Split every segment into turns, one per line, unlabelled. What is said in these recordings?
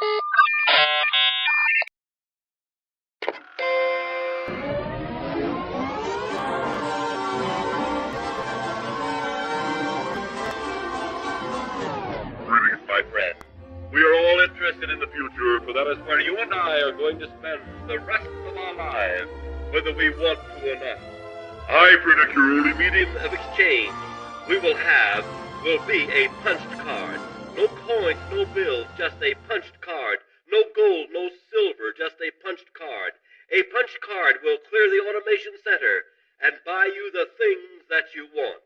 Greetings, my friend. We are all interested in the future, for that is where you and I are going to spend the rest of our lives, whether we want to or not. I predict your only medium of exchange we will have will be a punched card. No coins, no bills, just a punched card. No gold, no silver, just a punched card. A punched card will clear the automation center and buy you the things that you want.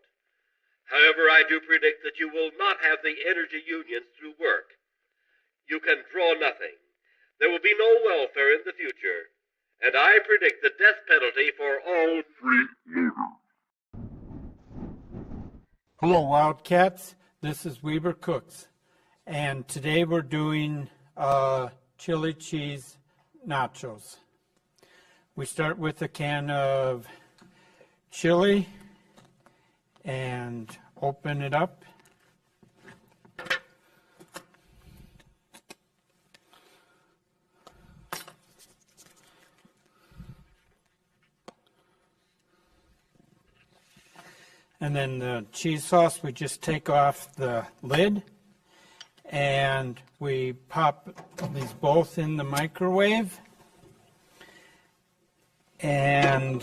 However, I do predict that you will not have the energy unions through work. You can draw nothing. There will be no welfare in the future. And I predict the death penalty for all free looters.
Hello, Wildcats. This is Weber Cooks. And today we're doing chili cheese nachos. We start with a can of chili and open it up. And then the cheese sauce, we just take off the lid and we pop these both in the microwave. And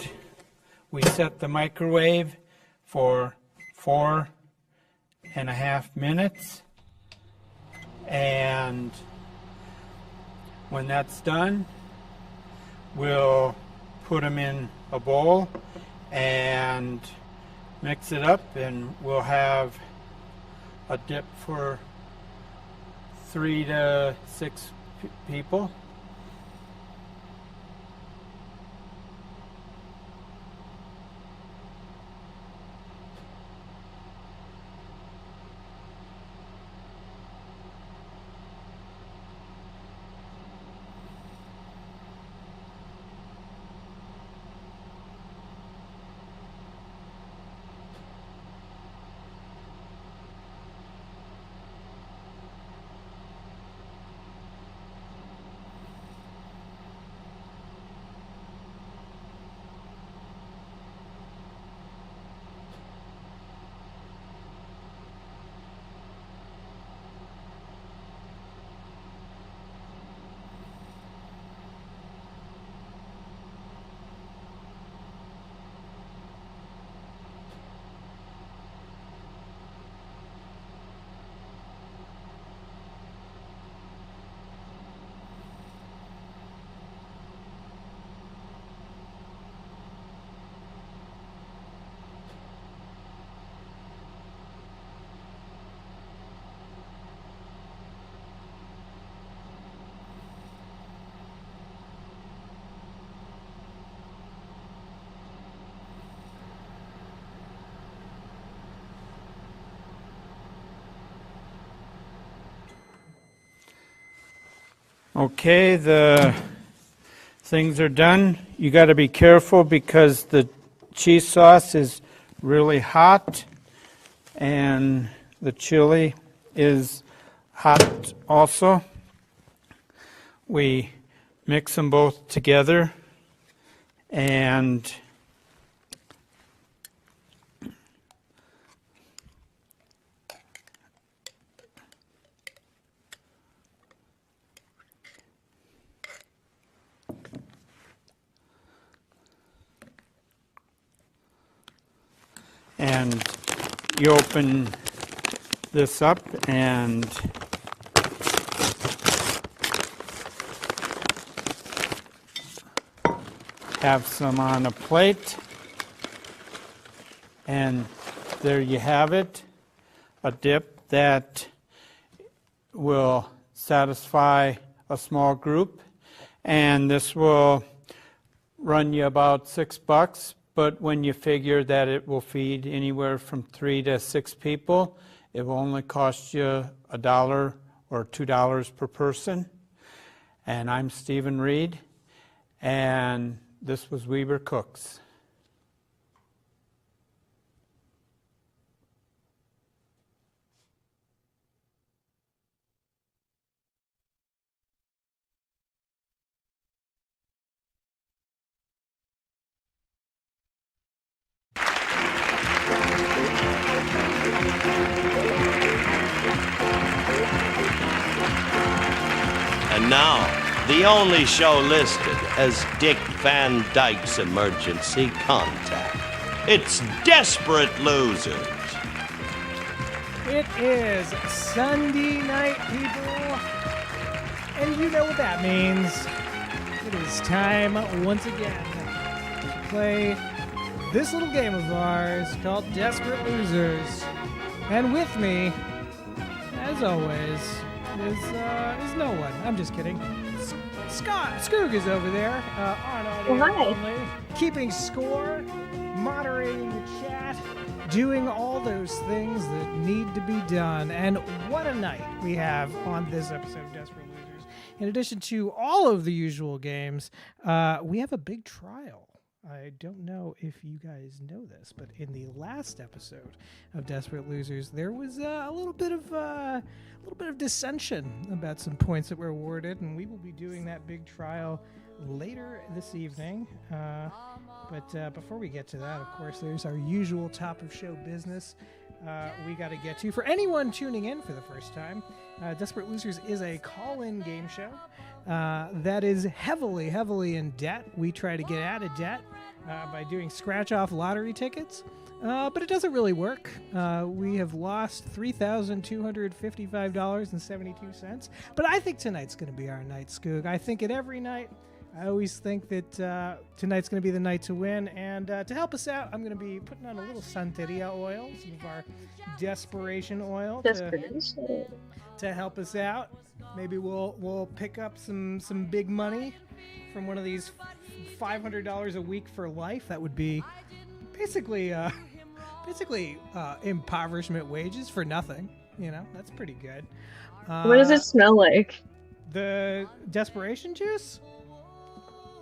we set the microwave for 4.5 minutes. And when that's done, we'll put them in a bowl and mix it up, and we'll have a dip for 3 to 6 people. Okay, the things are done. You got to be careful because the cheese sauce is really hot and the chili is hot also. We mix them both together and you open this up and have some on a plate, and there you have it, a dip that will satisfy a small group, and this will run you about $6. But when you figure that it will feed anywhere from 3 to 6 people, it will only cost you $1 or $2 per person. And I'm Stephen Reed, and this was Weber Cooks.
And now, the only show listed as Dick Van Dyke's emergency contact. It's Desperate Losers.
It is Sunday night, people. And you know what that means. It is time once again to play this little game of ours called Desperate Losers. And with me, as always, is no one. I'm just kidding. Skoog is over there on audio only, keeping score, moderating the chat, doing all those things that need to be done. And what a night we have on this episode of Desperate Losers. In addition to all of the usual games, we have a big trial. I don't know if you guys know this, but in the last episode of Desperate Losers, there was a little bit of dissension about some points that were awarded, and we will be doing that big trial later this evening. But before we get to that, of course, there's our usual top of show business we got to get to. For anyone tuning in for the first time, Desperate Losers is a call-in game show that is heavily in debt. We try to get out of debt by doing scratch-off lottery tickets, but it doesn't really work. We have lost $3,255.72, but I think tonight's going to be our night, Skoog. I think it every night. I always think that tonight's going to be the night to win, and to help us out, I'm going to be putting on a little Santeria oil, some of our desperation oil to help us out. Maybe we'll pick up some big money from one of these $500 a week for life. That would be basically impoverishment wages for nothing. You know, that's pretty good.
What does it smell like?
The desperation juice?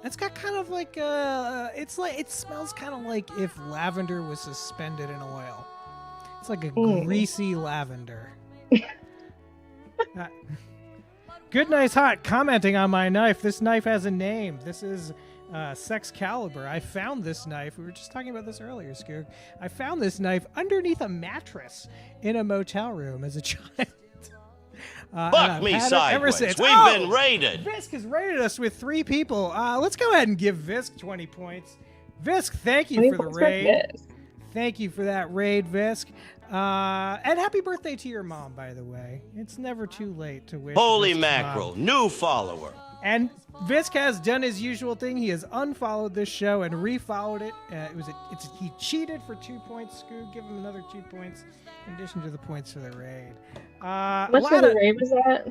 It's got kind of like it smells kind of like if lavender was suspended in oil. It's like a greasy lavender. Good Nice Hot commenting on my knife. This knife has a name. This is Sexcalibur. I found this knife. We were just talking about this earlier, Skoog. I found this knife underneath a mattress in a motel room as a child.
Fuck me sideways. We've been raided.
Visk has raided us with 3 people. Let's go ahead and give Visk 20 points. Visk, thank you for the raid. Thank you for that raid, Visk. And happy birthday to your mom, by the way. It's never too late to wish.
Holy mackerel, new follower.
And Visk has done his usual thing. He has unfollowed this show and refollowed it. He cheated for 2 points. Skoog, give him another 2 points in addition to the points for the raid.
What for the raid was that?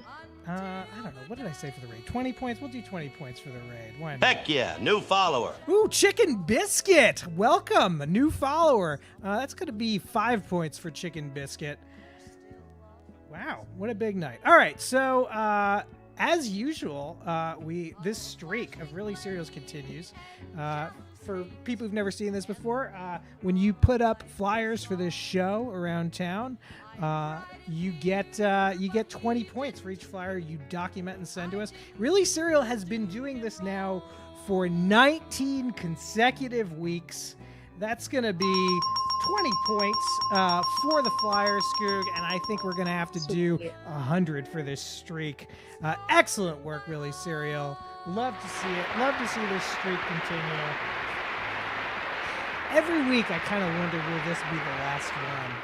I don't know. What did I say for the raid? 20 points? We'll do 20 points for the raid. Why not?
Heck yeah, new follower.
Ooh, Chicken Biscuit. Welcome, a new follower. That's going to be 5 points for Chicken Biscuit. Wow, what a big night. All right, so as usual, this streak of Really Cereals continues. For people who've never seen this before, when you put up flyers for this show around town, you get 20 points for each flyer you document and send to us. Really Cereal has been doing this now for 19 consecutive weeks. That's going to be 20 points for the flyers, Skoog, and I think we're going to have to do 100 for this streak. Excellent work, Really Cereal. Love to see it. Love to see this streak continue. Every week I kind of wonder, will this be the last one?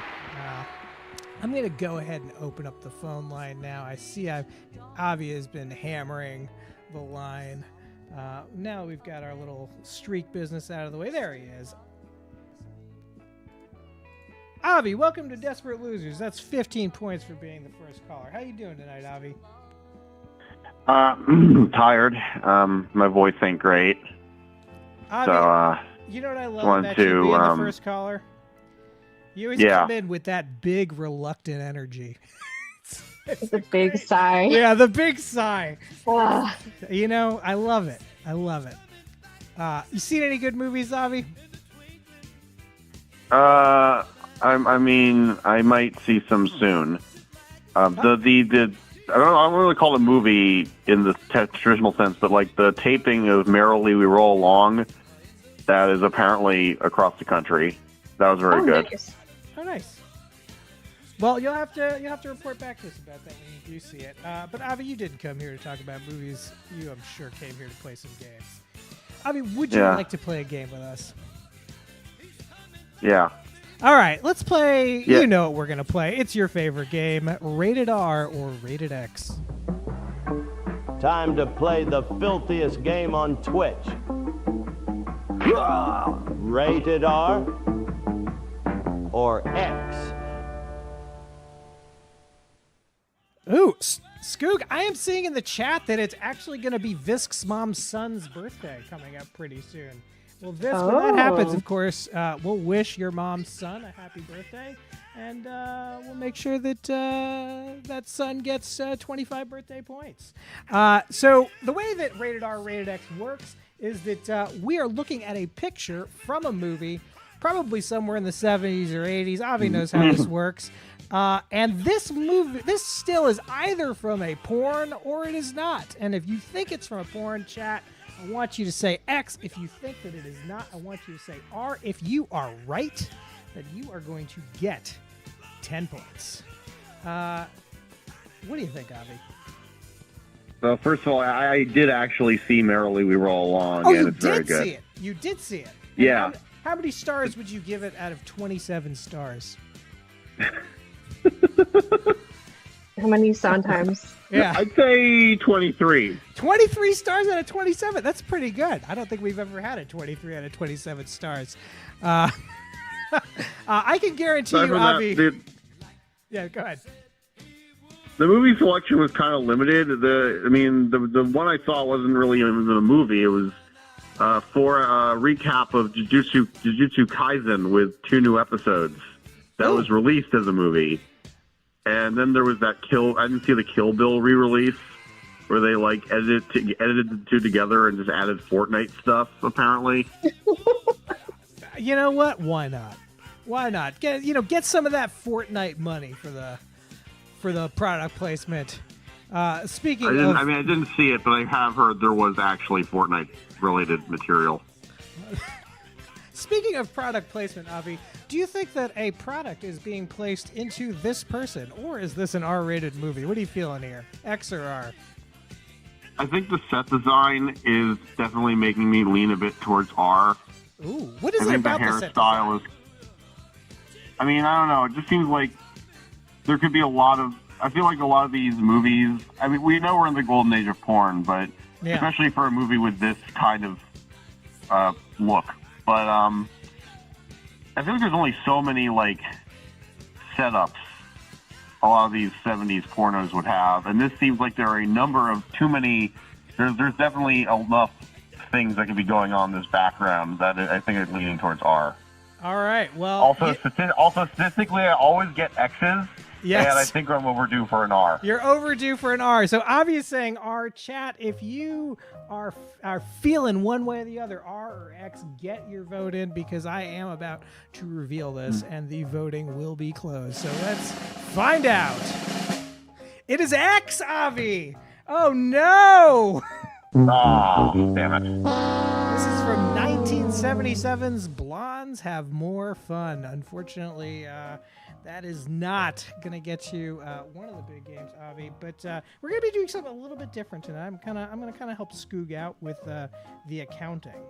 I'm going to go ahead and open up the phone line now. I see Avi has been hammering the line. Now we've got our little streak business out of the way. There he is. Avi, welcome to Desperate Losers. That's 15 points for being the first caller. How you doing tonight, Avi?
Tired. My voice ain't great.
Avi,
so,
you know what I love about you being the first caller? You always come in with that big, reluctant energy.
It's a big sigh.
Yeah, the big sigh. You know, I love it. I love it. You seen any good movies, Avi?
I mean, I might see some soon. I don't really call it a movie in the traditional sense, but like the taping of Merrily We Roll Along, that is apparently across the country. That was very good.
Nice. Oh, nice. Well, you'll have to report back to us about that when you do see it. But Avi, you didn't come here to talk about movies. You, I'm sure, came here to play some games. Avi, would you like to play a game with us?
Yeah.
All right, let's play.
Yeah.
You know what we're gonna play. It's your favorite game, Rated R or Rated X.
Time to play the filthiest game on Twitch. Rated R or X?
Ooh, Skoog, I am seeing in the chat that it's actually going to be Visk's mom's son's birthday coming up pretty soon. Well, Visk, when that happens, of course, we'll wish your mom's son a happy birthday, and we'll make sure that that son gets 25 birthday points. So the way that Rated R, Rated X works is that we are looking at a picture from a movie, probably somewhere in the 70s or 80s. Avi knows how this works. And this movie, this still is either from a porn or it is not. And if you think it's from a porn, chat, I want you to say X. If you think that it is not, I want you to say R. If you are right, then you are going to get 10 points. What do you think, Avi?
Well, first of all, I did actually see Merrily We Roll Along,
Oh,
and
you
it's very
did
good.
see it. You did see it. And
Yeah.
How many stars would you give it out of 27 stars?
How many Sondheims?
Yeah.
I'd say 23.
23 stars out of 27. That's pretty good. I don't think we've ever had a 23 out of 27 stars. I can guarantee
Aside
you,
from that,
Avi. Yeah, go ahead.
The movie selection was kind of limited. The one I saw wasn't really even a movie. It was for a recap of Jujutsu Kaisen with 2 new episodes that was released as a movie. And then there was that I didn't see the Kill Bill re-release where they edited the two together and just added Fortnite stuff, apparently.
You know what? Why not? Why not? Get some of that Fortnite money for the product placement. Speaking of,
I didn't see it, but I have heard there was actually Fortnite-related material.
Speaking of product placement, Avi, do you think that a product is being placed into this person, or is this an R-rated movie? What are you feeling here? X or R?
I think the set design is definitely making me lean a bit towards R.
Ooh, what is
I
it
think
about
the
the set
hairstyle
design?
I don't know. It just seems like there could be I feel like a lot of these movies, we know we're in the golden age of porn, but especially for a movie with this kind of look. But I feel like there's only so many setups a lot of these 70s pornos would have, and this seems like there are a number of too many. There's definitely enough things that could be going on in this background that I think is leaning towards R.
All right. Well,
Also statistically, I always get X's.
Yes.
And I think I'm overdue for an R.
You're overdue for an R. So Avi is saying R. Chat, if you are feeling one way or the other, R or X, get your vote in, because I am about to reveal this and the voting will be closed. So let's find out. It is X, Avi. Oh no.
Oh, damn it.
This is from 1977's Blondes Have More Fun. Unfortunately, that is not going to get you one of the big games, Avi. But we're going to be doing something a little bit different tonight. I'm going to kind of help Skoog out with the accounting.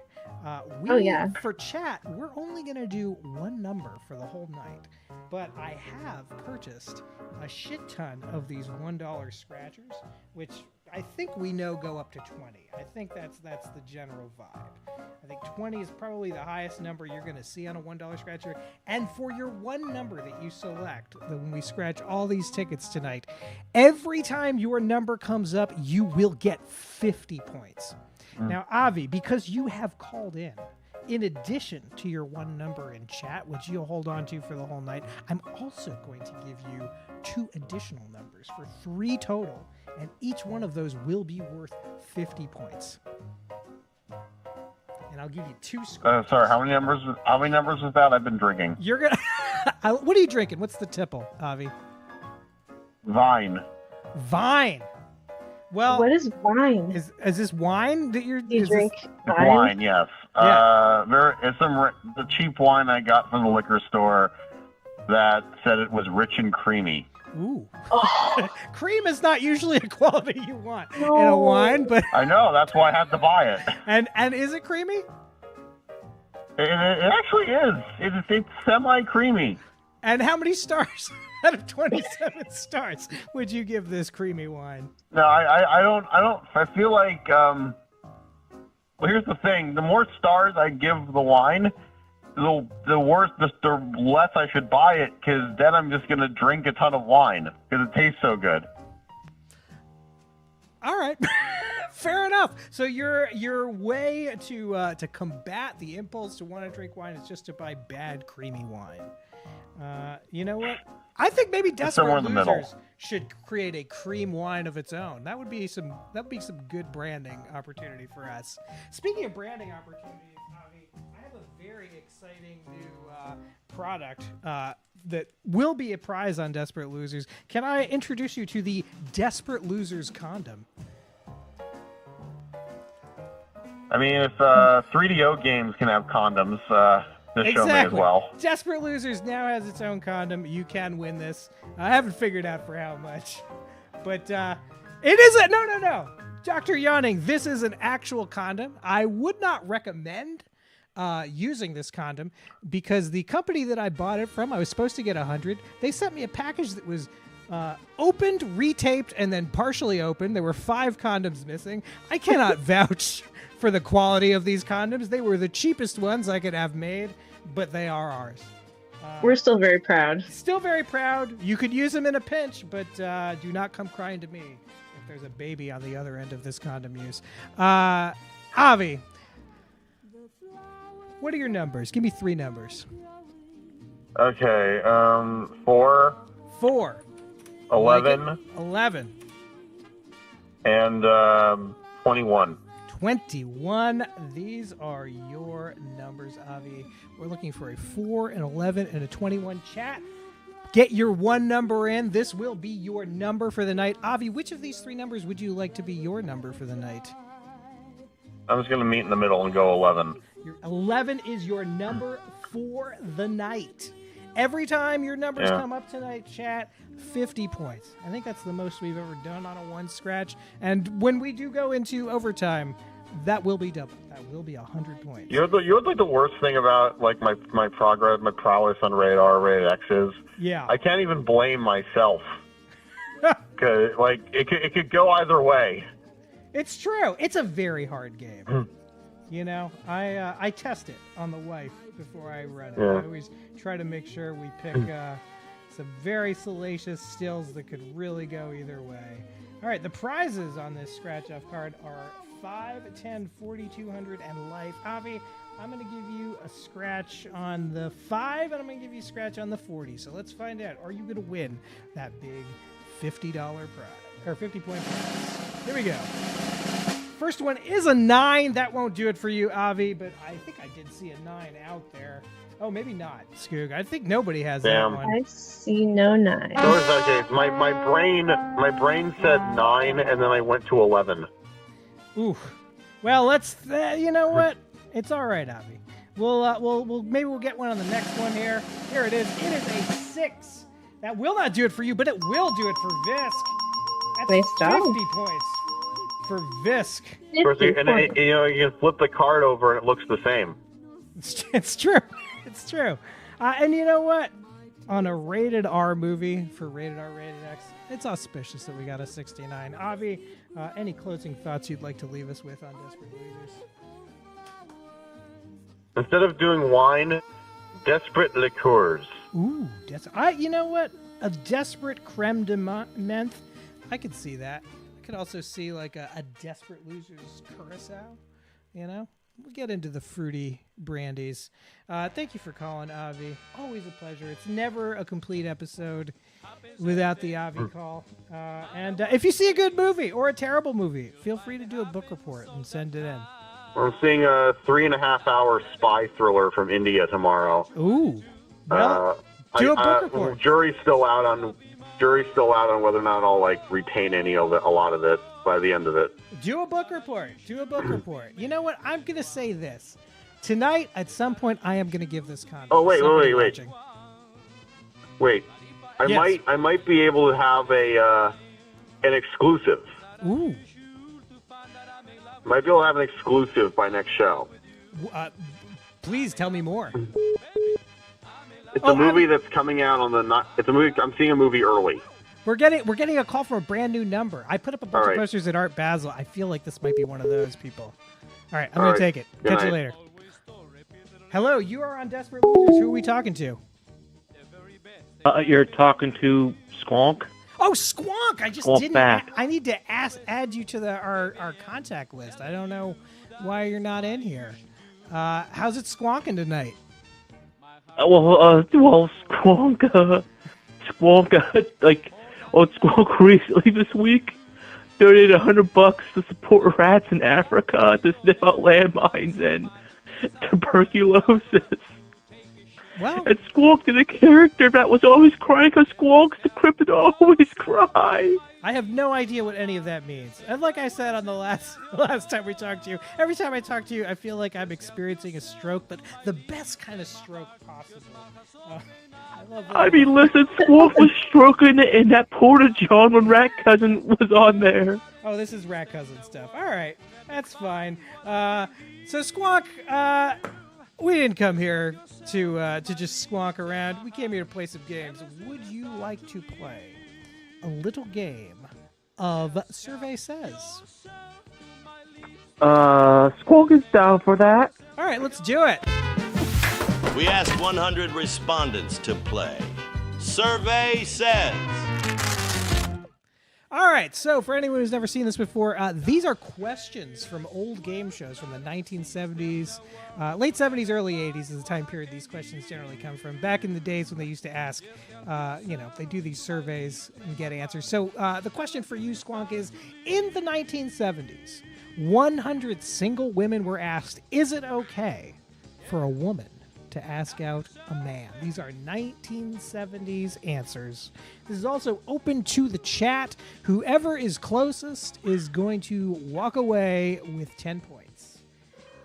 For chat, we're only going to do one number for the whole night. But I have purchased a shit ton of these $1 scratchers, which I think we know go up to 20. I think that's the general vibe. I think 20 is probably the highest number you're going to see on a $1 scratcher. And for your one number that you select, when we scratch all these tickets tonight, every time your number comes up, you will get 50 points. Now, Avi, because you have called in addition to your one number in chat, which you'll hold on to for the whole night, I'm also going to give you 2 additional numbers for 3 total, and each one of those will be worth 50 points. And I'll give you 2 scores.
Sorry, how many numbers was that? I've been drinking.
You're gonna. What are you drinking? What's the tipple, Avi?
Vine.
Well,
what is wine?
Is this wine that you're?
You drink wine?
Wine, yes.
Yeah.
It's the cheap wine I got from the liquor store. that said it was rich and creamy.
Ooh. Cream is not usually a quality you want in a wine, but
I know, that's why I had to buy it.
and is it creamy?
It actually is. It's semi-creamy.
And how many stars out of 27 stars would you give this creamy wine?
No, I don't. I feel like. Well, here's the thing: the more stars I give the wine, the worse, the less I should buy it, because then I'm just gonna drink a ton of wine because it tastes so good.
All right. Fair enough. So your way to combat the impulse to want to drink wine is just to buy bad creamy wine. You know what? I think maybe Desperate Losers should create a cream wine of its own. That would be some good branding opportunity for us. Speaking of branding opportunities, Avi, I have a very exciting new product that will be a prize on Desperate Losers. Can I introduce you to the Desperate Losers condom?
I mean, if 3DO games can have condoms, this show may as well.
Desperate Losers now has its own condom. You can win this. I haven't figured out for how much, but it is a no. Dr. Yawning, this is an actual condom. I would not recommend using this condom because the company that I bought it from, I was supposed to get 100. They sent me a package that was opened, retaped, and then partially opened. There were 5 condoms missing. I cannot vouch for the quality of these condoms. They were the cheapest ones I could have made, but they are ours.
We're still very proud.
Still very proud. You could use them in a pinch, but do not come crying to me if there's a baby on the other end of this condom use. Avi, what are your numbers? Give me 3 numbers.
Okay, 4, 11,
11,
and 21.
21. These are your numbers, Avi. We're looking for a 4, an 11, and a 21. Chat, get your 1 number in. This will be your number for the night. Avi, which of these 3 numbers would you like to be your number for the night?
I'm just going to meet in the middle and go 11.
Your 11 is your number for the night. Every time your numbers come up tonight, chat, 50 points. I think that's the most we've ever done on a 1 scratch. And when we do go into overtime, that will be double. That will be 100 points.
You know like the worst thing about like my progress, my prowess on rated R, rated X is?
Yeah.
I can't even blame myself. Cause like it could go either way.
It's true. It's a very hard game. You know, I test it on the wife before I run it. I always try to make sure we pick some very salacious stills that could really go either way. All right, the prizes on this scratch-off card are 5, 10, 40, 200, and life. Avi, I'm going to give you a scratch on the 5, and I'm going to give you a scratch on the 40. So let's find out. Are you going to win that big $50 prize, or 50-point prize? Here we go. First one is a 9. That won't do it for you, Avi, but I think I did see a 9 out there. Oh, maybe not, Skoog. I think nobody has that one.
I see no 9.
So is that case. My brain said 9, and then I went to 11.
Ooh. Well, let's. You know what? It's all right, Avi. We'll maybe we'll get one on the next one here. Here it is. It is a 6. That will not do it for you, but it will do it for Visk. That's
Nice job.
50 points for Visk.
And you can flip the card over, and it looks the same.
It's true. It's true. And you know what? On a rated R movie for rated R, rated X, it's auspicious that we got a 69. Avi, any closing thoughts you'd like to leave us with on Desperate Losers?
Instead of doing wine, desperate liqueurs.
Ooh, you know what? A desperate creme de menthe. I could see that. I could also see like a Desperate Losers curacao. You know? We'll get into the fruity brandies. Thank you for calling, Avi. Always a pleasure. It's never a complete episode without the Avi call. And if you see a good movie or a terrible movie, feel free to do a book report and send it in.
I'm seeing a 3.5-hour spy thriller from India tomorrow.
Ooh. Well, do a book report.
Jury's still out on whether or not I'll like retain a lot of it by the end of it.
Do a book report. You know what? I'm going to say this. Tonight, at some point, I am going to give this condom.
Oh, wait. Wait,
Yes.
I might be able to have an exclusive.
Ooh.
Might be able to have an exclusive by next show.
Please tell me more.
It's a movie that's coming out on the. It's a movie. I'm seeing a movie early.
We're getting a call from a brand new number. I put up a bunch
All
of
right.
posters at Art Basel. I feel like this might be one of those people. All right, I'm
All
going to
right.
take it.
Good
Catch you
night.
later. Hello, you are on Desperate Losers. Who are we talking to?
You're talking to Squonk?
Oh, Squonk! I just
Squonk
didn't.
back.
I need to add you to our contact list. I don't know why you're not in here. How's it squonking tonight?
Squonk, Squonk recently this week donated $100 to support rats in Africa to sniff out landmines and tuberculosis.
Well,
And Squonk did a character that was always crying because Squonk's the cryptid always cry.
I have no idea what any of that means. And like I said on the last time we talked to you, every time I talk to you, I feel like I'm experiencing a stroke, but the best kind of stroke possible. I love that.
I mean, listen, Squonk was stroking it in that Porta John when Rat Cousin was on there.
Oh, this is Rat Cousin stuff. All right, that's fine. So Squonk, we didn't come here to just squonk around. We came here to play some games. Would you like to play a little game of Survey Says?
Squonk is down for that.
All right, let's do it.
We asked 100 respondents to play. Survey says.
All right, so for anyone who's never seen this before, these are questions from old game shows from the 1970s, late 70s, early 80s is the time period these questions generally come from. Back in the days when they used to ask, they do these surveys and get answers. So the question for you, Squonk, is, in the 1970s, 100 single women were asked, is it okay for a woman to ask out a man? These are 1970s answers. This is also open to the chat. Whoever is closest is going to walk away with 10 points.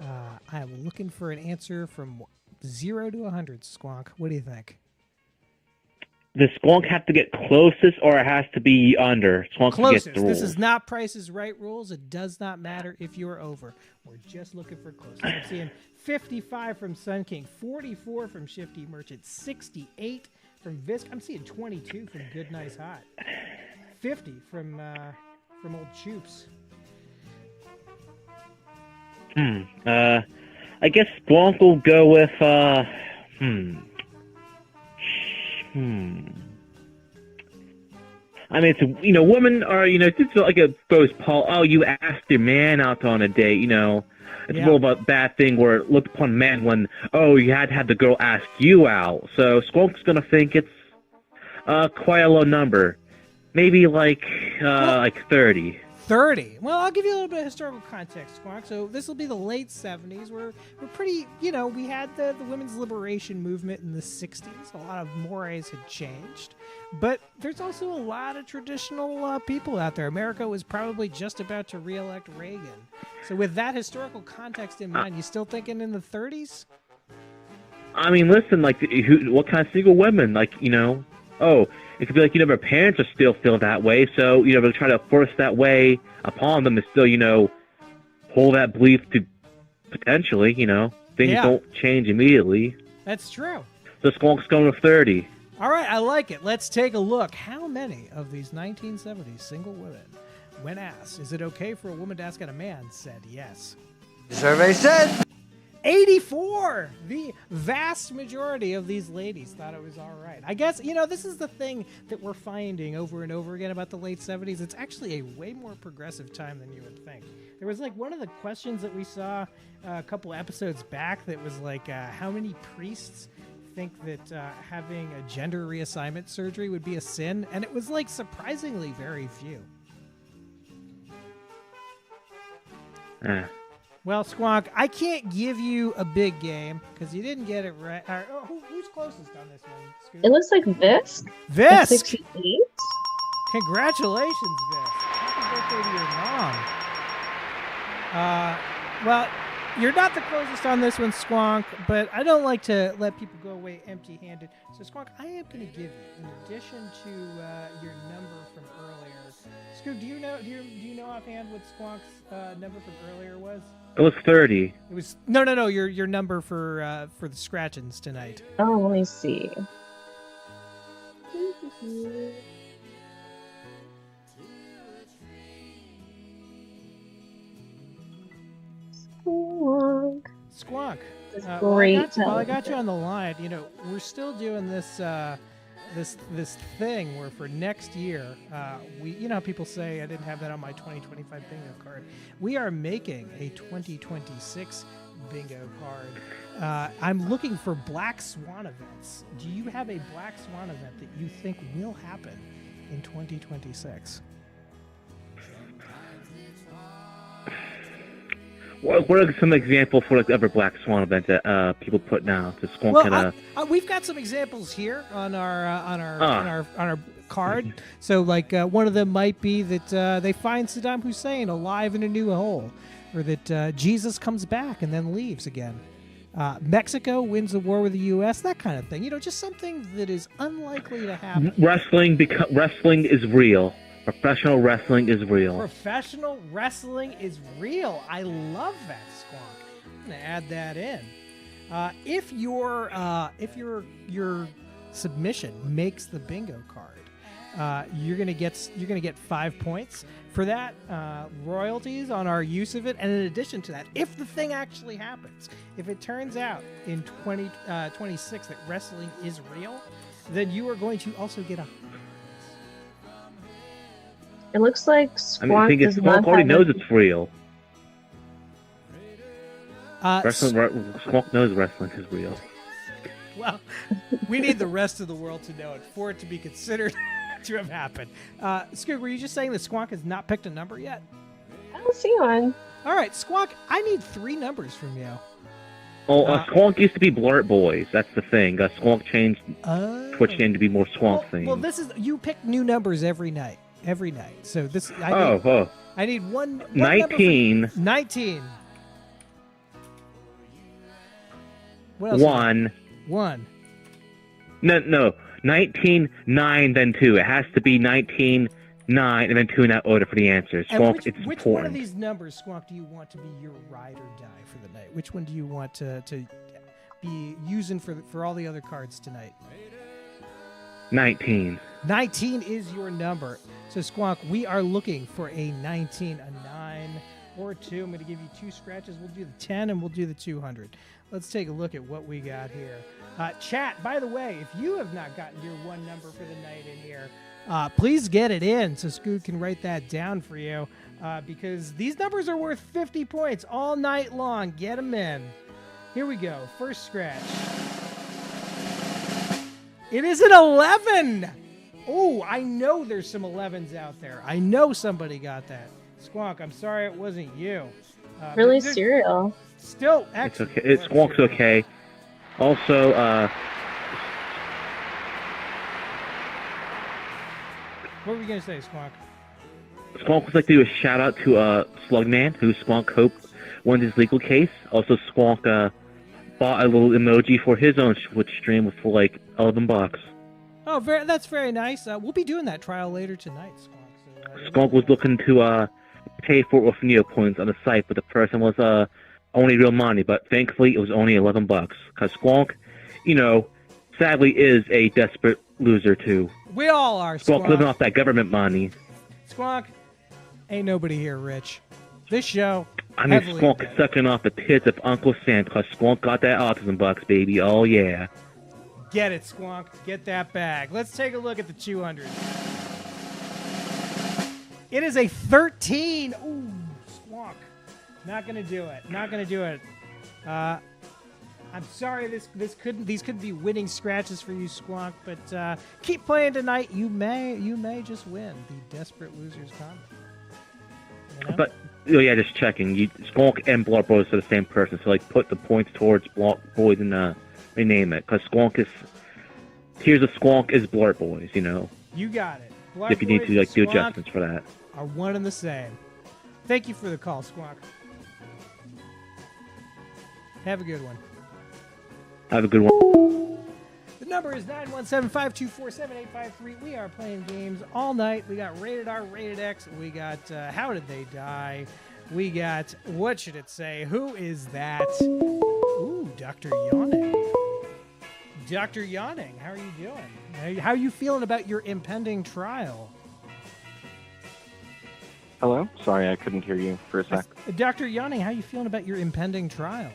I am looking for an answer from 0 to 100, Squonk. What do you think?
Does Squonk have to get closest or it has to be under? Squonk
Closest.
gets the rules.
This is not Price is Right rules. It does not matter if you're over. We're just looking for closest. I'm seeing 55 from Sun King, 44 from Shifty Merchant, 68 from Visk. I'm seeing 22 from Good Nice Hot, 50 from Old Choops.
I guess Squonk will go with, I mean, it's, women are, it's like a gross Paul. Oh, you asked your man out on a date, It's
Yeah.
more of a bad thing where it looked upon men when, you had to have the girl ask you out. So Squonk's gonna think it's quite a low number. Maybe like 30.
30. Well, I'll give you a little bit of historical context, Squonk. So this will be the late 70s. We're pretty, we had the women's liberation movement in the 60s. A lot of mores had changed. But there's also a lot of traditional people out there. America was probably just about to re-elect Reagan. So with that historical context in mind, you still thinking in the 30s?
I mean, listen, what kind of single women? It could be like, their parents are still feel that way, so, they'll try to force that way upon them to still, hold that belief to potentially, things
Yeah.
don't change immediately.
That's true.
So Squonk's going with 30.
All right, I like it. Let's take a look. How many of these 1970s single women, when asked, is it okay for a woman to ask out a man, said yes?
The survey said
84! The vast majority of these ladies thought it was all right. I guess, this is the thing that we're finding over and over again about the late 70s. It's actually a way more progressive time than you would think. There was one of the questions that we saw a couple episodes back that was how many priests think that having a gender reassignment surgery would be a sin? And it was surprisingly very few. Well, Squonk, I can't give you a big game because you didn't get it right. Who's closest on this one? Scoop?
It looks like Visk.
Visk!
68.
Congratulations, Visk. Happy birthday to your mom. Well, You're not the closest on this one, Squonk, but I don't like to let people go away empty-handed. So, Squonk, I am going to give you, in addition to your number from earlier. Scoop, do you know offhand what Squonk's number from earlier was?
It was 30.
It was no. Your number for the scratchings tonight.
Oh, let me see.
Squonk.
Great.
While I got you on the line, we're still doing this this thing where for next year, people say I didn't have that on my 2025 bingo card. We are making a 2026 bingo card. I'm looking for Black Swan events. Do you have a Black Swan event that you think will happen in 2026?
What are some examples for the other Black Swan event that people put now to Squonk?
We've got some examples here on our card. So, one of them might be that they find Saddam Hussein alive in a new hole, or that Jesus comes back and then leaves again. Mexico wins the war with the U.S. That kind of thing. Just something that is unlikely to happen.
Wrestling is real. Professional wrestling is real.
Professional wrestling is real. I love that, Squonk. I'm gonna add that in. If your submission makes the bingo card, you're gonna get 5 points for that. Royalties on our use of it, and in addition to that, if the thing actually happens, if it turns out in 2026 that wrestling is real, then you are going to also get a.
It looks like Squonk
Squonk already knows it's real. Squonk knows wrestling is real.
Well, we need the rest of the world to know it for it to be considered to have happened. Scoop, were you just saying that Squonk has not picked a number yet?
I don't see one.
All right, Squonk, I need 3 numbers from you.
Squonk used to be Blurt Boys. That's the thing. Squonk changed Twitch name to be more Squonk thing.
Well, you pick new numbers every night. So this. I need one
19.
19. What else?
1. No. 19, 9, then 2. It has to be 19, 9, and then 2 in that order for the answers. Squonk, it's important.
Which one of these numbers, Squonk, do you want to be your ride or die for the night? Which one do you want to be using for all the other cards tonight?
19.
19 is your number. So, Squonk, we are looking for a 19, a 9, or a 2. I'm going to give you 2 scratches. We'll do the 10 and we'll do the 200. Let's take a look at what we got here. Chat, by the way, if you have not gotten your one number for the night in here, please get it in so Scoot can write that down for you, because these numbers are worth 50 points all night long. Get them in. Here we go. First scratch. It is an 11. Oh, I know there's some 11s out there. I know somebody got that. Squonk, I'm sorry it wasn't you.
Really cereal.
Still
It's
excellent.
okay. Squonk's okay. Also,
what were we going to say, Squonk?
Squonk would like to do a shout out to Slugman, who Squonk hoped won his legal case. Also, Squonk bought a little emoji for his own Twitch stream for like $11.
Oh, that's very nice. We'll be doing that trial later tonight, Squonk. So,
Squonk was looking to pay for it with Neopoints on the site, but the person was only real money. But thankfully, it was only $11. Because Squonk, sadly is a desperate loser too.
We all are, Squonk.
Squonk living off that government money.
Squonk, ain't nobody here rich. This show.
I mean, Squonk is sucking off the tits of Uncle Sam because Squonk got that autism bucks, baby. Oh, yeah.
Get it, Squonk. Get that bag. Let's take a look at the 200. It is a 13. Ooh, Squonk. Not going to do it. Not going to do it. I'm sorry these couldn't be winning scratches for you, Squonk, but keep playing tonight. You may just win the Desperate Losers Combat.
But just checking. Squonk and Blood Boys are the same person, so put the points towards Blood Boys and rename it, because Squonk is. Here's a Squonk is Blood Boys,
You got it. Blood
if you need to do
Squonk
adjustments for that.
Are one and the same. Thank you for the call, Squonk. Have a good one.
Have a good one.
The number is 917-524-7853. We are playing games all night. We got Rated R, Rated X. We got How Did They Die? We got What Should It Say? Who is that? Ooh, Dr. Yawning. Dr. Yawning, how are you doing? How are you feeling about your impending trial?
Hello? Sorry, I couldn't hear you for a sec.
Dr. Yawning, how are you feeling about your impending trial?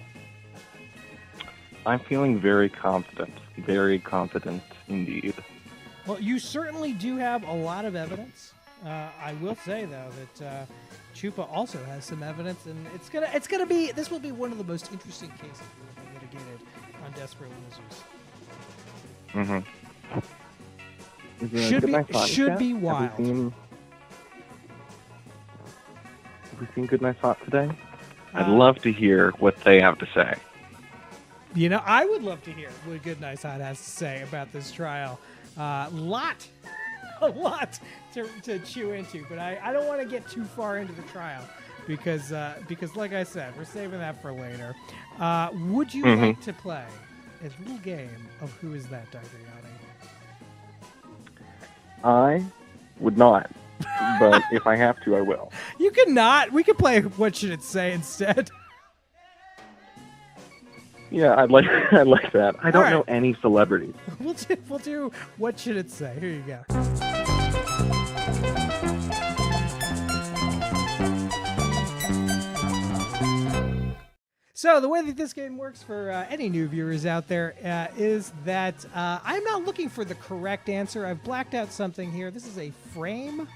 I'm feeling very confident indeed.
Well, you certainly do have a lot of evidence. I will say, though, that Choopa also has some evidence, and this will be one of the most interesting cases that will be litigated on Desperate Losers.
Mm-hmm.
Should be wild.
Have we seen Good Night Thought today? I'd love to hear what they have to say.
You know, I would love to hear what Good Night Thought has to say about this trial. A lot to chew into, but I don't want to get too far into the trial because like I said, we're saving that for later. Would you like to play a little game of Who Is That, Dr. Yawning?
I would not, but if I have to, I will.
You cannot. We could play What Should It Say instead.
Yeah, I'd like that. I don't know any celebrities.
We'll do What Should It Say? Here you go. So the way that this game works for any new viewers out there is that I'm not looking for the correct answer. I've blacked out something here. This is a frame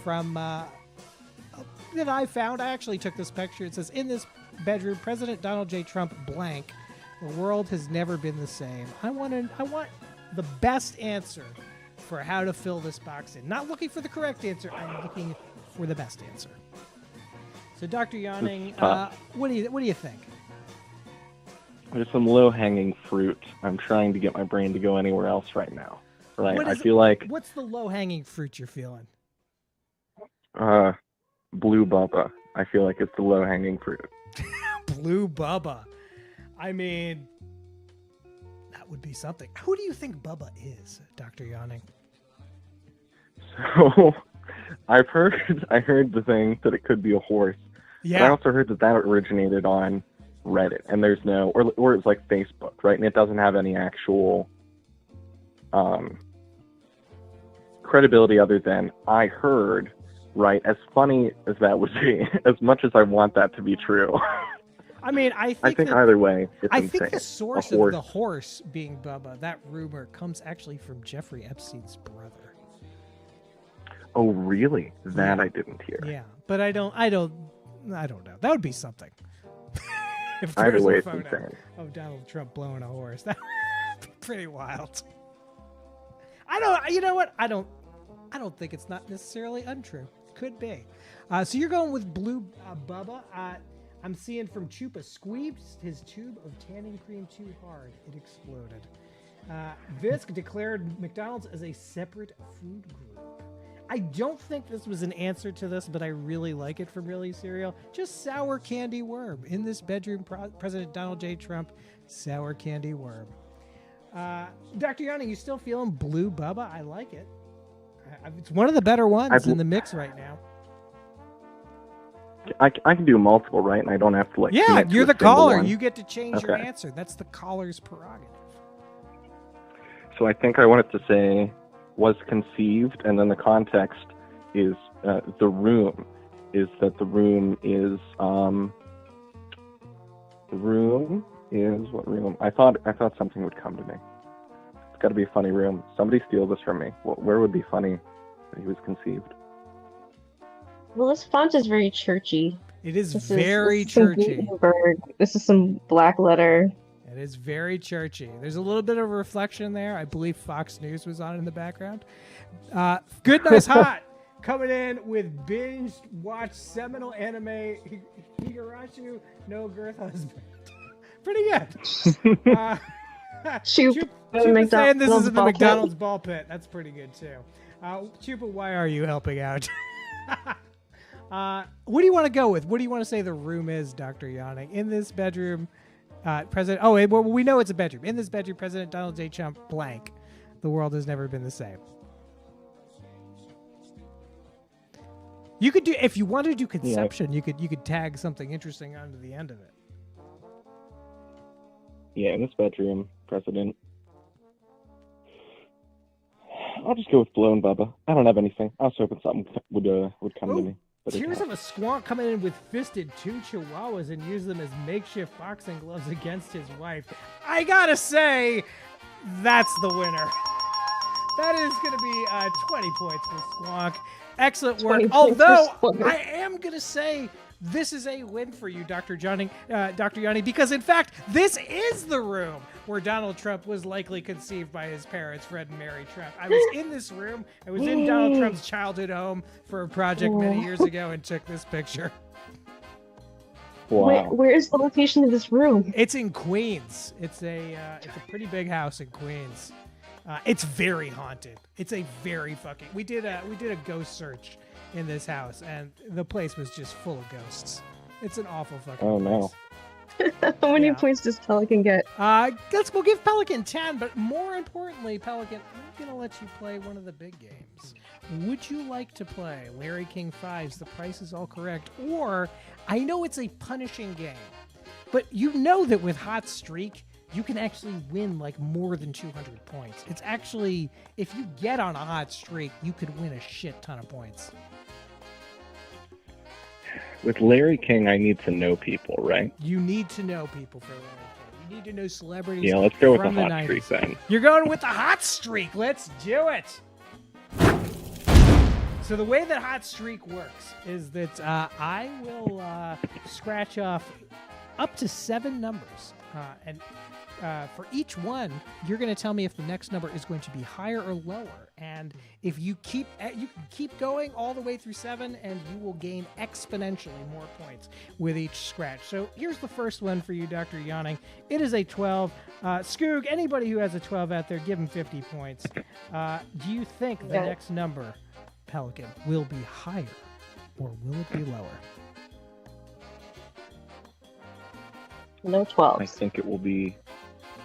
from that I found. I actually took this picture. It says, in this bedroom, President Donald J. Trump blank. The world has never been the same. I want the best answer for how to fill this box in. Not looking for the correct answer. I'm looking for the best answer. So, Dr. Yawning, what do you think?
There's some low-hanging fruit. I'm trying to get my brain to go anywhere else right now. Right? I feel like...
What's the low-hanging fruit you're feeling?
Blue Bubba. I feel like it's the low-hanging fruit.
Blue Bubba. I mean, that would be something. Who do you think Bubba is, Dr. Yawning?
So, I heard the thing that it could be a horse.
Yeah.
But I also heard that originated on Reddit, and there's no, or it's like Facebook, right? And it doesn't have any actual credibility other than I heard, right? As funny as that would be, as much as I want that to be true.
I mean, I think
either way, it's
I
insane.
think the source of the horse being Bubba, that rumor comes actually from Jeffrey Epstein's brother.
Oh, really? That I didn't hear.
Yeah, but I don't know. That would be something. If
Either
there's
way,
a
it's
photo
insane.
of Donald Trump blowing a horse, that would be pretty wild. You know what? I don't think it's not necessarily untrue. Could be. So you're going with Blue Bubba. I'm seeing from Choopa, squeezed his tube of tanning cream too hard. It exploded. Visk declared McDonald's as a separate food group. I don't think this was an answer to this, but I really like it from Really Cereal. Just sour candy worm. In this bedroom, President Donald J. Trump, sour candy worm. Dr. Yawning, you still feeling Blue Bubba? I like it. It's one of the better ones in the mix right now.
I can do multiple, right? And I don't have to like.
Yeah, you're the caller.
One.
You get to change your answer. That's the caller's prerogative.
So I think I wanted to say was conceived, and then the context is the room. Is that the room is what room? I thought something would come to me. It's got to be a funny room. Somebody steal this from me. Where would be funny that he was conceived?
Well, this font is very churchy.
It is very churchy.
This is some black letter.
It is very churchy. There's a little bit of a reflection there. I believe Fox News was on in the background. Good Nice Hot coming in with binge watch seminal anime Higurashi no Girth Husband. Pretty good. Choopa saying this is in the McDonald's ball pit. That's pretty good too. Choopa, why are you helping out? What do you want to go with? What do you want to say the room is, Dr. Yawning? In this bedroom, President... Oh, well, we know it's a bedroom. In this bedroom, President Donald J. Trump, blank. The world has never been the same. You could do... If you wanted to do conception, you could tag something interesting onto the end of it.
Yeah, in this bedroom, President. I'll just go with Blown Bubba. I don't have anything. I was hoping something would come to me. But
Tears of a Squonk coming in with fisted 2 chihuahuas and use them as makeshift boxing gloves against his wife. I gotta say, that's the winner. That is going to be 20 points for Squonk. Excellent work. Although, I am going to say this is a win for you, Dr. Yawning, because in fact, this is the room where Donald Trump was likely conceived by his parents, Fred and Mary Trump. I was in this room. I was in Donald Trump's childhood home for a project many years ago and took this picture.
Wow.
Where is the location of this room?
It's in Queens. It's a pretty big house in Queens. It's very haunted. It's a very fucking... We did a ghost search in this house, and the place was just full of ghosts. It's an awful fucking
Oh,
place.
no.
How many points does Pelican get?
We'll give Pelican 10, but more importantly, Pelican, I'm going to let you play one of the big games. Would you like to play Larry King 5's The Price is All Correct? Or, I know it's a punishing game, but you know that with Hot Streak, you can actually win like more than 200 points. It's actually, if you get on a hot streak, you could win a shit ton of points.
With Larry King, I need to know people, right?
You need to know people for Larry King. You need to know celebrities.
Yeah, let's go with the
from
hot
90s.
streak then.
You're going with the hot streak. Let's do it. So the way that hot streak works is that I will scratch off up to 7 numbers, and for each one, you're going to tell me if the next number is going to be higher or lower. And if you keep going all the way through 7, and you will gain exponentially more points with each scratch. So here's the first one for you, Dr. Yawning. It is a 12. Skoog, anybody who has a 12 out there, give him 50 points. Do you think the next number, Pelican, will be higher or will it be lower?
No 12.
I think it will be...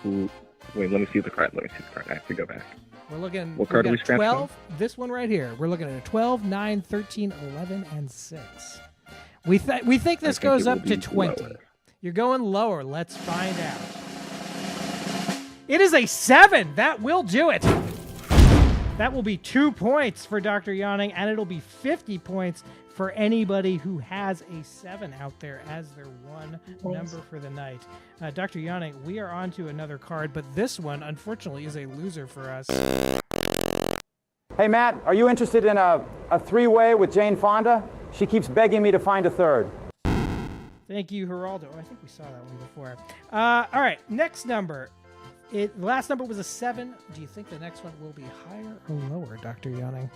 Ooh, wait, let me see the card. I have to go back.
We're looking.
What card do we scratch
12. This one right here. We're looking at a 12, 9, 13, 11, and 6. We think this goes up to 20.
Lower.
You're going lower. Let's find out. It is a 7. That will do it. That will be 2 points for Dr. Yawning, and it'll be 50 points for anybody who has a 7 out there as their one number for the night. Dr. Yawning, we are on to another card, but this one, unfortunately, is a loser for us.
Hey, Matt, are you interested in a three-way with Jane Fonda? She keeps begging me to find a third.
Thank you, Geraldo. I think we saw that one before. All right, next number. The last number was a 7. Do you think the next one will be higher or lower, Dr. Yawning?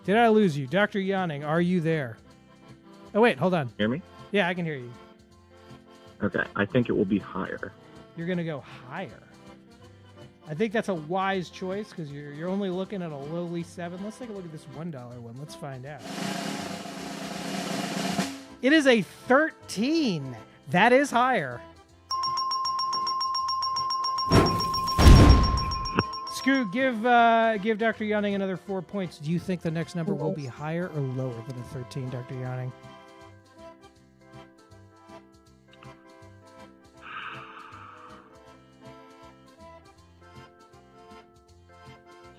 Did I lose you? Dr. Yawning, are you there? Oh, wait, hold on.
Hear me?
Yeah, I can hear you.
Okay, I think it will be higher.
You're going to go higher. I think that's a wise choice because you're only looking at a lowly 7. Let's take a look at this $1 one. Let's find out. It is a 13. That is higher. Scoo, give Dr. Yawning another 4 points. Do you think the next number will be higher or lower than a 13, Dr. Yawning?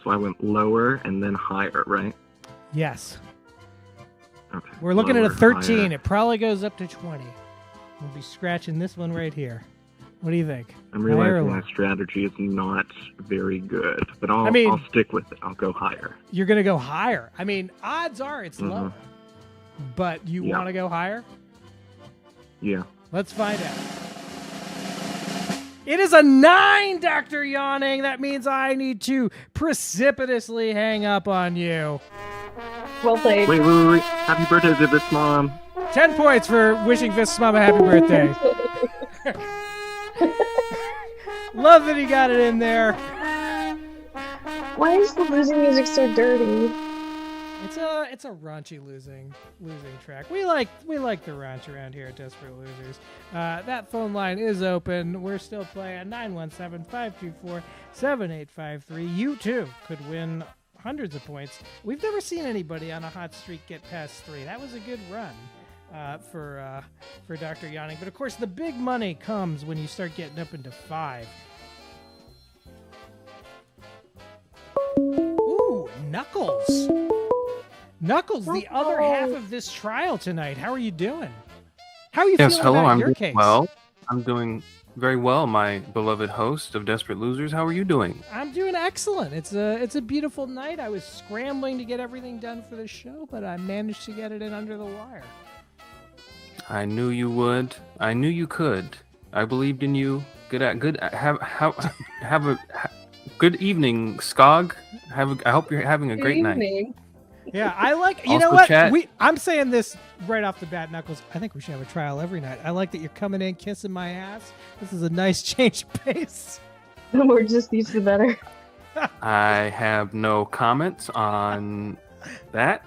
So I went lower and then higher, right?
Yes.
Okay.
We're looking at a
Lower,
13.
higher.
It probably goes up to 20. We'll be scratching this one right here. What do you think?
I'm
Higher or
realizing
lower?
my strategy is not very good, but I'll stick with it. I'll go higher.
You're going to go higher. I mean, odds are it's lower. But you want to go higher?
Yeah.
Let's find out. It is a 9, Dr. Yawning. That means I need to precipitously hang up on you.
Well played.
Wait. Happy birthday to this mom.
10 points for wishing Fist's mom a happy birthday. Love that he got it in there.
Why is the losing music so dirty?
It's a raunchy losing track. We like the raunch around here at Desperate Losers. That phone line is open. We're still playing 917-524-7853. You too could win hundreds of points. We've never seen anybody on a hot streak get past 3. That was a good run for Dr. Yawning. But of course, the big money comes when you start getting up into 5. Ooh, Knuckles. Knuckles, the other half of this trial tonight. How are you doing? How are you feeling about your case?
Well, I'm doing very well, my beloved host of Desperate Losers. How are you doing?
I'm doing excellent. It's a beautiful night. I was scrambling to get everything done for the show, but I managed to get it in under the wire.
I knew you would. I knew you could. I believed in you. Have a good evening, Skog. I hope you're having a great night.
Yeah, I like. You
Also,
know what?
chat.
I'm saying this right off the bat, Knuckles. I think we should have a trial every night. I like that you're coming in, kissing my ass. This is a nice change of pace.
The more disputes, the better.
I have no comments on that.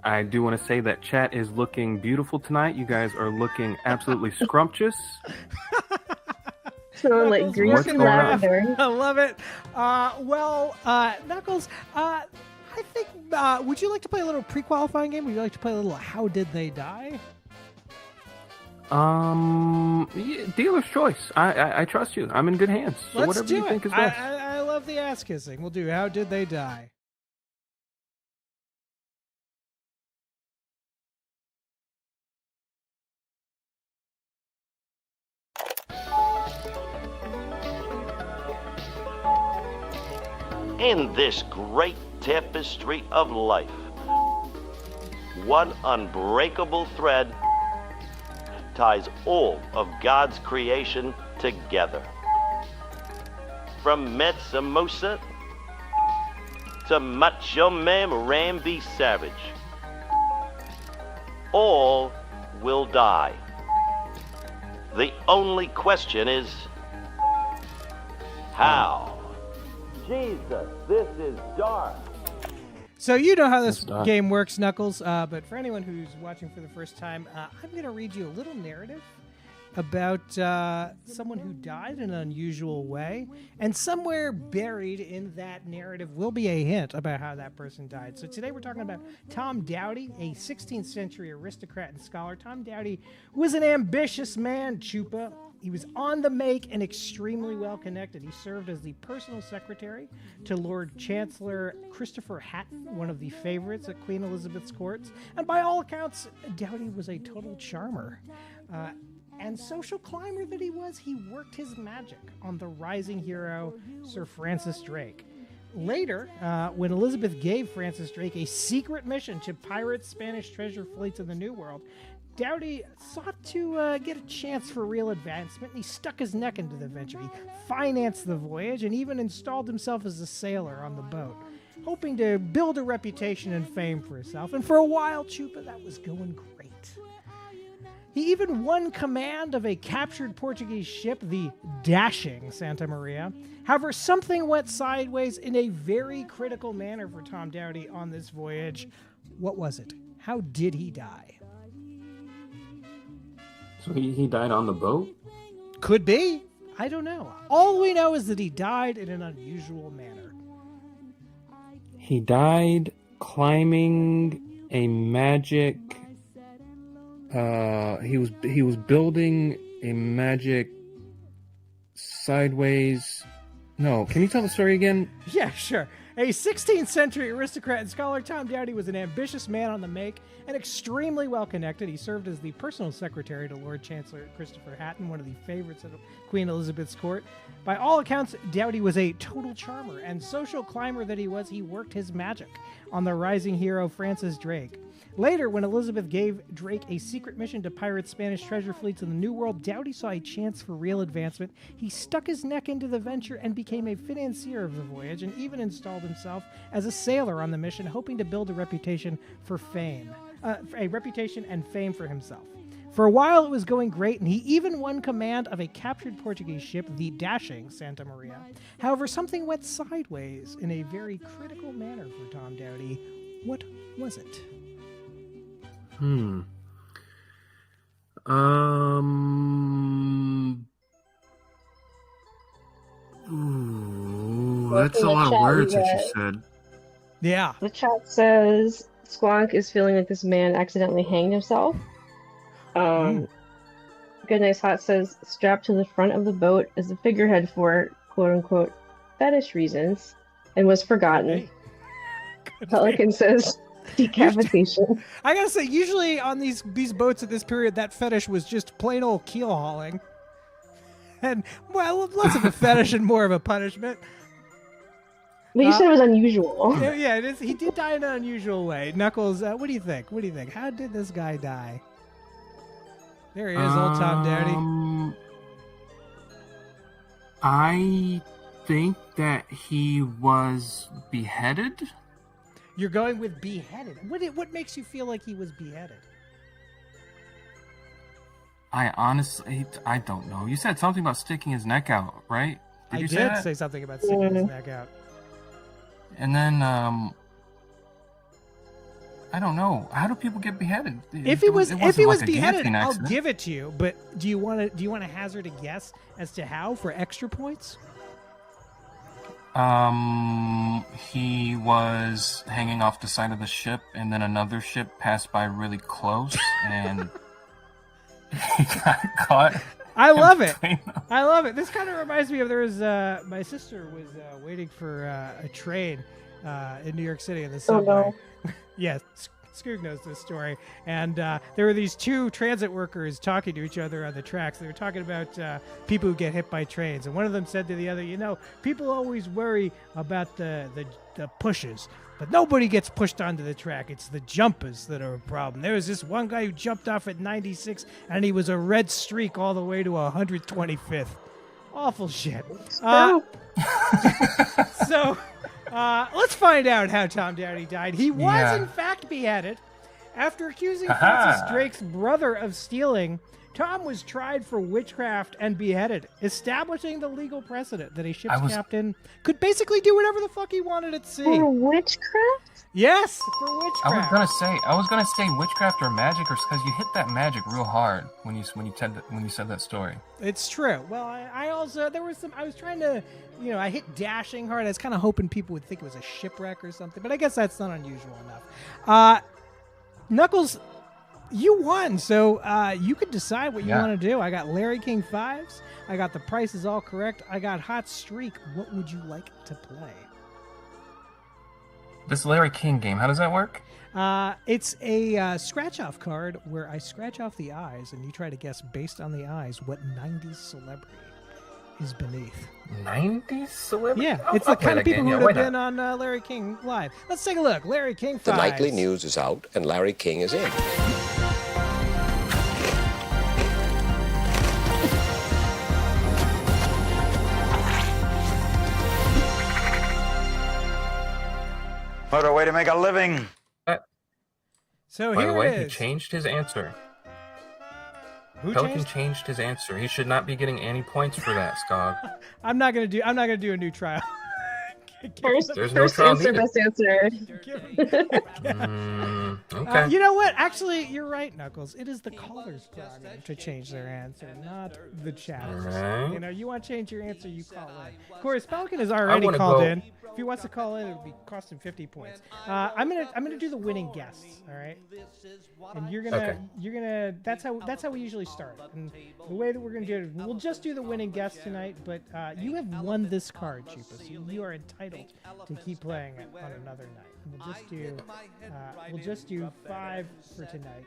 I do want to say that chat is looking beautiful tonight. You guys are looking absolutely scrumptious.
So like greasy lavender.
I love it. Knuckles. I think, would you like to play a little pre-qualifying game? Would you like to play a little How Did They Die?
Yeah, dealer's choice. I trust you. I'm in good hands. So
Let's
whatever
do
you
it.
think is best.
I love the ass kissing. We'll do How Did They Die?
In this great tapestry of life, one unbreakable thread ties all of God's creation together. From Metsa Musa to Macho Man Ramby Savage, all will die. The only question is, how? Jesus, this is dark.
So you know how this game works, Knuckles, but for anyone who's watching for the first time, I'm going to read you a little narrative about someone who died in an unusual way, and somewhere buried in that narrative will be a hint about how that person died. So today we're talking about Tom Dowdy, a 16th century aristocrat and scholar. Tom Dowdy was an ambitious man, Choopa. He was on the make and extremely well connected. He served as the personal secretary to Lord Chancellor Christopher Hatton, one of the favorites at Queen Elizabeth's courts. And by all accounts, Dowdy was a total charmer. And social climber that he was, he worked his magic on the rising hero, Sir Francis Drake. Later, when Elizabeth gave Francis Drake a secret mission to pirate Spanish treasure fleets in the New World, Dowdy sought to get a chance for real advancement, and he stuck his neck into the venture. He financed the voyage and even installed himself as a sailor on the boat, hoping to build a reputation and fame for himself. And for a while, Choopa, that was going great. He even won command of a captured Portuguese ship, the dashing Santa Maria. However, something went sideways in a very critical manner for Tom Dowdy on this voyage. What was it? How did he die?
So he died on the boat?
Could be. I don't know. All we know is that he died in an unusual manner.
He died climbing a magic. He was building a magic sideways. No, can you tell the story again?
Yeah, sure. A 16th century aristocrat and scholar, Tom Dowdy was an ambitious man on the make and extremely well connected. He served as the personal secretary to Lord Chancellor Christopher Hatton, one of the favorites of Queen Elizabeth's court. By all accounts, Dowdy was a total charmer, and social climber that he was, he worked his magic on the rising hero Francis Drake. Later, when Elizabeth gave Drake a secret mission to pirate Spanish treasure fleets in the New World, Dowdy saw a chance for real advancement. He stuck his neck into the venture and became a financier of the voyage, and even installed himself as a sailor on the mission, hoping to build a reputation for fame. A reputation and fame for himself. For a while, it was going great, and he even won command of a captured Portuguese ship, the dashing Santa Maria. However, something went sideways in a very critical manner for Tom Dowdy. What was it?
Ooh, that's a lot of words that you said.
Yeah.
The chat says Squonk is feeling like this man accidentally hanged himself. Good Nice Hot says strapped to the front of the boat as a figurehead for quote unquote fetish reasons and was forgotten.
Hey.
Pelican says decapitation.
I gotta say, usually on these boats at this period, that fetish was just plain old keel hauling. And, well, less of a fetish and more of a punishment.
But you said it was unusual.
Yeah, it is. He did die in an unusual way. Knuckles, what do you think? What do you think? How did this guy die? There he is, old Tom Dowdy.
I think that he was beheaded.
You're going with beheaded. What makes you feel like he was beheaded?
I honestly, I don't know. You said something about sticking his neck out, right?
I
you
did
that?
say something about sticking his neck out.
And then, I don't know. How do people get beheaded?
If he was
like
beheaded, I'll give it to you. But do you want to hazard a guess as to how for extra points?
He was hanging off the side of the ship, and then another ship passed by really close, and he got caught.
I love it. I love it. This kind of reminds me of my sister was waiting for a train in New York City in the subway.
Oh, no.
Yes, Skoog knows this story. And there were these two transit workers talking to each other on the tracks. They were talking about people who get hit by trains. And one of them said to the other, people always worry about the pushes, but nobody gets pushed onto the track. It's the jumpers that are a problem. There was this one guy who jumped off at 96, and he was a red streak all the way to 125th. Awful shit. So... let's find out how Tom Dowdy died. He was, in fact, beheaded. After accusing Francis Drake's brother of stealing, Tom was tried for witchcraft and beheaded, establishing the legal precedent that a ship's captain could basically do whatever the fuck he wanted at sea.
For witchcraft?
Yes, for witchcraft.
I was gonna say witchcraft or magic, or because you hit that magic real hard when you said that story.
It's true. Well, I also I was trying to, I hit dashing hard. I was kind of hoping people would think it was a shipwreck or something, but I guess that's not unusual enough. Knuckles, you won, so you could decide what you want to do. I got Larry King 5s. I got the prices all correct. I got Hot Streak. What would you like to play?
This Larry King game, how does that work?
It's a scratch-off card where I scratch off the eyes, and you try to guess based on the eyes what 90s celebrity is beneath.
90s celebrity?
Yeah, it's the kind of people who would have been on Larry King Live. Let's take a look. Larry King 5s.
The nightly news is out, and Larry King is in.
What a way to make a living.
So
By
here
the way,
it
he
is.
changed his answer.
Who
Pelican changed his answer. He should not be getting any points for that, Skog.
I'm not gonna do a new trial.
There's no trial
answer,
needed.
best answer.
Okay.
You know what? Actually, you're right, Knuckles. It is the caller's prerogative to change their answer, not the chatter's.
Alright.
You want to change your answer, you call in. Of course, Pelican has already called in. If he wants to call in, it'll be cost him 50 points. I'm gonna do the winning guests. All right. And you're gonna. That's how we usually start. And the way that we're gonna do it, we'll just do the winning guests tonight. But you have won this card, Choopa, so you are entitled to keep playing it on another night. And we'll just do 5 for tonight.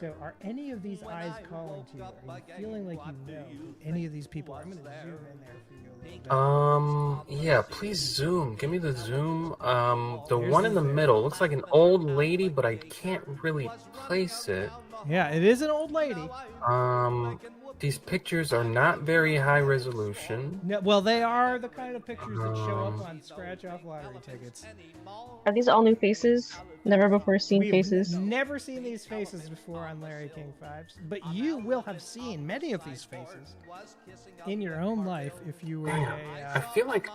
So are any of these eyes calling to you? Are you feeling like you know who any of these people are? I'm going to zoom in there for you a little bit.
Yeah, please zoom. Give me the zoom. The one in the middle looks like an old lady, but I can't really place it.
Yeah, it is an old lady.
These pictures are not very high resolution.
No, well, they are the kind of pictures that show up on scratch-off lottery tickets.
Are these all new faces? Never before seen
We've
faces?
never seen these faces before on Larry King 5s, but you will have seen many of these faces in your own life if you were
I feel like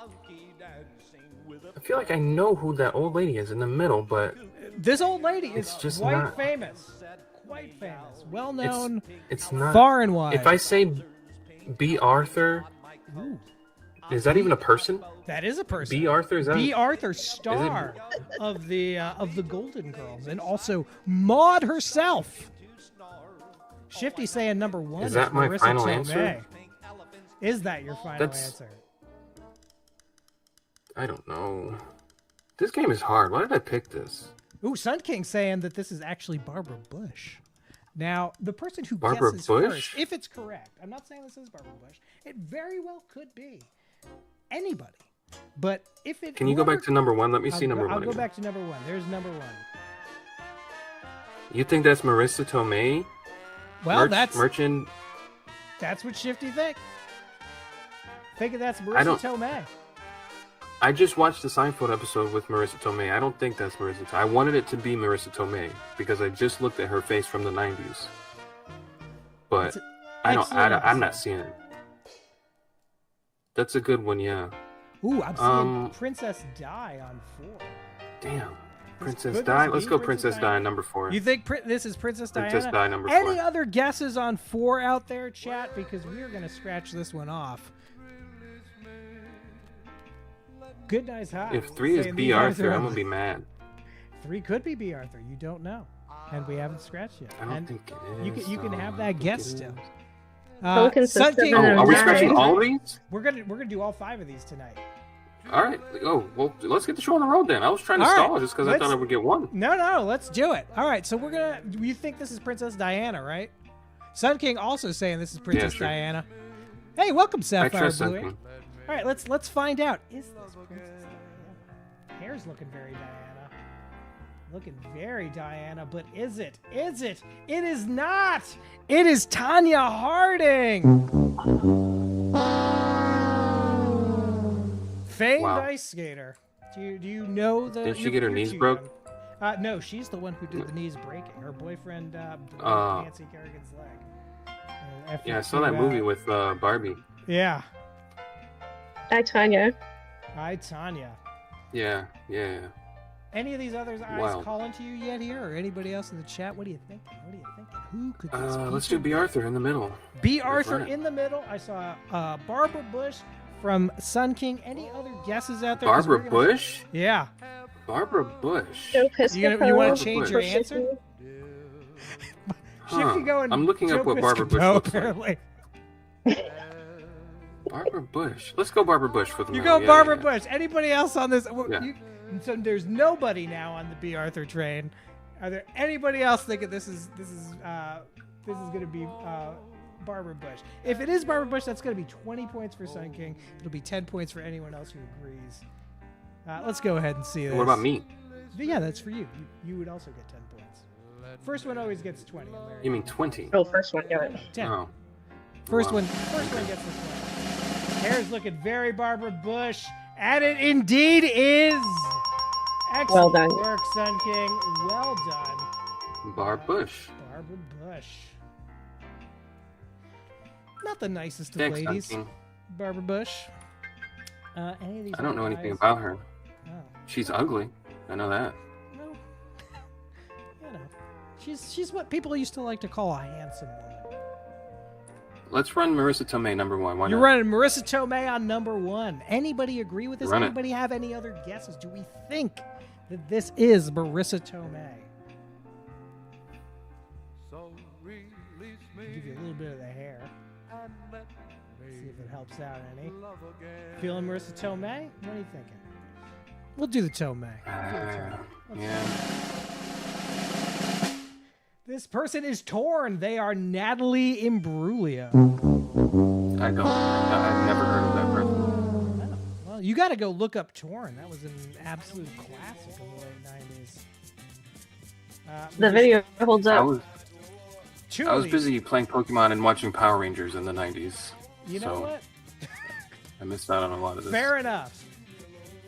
I know who that old lady is in the middle, but
this old lady is
just
quite
not
famous. Quite famous. Well known.
It's not
far and wide.
If I say B. Arthur, is that even a person?
That is a person.
B. Arthur, is that
B. Arthur, star of the Golden Girls, and also Maud herself. Shifty saying number 1.
Is that my
Marissa
final
Tomei.
answer?
Is that your final answer?
I don't know. This game is hard. Why did I pick this?
Ooh, Sun King saying that this is actually Barbara Bush. Now, the person who
Barbara
guesses
Bush?
first, if it's correct, I'm not saying this is Barbara Bush. It very well could be anybody. But if it
Can you go back to number 1? Let me see number 1
I'll go
again.
back to number 1. There's number 1.
You think that's Marissa Tomei?
Well,
Merchant.
That's what Shifty think. Thinking that's
I
Marissa
don't-
Tomei.
I just watched the Seinfeld episode with Marissa Tomei. I don't think that's Marissa Tomei. I wanted it to be Marissa Tomei because I just looked at her face from the 90s. But I'm not seeing it. That's a good one, yeah.
Ooh, I'm seeing Princess Di on 4.
Damn. Princess
Could
Di?
this
Let's
be
go Princess Di
Diana?
number 4.
You think this is Princess Diana?
Princess Di number 4.
Any other guesses on 4 out there, chat? Because we're going to scratch this one off. Good Nice High.
If 3 is
saying
B.
these
Arthur,
are-
I'm going to be mad.
3 could be B. Arthur. You don't know. And we haven't scratched yet.
I don't
And
think it is.
you can have that guess still.
Pelican
Sun
Sister
King,
and
are we
Nine.
scratching all of these?
We're gonna do all 5 of these tonight.
All right. Oh, well, let's get the show on the road then. I was trying to
All
stall
right,
just because I thought I would get 1.
No, let's do it. All right, so we're gonna. You think this is Princess Diana, right? Sun King also saying this is Princess
sure.
Diana. Hey, welcome,
I
Sapphire
trust
Blue.
something.
All right, let's find out. Is this Princess Diana? Hair's looking very Diana. Looking very Diana, but is it? Is it? It is not. It is Tanya Harding. Famed
Wow.
ice skater. Do you know the?
Did she get her
you're
knees
too
broke?
young. No, she's the one who did the knees breaking. Her boyfriend broke Nancy Kerrigan's leg.
Yeah, I saw that movie with Barbie.
Yeah.
Hi, Tanya.
Hi, Tanya.
Yeah.
Any of these others eyes
Wow.
calling to you yet here, or anybody else in the chat? What do you think? Who could this be?
Let's do B. Arthur in the middle.
B. Arthur
right.
in the middle. I saw Barbara Bush from Sun King. Any other guesses out there? 'Cause we're
Barbara
gonna-
Bush?
Yeah.
Barbara Bush.
Joe
You
Piscopo.
want to change your
Bush.
answer?
Huh.
Shifty going.
I'm looking up
Joe
what Barbara Bush
Piscopo,
looks like.
apparently.
Barbara Bush. Let's go Barbara Bush for the
You
middle.
go
Yeah,
Barbara
yeah.
Bush. Anybody else on this?
Yeah.
So there's nobody now on the B. Arthur train. Are there anybody else thinking this is going to be Barbara Bush? If it is Barbara Bush, that's going to be 20 points for Sun King. It'll be 10 points for anyone else who agrees. Let's go ahead and see this.
What about me?
Yeah, that's for you. You would also get 10 points. First one always gets 20. Larry.
You mean 20?
Oh, first one, got it.
10.
Oh.
First
Wow.
one gets this one. Hair's looking very Barbara Bush, and it indeed is. Excellent
Well done.
work, Sun King. Well done.
Barb Bush.
Barbara Bush. Not the nicest of
Thanks, Sun
ladies.
King.
Barbara Bush. Any of these
I don't know
other
anything
guys?
about her.
Oh,
She's ugly. I know that.
no. You know, she's what people used to like to call a handsome woman.
Let's run Marissa Tomei number 1. Why
You're
not?
running Marissa Tomei on number 1. Anybody agree with this?
Run it.
Anybody have any other guesses? Do we think that this is Marissa Tomei? Give you a little bit of the hair. See if it helps out any. Feeling Marissa Tomei? What are you thinking? We'll do the Tomei.
Yeah.
This person is torn. They are Natalie Imbruglia.
I've never heard of that person.
Well, you got to go look up Torn. That was an absolute classic in the late 90s.
The video holds up.
I was busy playing Pokemon and watching Power Rangers in the 90s.
You know what?
I missed out on a lot of this.
Fair enough.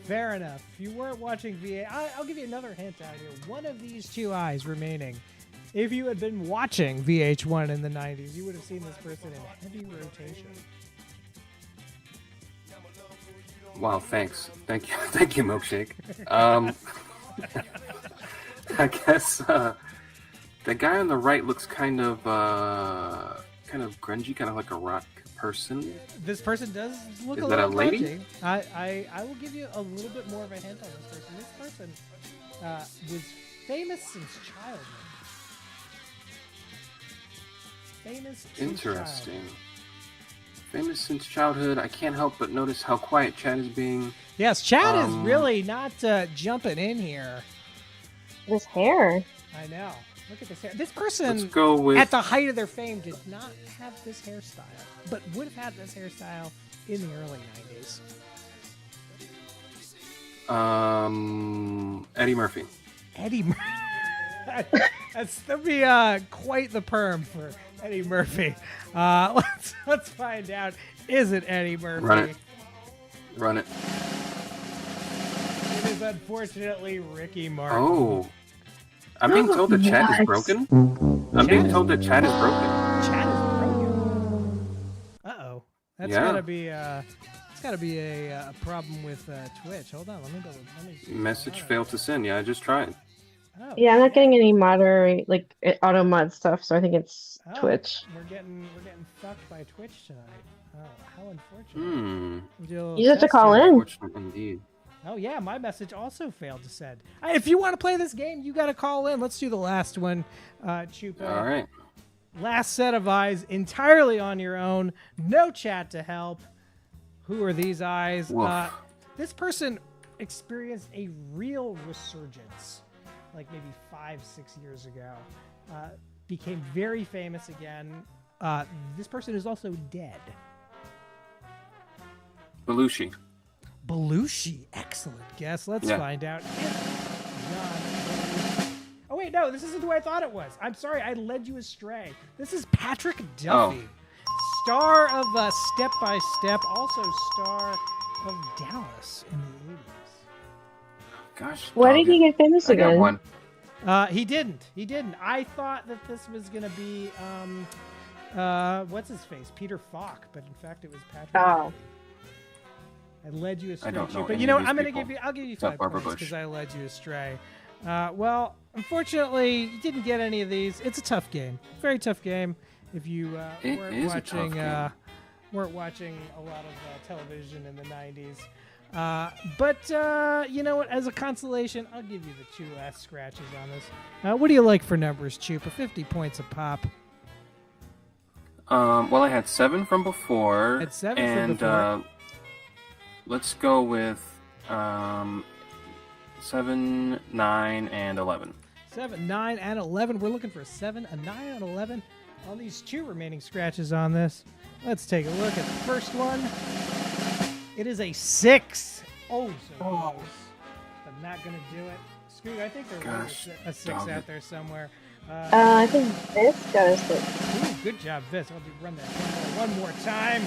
Fair enough. If you weren't watching VH, I'll give you another hint out here. One of these two eyes remaining. If you had been watching VH1 in the 90s, you would have seen this person in heavy rotation.
Wow, thanks. Thank you, Milkshake. I guess the guy on the right looks kind of grungy, kind of like a rock person.
This person does look
Is
a
that
little
a lady?
grungy. I will give you a little bit more of a hint on this person. This person was famous since childhood.
Interesting. Famous since childhood. I can't help but notice how quiet Chad is being.
Yes, Chad is really not jumping in here.
This hair.
I know. Look at this hair. This person,
Let's go with...
at the height of their fame, did not have this hairstyle, but would have had this hairstyle in the early 90s.
Eddie Murphy.
Eddie Murphy. That'd be quite the perm for Eddie Murphy. Let's find out. Is it Eddie Murphy?
Run it.
It is unfortunately Ricky Martin.
Oh. I'm being told that Chad is broken. I'm being told that Chad is broken.
Chad is broken. Uh-oh. That's
Yeah.
gotta be it's gotta be a problem with Twitch. Hold on, let me see.
Message failed to send. Yeah, I just tried.
Oh.
Yeah, I'm not getting any moderate auto mod stuff, so I think it's Twitch.
We're getting fucked by Twitch tonight. Oh, how unfortunate.
You have to call in.
Unfortunate indeed.
Oh yeah, my message also failed to send. If you want to play this game, you got to call in. Let's do the last one, Choopa.
All right.
Last set of eyes, entirely on your own. No chat to help. Who are these eyes? This person experienced a real resurgence, like maybe 5-6 years ago. Became very famous again. This person is also dead.
Belushi.
Belushi, excellent guess. Let's find out. Oh wait, no, this isn't who I thought it was. I'm sorry, I led you astray. This is Patrick Duffy, star of Step by Step, also star of Dallas in the 80s.
Gosh.
Why did he get famous
I got
again?
one.
He didn't. I thought that this was gonna be what's his face, Peter Falk, but in fact it was Patrick Duffy. I led you astray.
I don't know
But
any
you know
of
what?
these
I'll give you
Except
5
Barbara
points
Bush.
because I led you astray. Well, unfortunately, you didn't get any of these. It's a tough game. Very tough game. If you
It
weren't
is a
watching
tough
weren't watching a lot of television in the 90s. But you know what? As a consolation, I'll give you the 2 last scratches on this. What do you like for numbers, Choopa? 50 points a pop.
Well, I had 7 from before.
Had 7 from before.
Let's go with 7, 9, and 11.
7, 9, and 11. We're looking for a 7, a 9, and 11 on these 2 remaining scratches on this. Let's take a look at the first one. It is a 6. Oh, so close. But not going to do it. Scoot, I think there was a 6 out there somewhere.
I think this got a 6.
Ooh, good job, Viz. I'll run that one more time.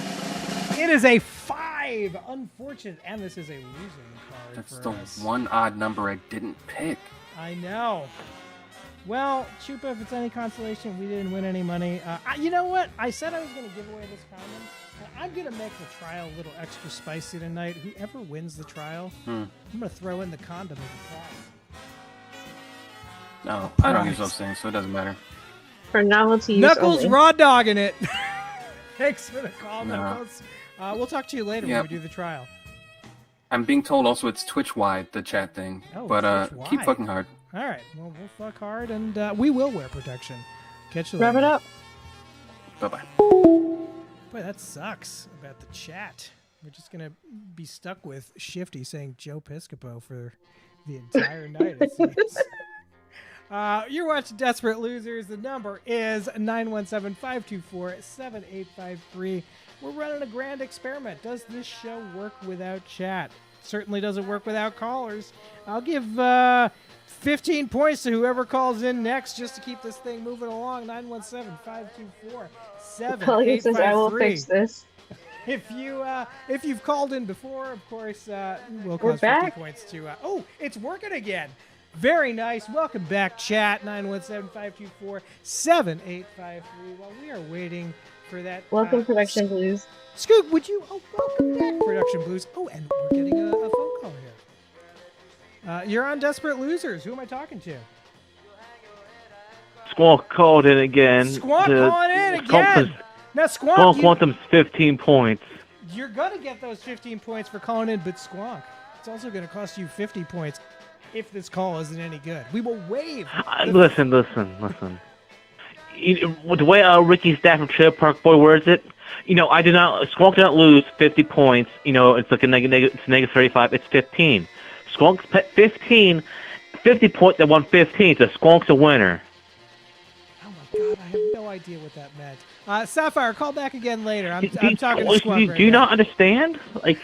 It is a 5. Unfortunate. And this is a losing card.
That's
for
the
us.
one odd number I didn't pick.
I know. Well, Choopa, if it's any consolation, we didn't win any money. You know what? I said I was going to give away this condom. I'm going to make the trial a little extra spicy tonight. Whoever wins the trial, I'm going to throw in the condom as a prize.
No, I don't use those things, so it doesn't matter.
For novelty use
Knuckles
only.
raw dogging it. Thanks for the call,
No.
Knuckles. We'll talk to you later when we do the trial.
I'm being told also it's Twitch-wide, the chat thing.
Oh,
but
Twitch-wide.
keep fucking hard.
All right. Well, we'll fuck hard, and we will wear protection. Catch you
Wrap
later.
it up.
Bye-bye.
Boy, that sucks about the chat. We're just going to be stuck with Shifty saying Joe Piscopo for the entire night, it seems. You're watching Desperate Losers. The number is 917-524-7853. We're running a grand experiment. Does this show work without chat? certainly doesn't work without callers. I'll give 15 points to whoever calls in next just to keep this thing moving along. 917-524-7853.
Says I will fix this.
If you've called in before, of course, we'll
We're
cost 50
back.
points to. Oh, it's working again. Very nice. Welcome back, chat. 917-524-7853. While we are waiting for that.
Welcome, Production Blues.
Scoop, would you? Oh, welcome back, Production Blues. Oh, and we're getting a phone call here. You're on Desperate Losers. Who am I talking to?
Squawk called in again.
Squawk calling in again. Now,
Squawk wants them 15 points.
You're going to get those 15 points for calling in, but Squawk, it's also going to cost you 50 points if this call isn't any good. We will waive.
Listen. The way Ricky Staff from Trailer Park Boy words it, Squawk did not lose 50 points. It's like it's negative 35. It's 15. Squawk's 15, 50 points that won 15. So Squawk's a winner.
Oh my God, I have no idea what that meant. Sapphire, call back again later. I'm talking to Squawk right
Do you
now.
not understand? Like,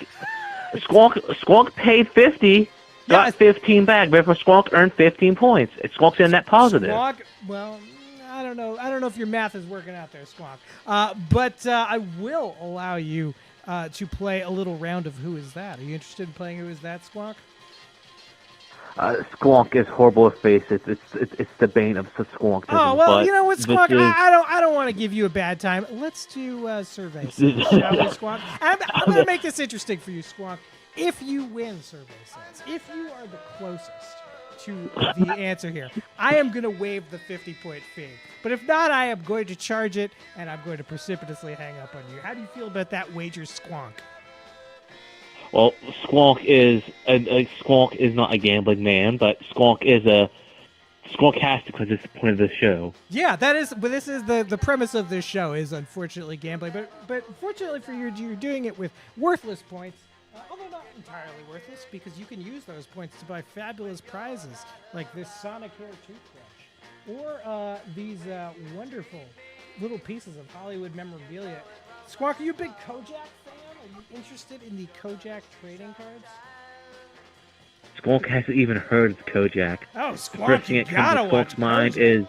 Squawk paid 50, got 15 back. Therefore, Squawk earned 15 points. Squawk's in that positive.
Squawk, well, I don't know. I don't know if your math is working out there, Squawk. But I will allow you to play a little round of Who Is That? Are you interested in playing Who Is That, Squawk?
Squawk is horrible to face. It's the bane of Squawk.
Oh well, you know what, Squawk? I don't want to give you a bad time. Let's do Survey Says, shall we, Squawk? I'm going to make this interesting for you, Squawk. If you win Survey Says, if you are the closest to the answer here, I am going to waive the 50-point fee. But if not, I am going to charge it, and I'm going to precipitously hang up on you. How do you feel about that wager, Squawk?
Well, Squawk is not a gambling man, but Squawk has to, because it's the point of the show.
Yeah, that is. But this is the premise of this show is unfortunately gambling. But fortunately for you, you're doing it with worthless points, although not entirely worthless, because you can use those points to buy fabulous prizes like this Sonic Hair toothbrush or these wonderful little pieces of Hollywood memorabilia. Squawk, are you a big Kojak fan? Are you interested in the Kojak trading cards?
Squawk hasn't even heard of Kojak.
Oh,
The
Squawk,
first thing
you
that comes
gotta
to Squawk's
watch
mind
Kojak.
is...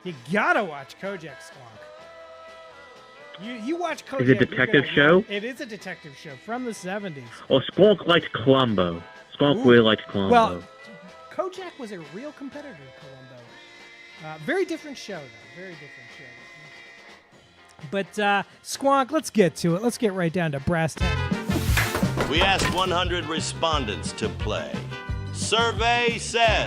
You gotta watch Kojak, Squawk. You watch Kojak.
Is it a
you're
detective
gonna
show?
love- It is a detective show from the 70s.
Well, Squawk liked Columbo. Squawk
Ooh.
really liked Columbo.
Well, Kojak was a real competitor to Columbo. Very different show, though. Very different show. But, Squawk, let's get to it. Let's get right down to brass tacks.
We asked 100 respondents to play. Survey says.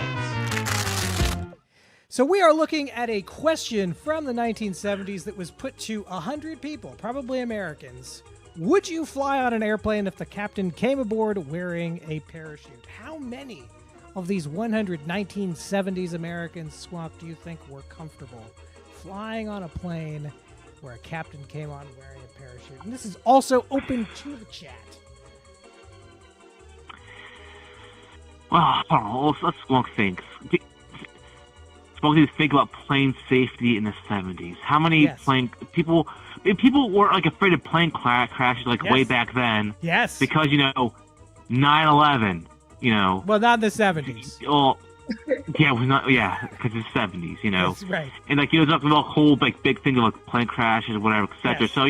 So we are looking at a question from the 1970s that was put to 100 people, probably Americans. Would you fly on an airplane if the captain came aboard wearing a parachute? How many of these 100 1970s Americans, Squawk, do you think were comfortable flying on a plane where a captain came on wearing a parachute? And this is also open to the chat.
Well, I don't know. Let's Squawk think. Squawk needs to think about plane safety in the 70s. How many people were like afraid of plane crashes way back then?
Yes.
Because 9/11.
Well, not in the 70s.
Well, yeah, it was not. Yeah, because it's 70s.
That's right.
And there's not the whole big thing of plane crashes or whatever, etc.
Yes.
So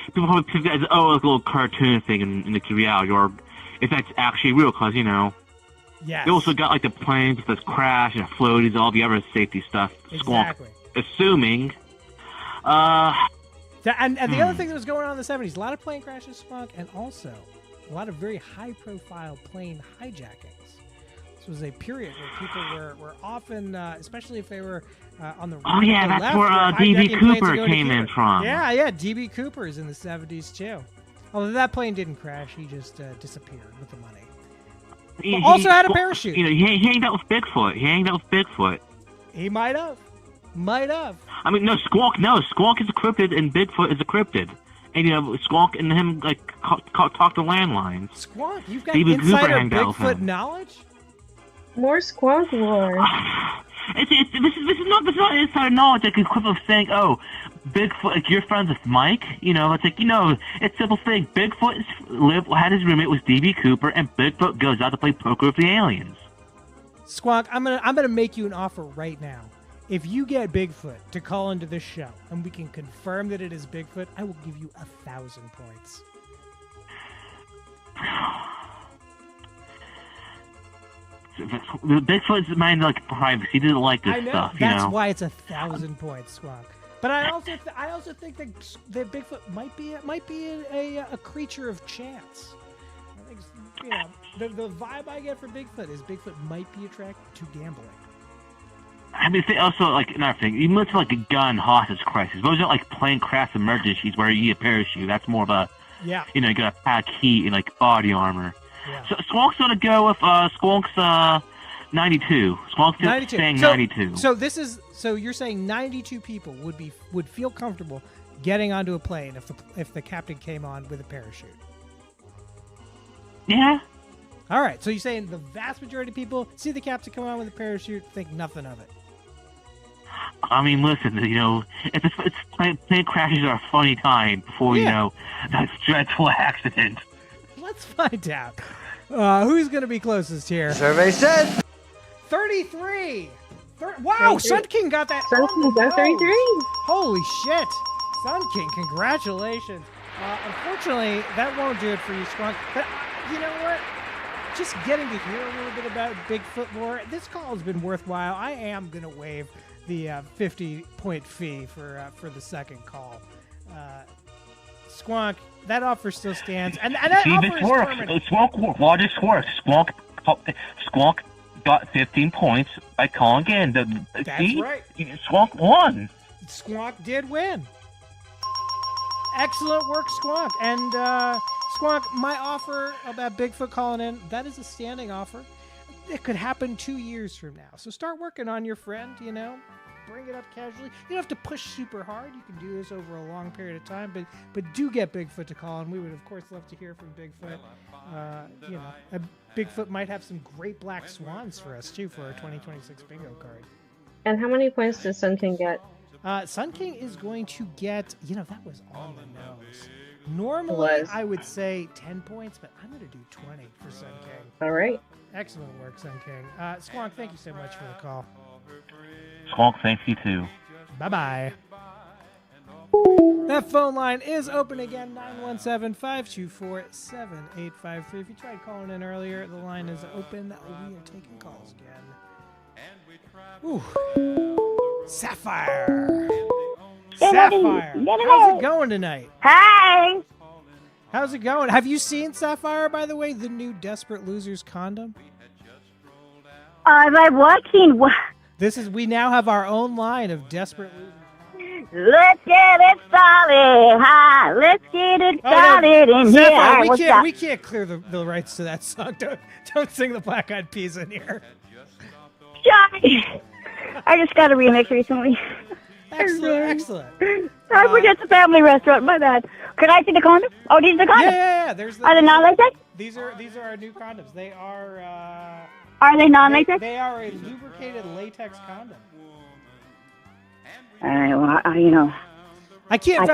people probably think that as like a little cartoon thing in the reality, or if that's actually real, because
Yes.
they also got the planes with this crash and floaties, all the other safety stuff.
Exactly.
Assuming.
And the other thing that was going on in the 70s, a lot of plane crashes, Squawk, and also a lot of very high-profile plane hijackings. This was a period where people were often, especially if they were on the right
Oh yeah,
or
that's
left,
where
were
D.B.
hijacking planes
Cooper
to go to
came in
Cuba.
from.
Yeah, D.B. Cooper's in the 70s too. Although that plane didn't crash, he just disappeared with the money.
He
also had a parachute.
He hanged out with Bigfoot.
He might have.
I mean, no, Squawk is a cryptid and Bigfoot is a cryptid. And, Squawk and him, talk to landlines.
Squawk, you've got
D.B. Cooper
insider
hanged out with
Bigfoot
him.
knowledge?
More Squawk lore.
This is not inside knowledge like equivalent of saying, oh, Bigfoot, like you're friends with Mike. You know, it's like, you know, it's a simple thing. Bigfoot had his roommate was DB Cooper, and Bigfoot goes out to play poker with the aliens.
Squonk, I'm gonna make you an offer right now. If you get Bigfoot to call into this show and we can confirm that it is Bigfoot, I will give you 1,000 points.
Bigfoot's mind like privacy. He didn't like this stuff.
That's why it's 1,000 points, Squonk. But I also think that Bigfoot might be a creature of chance. I think, you know, the vibe I get from Bigfoot is Bigfoot might be attracted to gambling.
I mean, also, like, another thing, you mentioned, like, a gun hostage crisis. But those aren't, like, plane crash emergencies where you need a parachute. That's more of a, you know, you got a pack heat and, like, body armor. Yeah. So Squonk's going to go with Squonk's 92. Squonk's saying 92.
So you're saying 92 people would feel comfortable getting onto a plane if the captain came on with a parachute?
Yeah.
All right, so you're saying the vast majority of people see the captain come on with a parachute, think nothing of it.
I mean, listen, you know, plane crashes are a funny time before, you know, that dreadful accident.
Let's find out. Who's going to be closest here?
Survey said
33. Wow, 33. Sun King got that.
Sun King got 33.
Holy shit. Sun King, congratulations. Unfortunately, that won't do it for you, Squonk. But you know what? Just getting to hear a little bit about Bigfoot lore, this call has been worthwhile. I am going to waive the 50-point fee for the second call. Squonk, that offer still stands. And that
see,
offer
this
is
works.
permanent.
Squonk works. Squonk got 15 points by calling in.
That's right.
Squonk won.
Squonk did win. Excellent work, Squonk. And Squonk, my offer about Bigfoot calling in, that is a standing offer. It could happen 2 years from now. So start working on your friend, you know. Bring it up casually. You don't have to push super hard. You can do this over a long period of time, but do get Bigfoot to call, and we would, of course, love to hear from Bigfoot. You know, Bigfoot might have some great black swans for us, too, for our 2026 bingo card.
And how many points does Sun King get?
Sun King is going to get, you know, that was on the nose. Normally, I would say 10 points, but I'm going to do 20 for Sun King.
All right.
Excellent work, Sun King. Squonk, thank you so much for the call.
Squonk, thanks you too.
Bye-bye. That phone line is open again, 917-524-7853. If you tried calling in earlier, the line is open. We are taking calls again. Ooh. Sapphire. Sapphire. How's it going tonight?
Hi.
How's it going? Have you seen Sapphire, by the way, the new Desperate Losers condom?
Am I watching?
We now have our own line of Desperate Losers.
Let's get it started, huh? Let's get it started in here.
We can't clear the rights to that song. Don't sing the Black Eyed Peas in here.
I just got a remix recently.
Excellent.
I forget the family restaurant. My bad. Can I see the condom? Oh, these are the condoms.
Yeah.
Are they non-latex?
These are our new condoms. They are.
Are they non-latex?
They are a lubricated latex condom.
All right. Well, you know.
I can't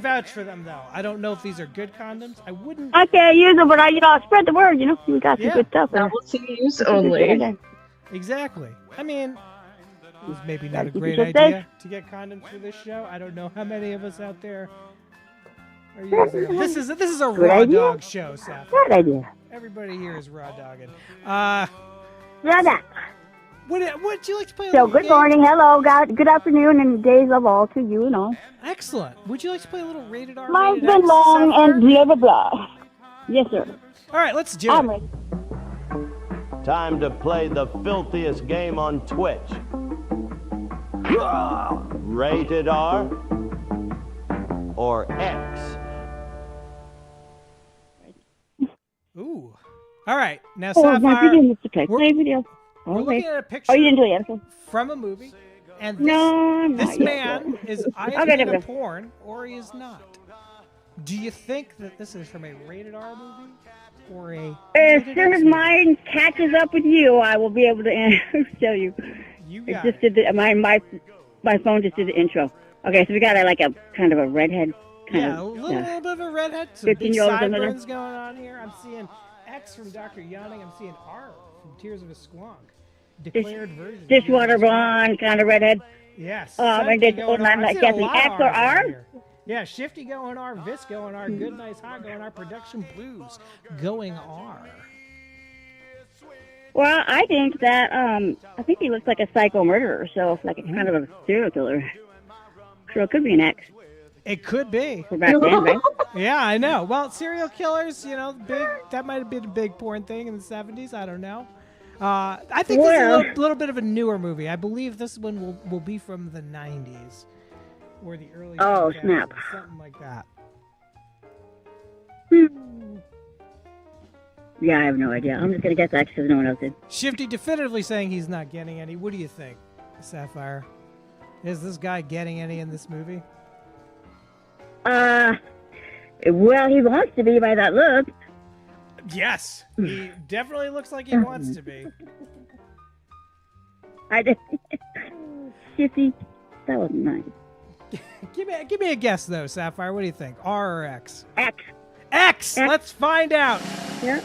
vouch for them though. I don't know if these are good condoms. I wouldn't.
I can't use them, but I'll spread the word. You know, we got some good stuff.
Novelty use only.
Exactly. I mean, it was maybe not a great idea to get condoms for this show. I don't know how many of us out there are using them. This is a raw dog show, Seth.
Good idea.
Everybody here is raw dogging.
Raw dog.
Would you like to play a
So,
little
good
game?
morning, hello, good afternoon, and days of all to you and all.
Excellent. Would you like to play a little rated R?
Mine's been long and blah, blah, blah. Yes, sir.
All right, let's do
I'm
it.
ready.
Time to play the filthiest game on Twitch. Rated R or X?
Ooh. All right. Now,
Oh,
Sapphire,
we're
looking at a picture
you didn't do it yet.
from a movie, and
not
this
yet.
man is
Okay,
either in
never.
a porn or he is not. Do you think that this is from a rated R movie or a?
As soon as mine catches up with you, I will be able to tell you.
You
It
got
just did the, my phone just did the intro. Okay, so we got like a kind of a redhead.
Yeah, a little bit of a redhead. Some big
15-year-olds under there.
sideburns going on here. I'm seeing X from Dr. Yawning. I'm seeing R from Tears of a Squonk. Declared version.
Dishwater blonde kind of redhead.
Yes.
And
Sunday going on.
I'm
I'm
like
seeing a
guessing
lot
X
of
or
R's out
R.
here. Yeah, Shifty going R, Vis going R, Good Nice Hot going R, Production Blues going R.
Well, I think that I think he looks like a psycho murderer, so like a kind of a serial killer. So it could be an X.
It could be.
For back then, right?
Yeah, I know. Well, serial killers, you know, big. That might have been a big porn thing in the 70s. I don't know. I think this is a little bit of a newer movie. I believe this one will be from the 90s or the early.
Oh,
2000s,
snap.
something like that.
Yeah, I have no idea. I'm just gonna guess X because no one else did.
Shifty definitively saying he's not getting any. What do you think, Sapphire? Is this guy getting any in this movie?
Well, he wants to be by that look.
Yes, he definitely looks like he wants to be.
I did. Shifty, that wasn't nice.
Give me a guess though, Sapphire. What do you think? R or X?
X.
X. Let's find out.
Yeah.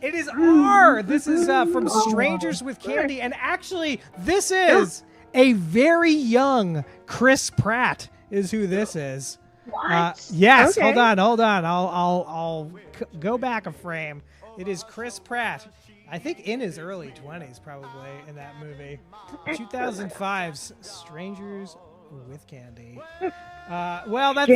It is R. This is from Strangers with Candy, and actually, this is a very young Chris Pratt. Is who this is.
What?
Yes.
Okay.
Hold on. I'll go back a frame. It is Chris Pratt. I think in his early 20s, probably in that movie. 2005's Strangers with Candy. Well, that's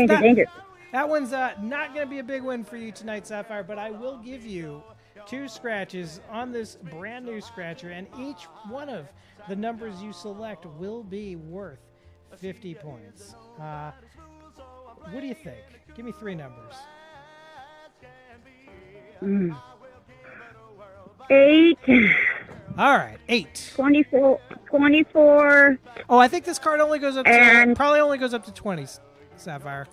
that one's not going to be a big win for you tonight, Sapphire. But I will give you 2 scratches on this brand new scratcher, and each one of the numbers you select will be worth 50 points. What do you think? Give me 3 numbers.
8.
All right, 8.
24.
Oh, I think this card only goes up to probably only goes up to 20, Sapphire.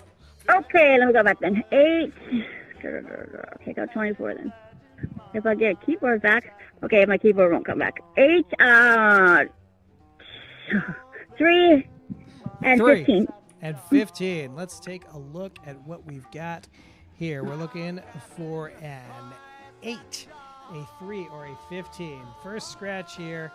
Okay, let me go back then. 8. Okay, go 24 then. If I get keyboard back. Okay, my keyboard won't come back. 8. 3. And
3
15.
and 15. Let's take a look at what we've got here. We're looking for an 8, a 3, or a 15. First scratch here.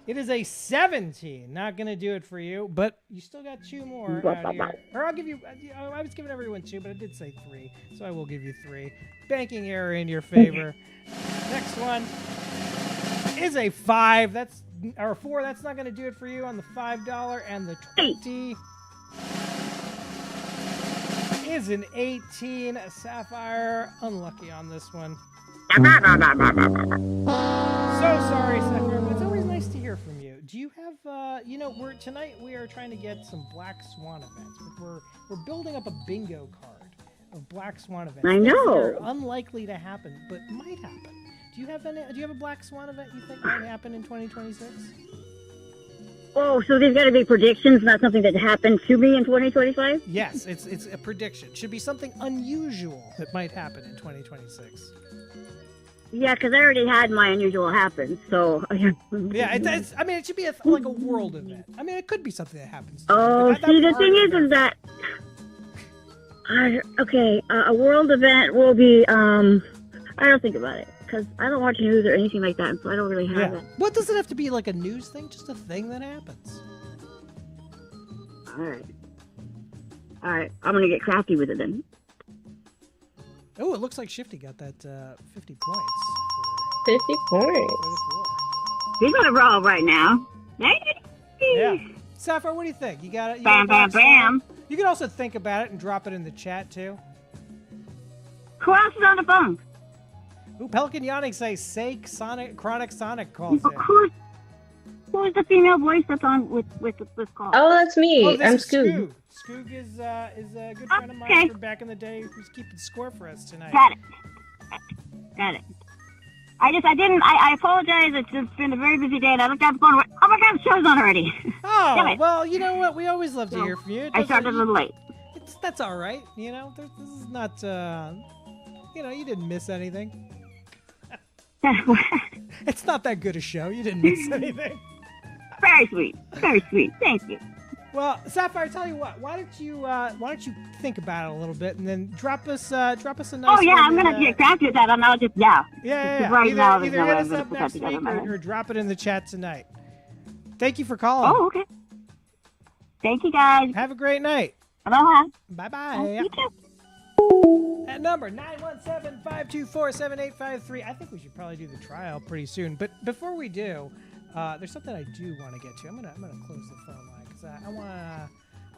It is a 17. Not going to do it for you, but you still got 2 more out here. Or I'll give you, I was giving everyone 2, but I did say 3, so I will give you 3. Banking error in your favor. Next one is a 5. That's or 4. That's not going to do it for you on the $5, and the 20 is an 18. A Sapphire, unlucky on this one. So sorry, Sapphire, but it's always nice to hear from you. Do you have, tonight we are trying to get some Black Swan events. We're building up a bingo card of Black Swan events.
I know.
They're unlikely to happen, but might happen. Do you have a Black Swan event you think might happen in 2026?
Oh, so there's got to be predictions, not something that happened to me in 2025?
Yes, it's a prediction. Should be something unusual that might happen in 2026.
Yeah, because I already had my unusual happen, so...
Yeah, it should be like a world event. I mean, it could be something that happens.
Oh, see, the thing is that... a world event will be, I don't think about it, because I don't watch news or anything like that, so I don't really have it.
What does it have to be, like a news thing? Just a thing that happens.
Alright, I'm going to get crafty with it then.
Oh, it looks like Shifty got that 50 points.
50 points.
He's on a roll right now.
Yeah. Sapphire, what do you think? You got it?
Bam, bam, bam.
You can also think about it and drop it in the chat, too.
Who else is on the phone?
Ooh, Pelican Yawning say Chronic Sonic calls in.
Who's the female voice that's on with call?
Oh, that's me.
Oh, this
I'm
is
Scoog.
Scoog is a good friend of mine from back in the day who's keeping score for us tonight.
Got it. I apologize. It's just been a very busy day, and I looked at the phone and went, oh my God, the show's on already.
Oh, well, you know what? We always love to hear from you.
I started a little late.
That's all right. You know, this is not, you didn't miss anything.
It's not that good a show. You didn't miss anything.
Very sweet. Very sweet. Thank you.
Well, Sapphire, tell you what. Why don't you think about it a little bit and then drop us a nice.
Oh yeah, I'm gonna get back to that. I'll just now.
Yeah.
Right now,
Either
there's no way
hit
I'm
us
gonna
up
put that
next
together
week
in my head.
or drop it in the chat tonight. Thank you for calling.
Oh, okay. Thank you, guys.
Have a great night.
Aloha.
Bye-bye.
You too.
At number 917-524-7853. I think we should probably do the trial pretty soon. But before we do, there's something I do want to get to. I'm gonna close the phone line because I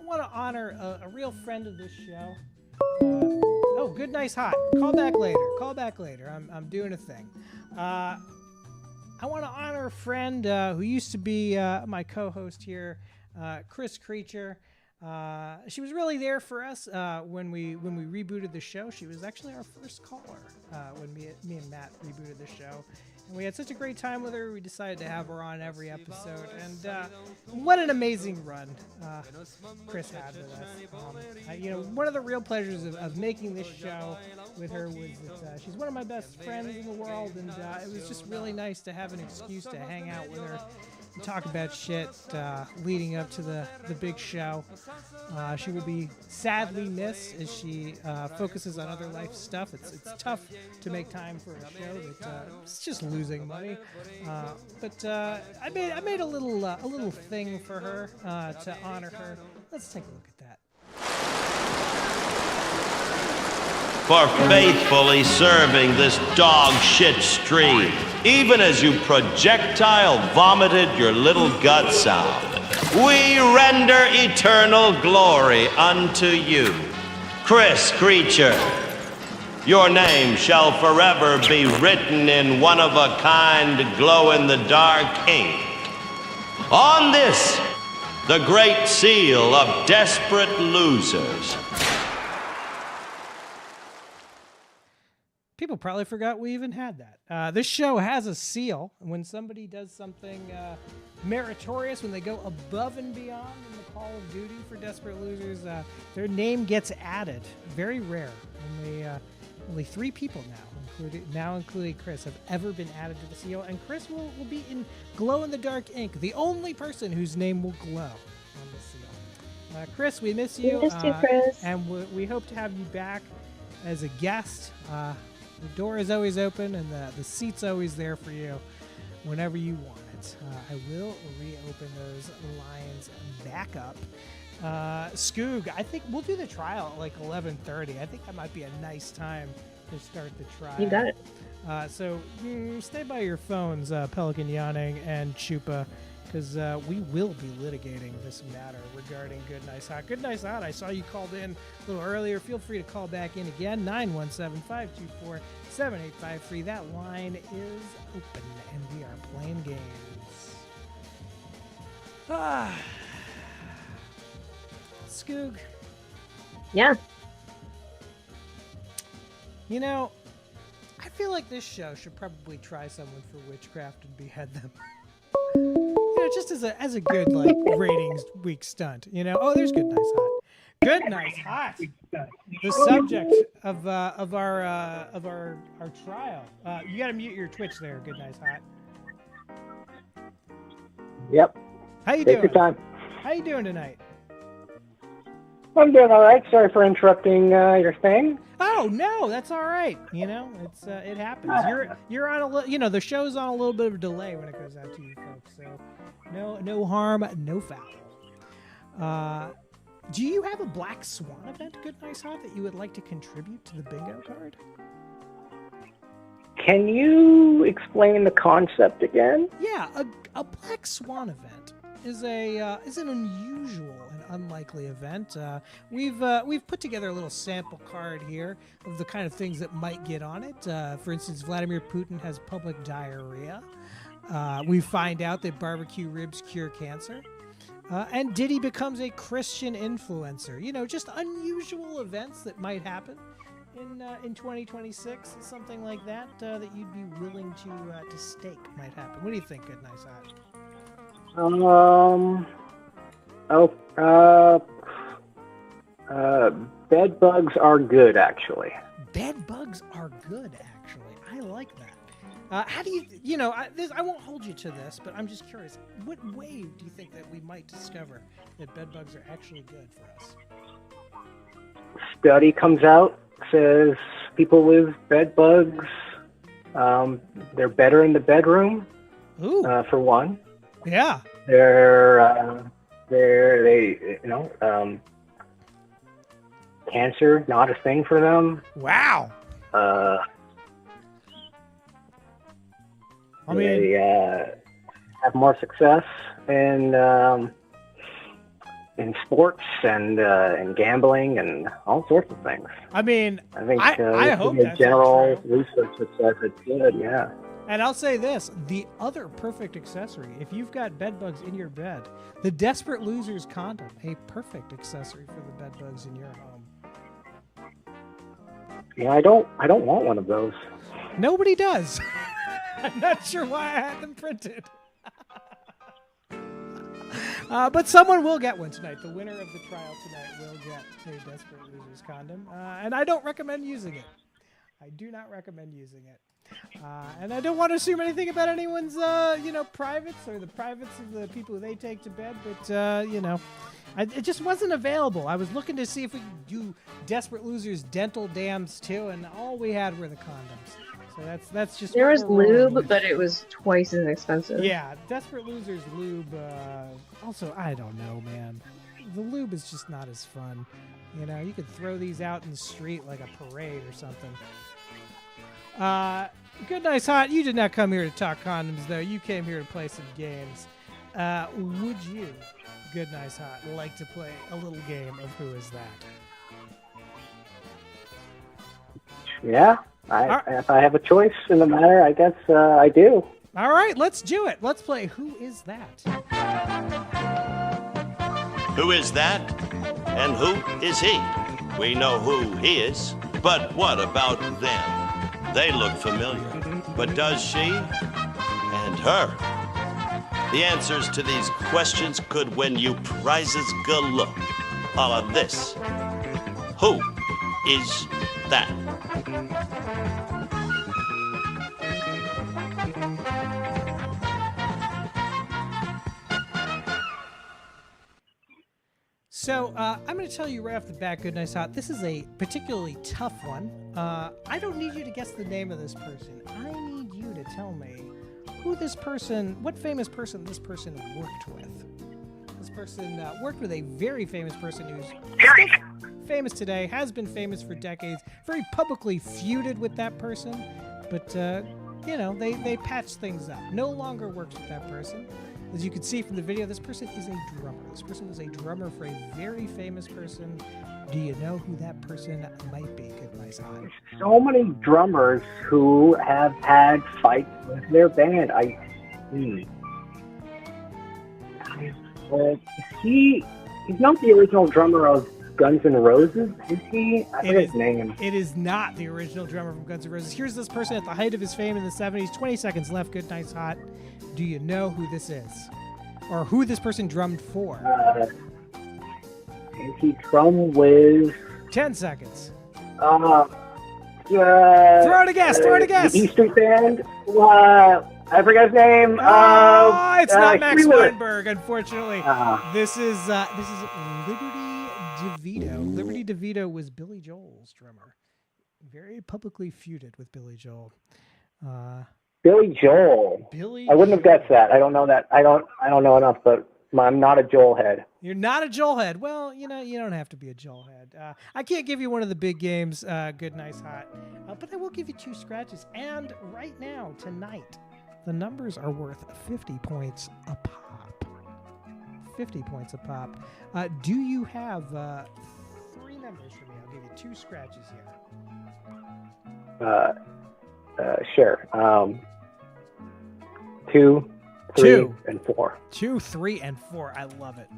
want to honor a real friend of this show. Oh, good, nice, hot. Call back later. I'm doing a thing. I want to honor a friend who used to be my co-host here, Chris Creature. She was really there for us when we rebooted the show. She was actually our first caller when me and Matt rebooted the show, and we had such a great time with her. We decided to have her on every episode, and what an amazing run Chris had with us. One of the real pleasures of making this show with her was that she's one of my best friends in the world, and it was just really nice to have an excuse to hang out with her. Talk about shit leading up to the big show. She will be sadly missed as she focuses on other life stuff. It's tough to make time for a show that it's just losing money. But I made a little thing for her to honor her. Let's take a look at that.
For faithfully serving this dog shit stream, even as you projectile vomited your little guts out. We render eternal glory unto you. Chris Creature, your name shall forever be written in one-of-a-kind glow-in-the-dark ink. On this, the great seal of desperate losers.
People probably forgot we even had that. This show has a seal. When somebody does something meritorious, when they go above and beyond in the Call of Duty for Desperate Losers, their name gets added. Very rare. Only 3 people now, including Chris, have ever been added to the seal. And Chris will be in glow-in-the-dark ink, the only person whose name will glow on the seal. Chris, we miss you.
We miss you, Chris.
And we hope to have you back as a guest. The door is always open, and the seat's always there for you whenever you want it. I will reopen those lines back up. Skoog, I think we'll do the trial at like 11:30. I think that might be a nice time to start the trial.
You got it.
So stay by your phones, Pelican Yawning and Choopa, because we will be litigating this matter regarding Good Nice Hot. Good Nice Hot, I saw you called in a little earlier. Feel free to call back in again, 917-524-7853. That line is open, and we are playing games. Skoog.
Yeah.
I feel like this show should probably try someone for witchcraft and behead them. Just as a good ratings week stunt. Oh, there's Good Nice Hot. Good Nice Hot. The subject of our trial. You got to mute your Twitch there. Good Nice Hot.
Yep.
How you
Take
doing?
your time.
How you doing tonight?
I'm doing all right. Sorry for interrupting your thing.
Oh no, that's all right. It happens. You're on the show's on a little bit of a delay when it goes out to you folks. So no harm, no foul. Do you have a Black Swan event, Good Nice Hot, that you would like to contribute to the bingo card?
Can you explain the concept again?
Yeah, a Black Swan event is an unusual and unlikely event. We've put together a little sample card here of the kind of things that might get on it. For instance, Vladimir Putin has public diarrhea. We find out that barbecue ribs cure cancer. And Diddy becomes a Christian influencer. Just unusual events that might happen in 2026. Something like that that you'd be willing to stake might happen. What do you think, Good Nice Hot?
Bed bugs are good, actually.
Bed bugs are good, actually. I like that. How do you I won't hold you to this, but I'm just curious. What way do you think that we might discover that bed bugs are actually good for us?
Study comes out, says people with bed bugs, they're better in the bedroom, for one.
Yeah.
Cancer, not a thing for them.
Wow.
They have more success in sports and gambling and all sorts of things.
I mean,
I think
I hope
the
that's
general research that says it's good. Yeah.
And I'll say this, the other perfect accessory, if you've got bed bugs in your bed, the Desperate Losers condom, a perfect accessory for the bed bugs in your home.
Yeah, I don't want one of those.
Nobody does. I'm not sure why I had them printed. But someone will get one tonight. The winner of the trial tonight will get a Desperate Losers condom. And I don't recommend using it. I do not recommend using it. And I don't want to assume anything about anyone's, privates or the privates of the people they take to bed. But, it just wasn't available. I was looking to see if we could do Desperate Losers dental dams too, and all we had were the condoms. So that's just.
There was lube, but it was twice as expensive.
Yeah, Desperate Losers lube. Also, I don't know, man. The lube is just not as fun. You could throw these out in the street like a parade or something. Good Nice Hot, you did not come here to talk condoms, though. You came here to play some games. Would you, Good Nice Hot, like to play a little game of Who Is That?
Yeah, if I have a choice in the matter, I guess I do.
All right, let's do it. Let's play Who Is That?
Who is that? And who is he? We know who he is, but what about them? They look familiar, but does she and her? The answers to these questions could win you prizes galore. All of this. Who is that?
So I'm going to tell you right off the bat, Good Nice Hot, this is a particularly tough one. I don't need you to guess the name of this person. I need you to tell me what famous person this person worked with. This person worked with a very famous person who's still famous today, has been famous for decades, very publicly feuded with that person, but, they patched things up. No longer works with that person. As you can see from the video, this person is a drummer. This person was a drummer for a very famous person. Do you know who that person might be, Good Nice Hot?
So many drummers who have had fights with their band. He's not the original drummer of Guns N' Roses, is he? I forget his name.
It is not the original drummer from Guns N' Roses. Here's this person at the height of his fame in the 70s. 20 seconds left, Good Nice Hot. Do you know who this is? Or who this person drummed for?
He drummed with...
10 seconds.
Throw
out a guess,
The E Street Band. I forgot his name.
It's not Max Weinberg, unfortunately. This is Liberty DeVito. Liberty DeVito was Billy Joel's drummer. Very publicly feuded with Billy Joel.
Billy Joel. I wouldn't have guessed that. I don't know that. I don't know enough, but I'm not a Joel head.
You're not a Joel head. Well, you don't have to be a Joel head. I can't give you one of the big games, Good Nice Hot, but I will give you 2 scratches. And right now, tonight, the numbers are worth 50 points a pop. 50 points a pop. Do you have 3 numbers for me? I'll give you 2 scratches here.
Sure. 2, 3, and 4.
2, 3, and 4. I love it.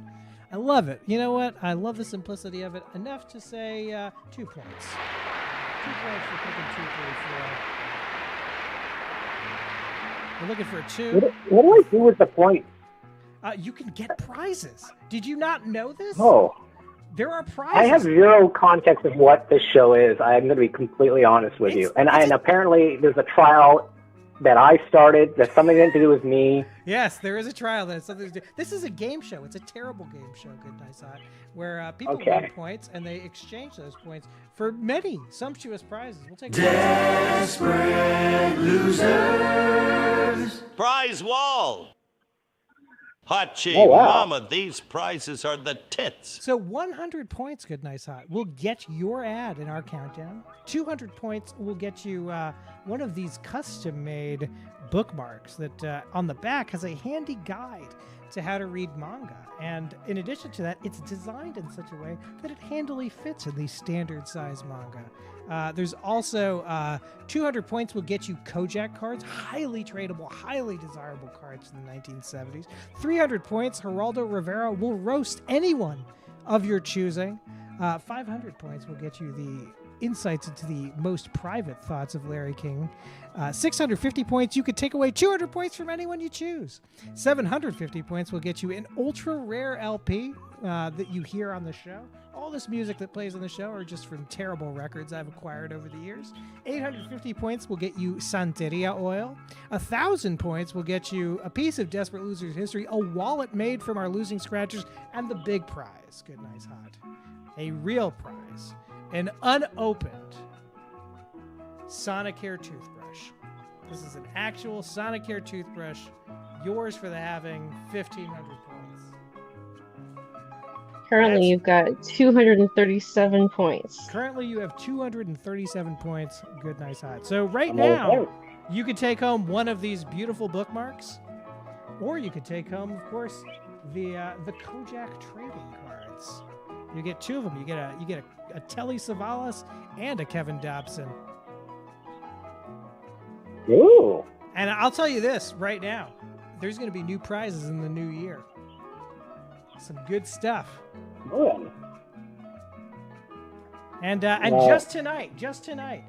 I love it. You know what? I love the simplicity of it. Enough to say 2 points. 2 points for picking 2, 3, 4. We're looking for a 2.
What do I do with the point?
You can get prizes. Did you not know this?
Oh.
There are prizes.
I have zero context of what this show is. I'm going to be completely honest with you. And apparently there's a trial that I started. That's something that to do with me.
Yes, there is a trial that has something to do. This is a game show. It's a terrible game show, Good Nice Hot, where people win points and they exchange those points for many sumptuous prizes. We'll take
Desperate Losers. Prize wall. Hot Cheese, Mama, these prizes are the tits.
So 100 points, Good Nice Hot, will get your ad in our countdown. 200 points will get you one of these custom-made bookmarks that on the back has a handy guide to how to read manga. And in addition to that, it's designed in such a way that it handily fits in the standard size manga. There's also 200 points will get you Kojak cards, highly tradable, highly desirable cards in the 1970s. 300 points, Geraldo Rivera will roast anyone of your choosing. 500 points will get you the insights into the most private thoughts of Larry King. 650 points, you could take away 200 points from anyone you choose. 750 points will get you an ultra rare LP that you hear on the show. All this music that plays on the show are just from terrible records I've acquired over the years. 850 points will get you Santeria oil. 1,000 points will get you a piece of Desperate Losers history, a wallet made from our losing scratchers, and the big prize, Good Nice Hot. A real prize. An unopened Sonicare toothbrush. This is an actual Sonicare toothbrush. Yours for the having, 1,500 points.
Currently, you've got 237 points.
Currently, you have 237 points. Good, nice, hot. So right now, you could take home one of these beautiful bookmarks, or you could take home, of course, the Kojak trading cards. You get two of them. You get a Telly Savalas and a Kevin Dobson.
Ooh.
And I'll tell you this right now: there's going to be new prizes in the new year. Some good stuff.
Good.
And just tonight,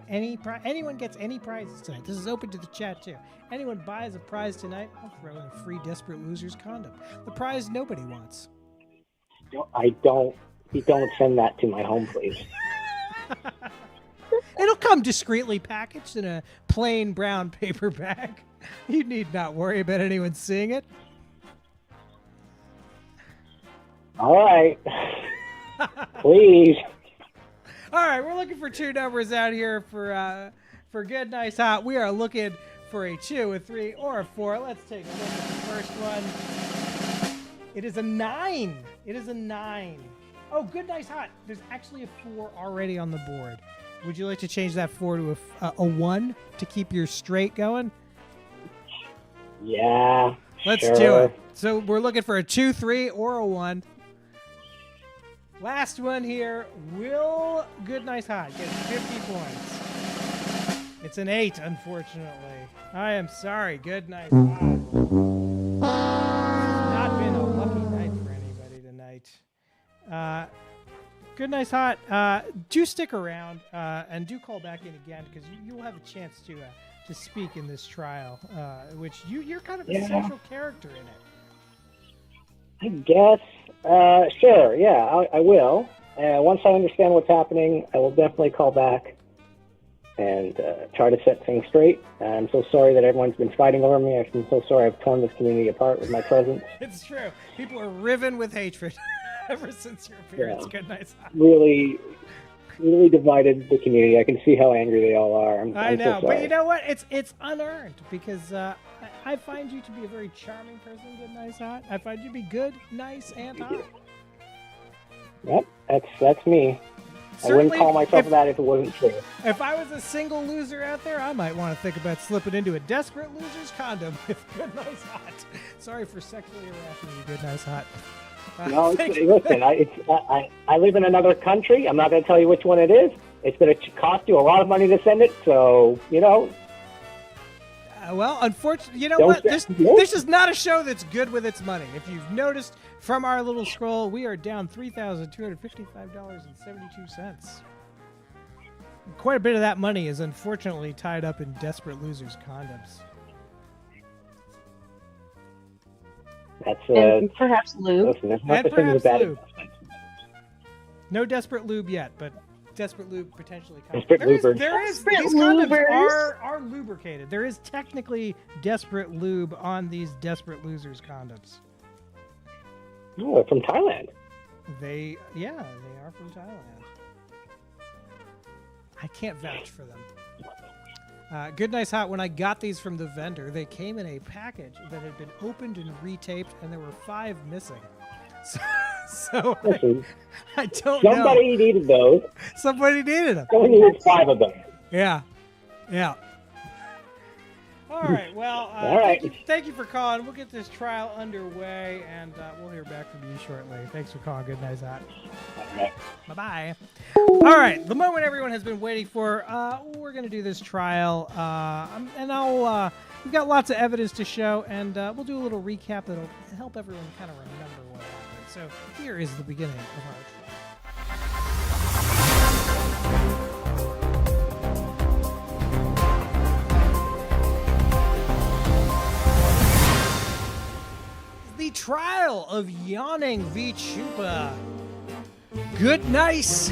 anyone gets any prizes tonight. This is open to the chat too. Anyone buys a prize tonight, I'll throw in a free Desperate Losers condom. The prize nobody wants.
You don't send that to my home, please.
It'll come discreetly packaged in a plain brown paper bag. You need not worry about anyone seeing it.
All right. Please.
All right, we're looking for two numbers out here for Good, Nice, Hot. We are looking for a 2, a 3, or a 4. Let's take a look at the first one. It is a 9. It is a 9. Oh, Good, Nice, Hot. There's actually a 4 already on the board. Would you like to change that 4 to a 1 to keep your straight going?
Yeah.
Let's
sure.
do it. So we're looking for a 2, 3, or a 1. Last one here. Will Good, Nice, Hot get 50 points? It's an 8, unfortunately. I am sorry. Good, Nice, Hot. It's not been a lucky night for anybody tonight. Good, Nice, Hot. Do stick around and do call back in again because you'll have a chance to speak in this trial, which you're kind of a central character in it.
I guess. Sure, yeah, I will. Once I understand what's happening, I will definitely call back and try to set things straight. I'm so sorry that everyone's been fighting over me. I'm so sorry I've torn this community apart with my presence.
It's true. People are riven with hatred ever since your appearance.
Yeah.
Good, Nice, Hot.
Really divided the community. I can see how angry they all are.
I know,
so sorry.
but you know what? It's unearned because I find you to be a very charming person, Good, Nice, Hot. I find you to be good, nice, and hot.
Yep, that's me.
Certainly,
I wouldn't call myself that if it wasn't true.
If I was a single loser out there, I might want to think about slipping into a Desperate Losers condom with Good, Nice, Hot. Sorry for sexually harassing you, Good, Nice, Hot.
No, listen, I live in another country. I'm not going to tell you which one it is. It's going to cost you a lot of money to send it, so, you know.
Well, unfortunately, you know what? This is not a show that's good with its money. If you've noticed from our little scroll, we are down $3,255.72. Quite a bit of that money is unfortunately tied up in Desperate Losers condoms.
That's
and perhaps lube.
Listen, there's nothing about it.
No Desperate Lube yet, but Desperate Lube potentially condoms.
Desperate
There is,
Lubers.
there is,
Desperate
these condoms
Lubers.
are lubricated. There is technically Desperate Lube on these Desperate Losers condoms.
Oh, from Thailand.
They are from Thailand. I can't vouch for them. Good Nice Hot, when I got these from the vendor, they came in a package that had been opened and retaped, and there were 5 missing. So I don't know.
Somebody needed those.
Somebody needed them.
Somebody needed 5 of them.
Yeah. All right. Well,
All right.
Thank you for calling. We'll get this trial underway, and we'll hear back from you shortly. Thanks for calling. Good Night, Hot. Bye-bye. All right. The moment everyone has been waiting for. We're going to do this trial, and we've got lots of evidence to show, and we'll do a little recap that'll help everyone kind of remember what happened. So here is the beginning of our trial. The trial of Yawning v. Choopa. Good nice,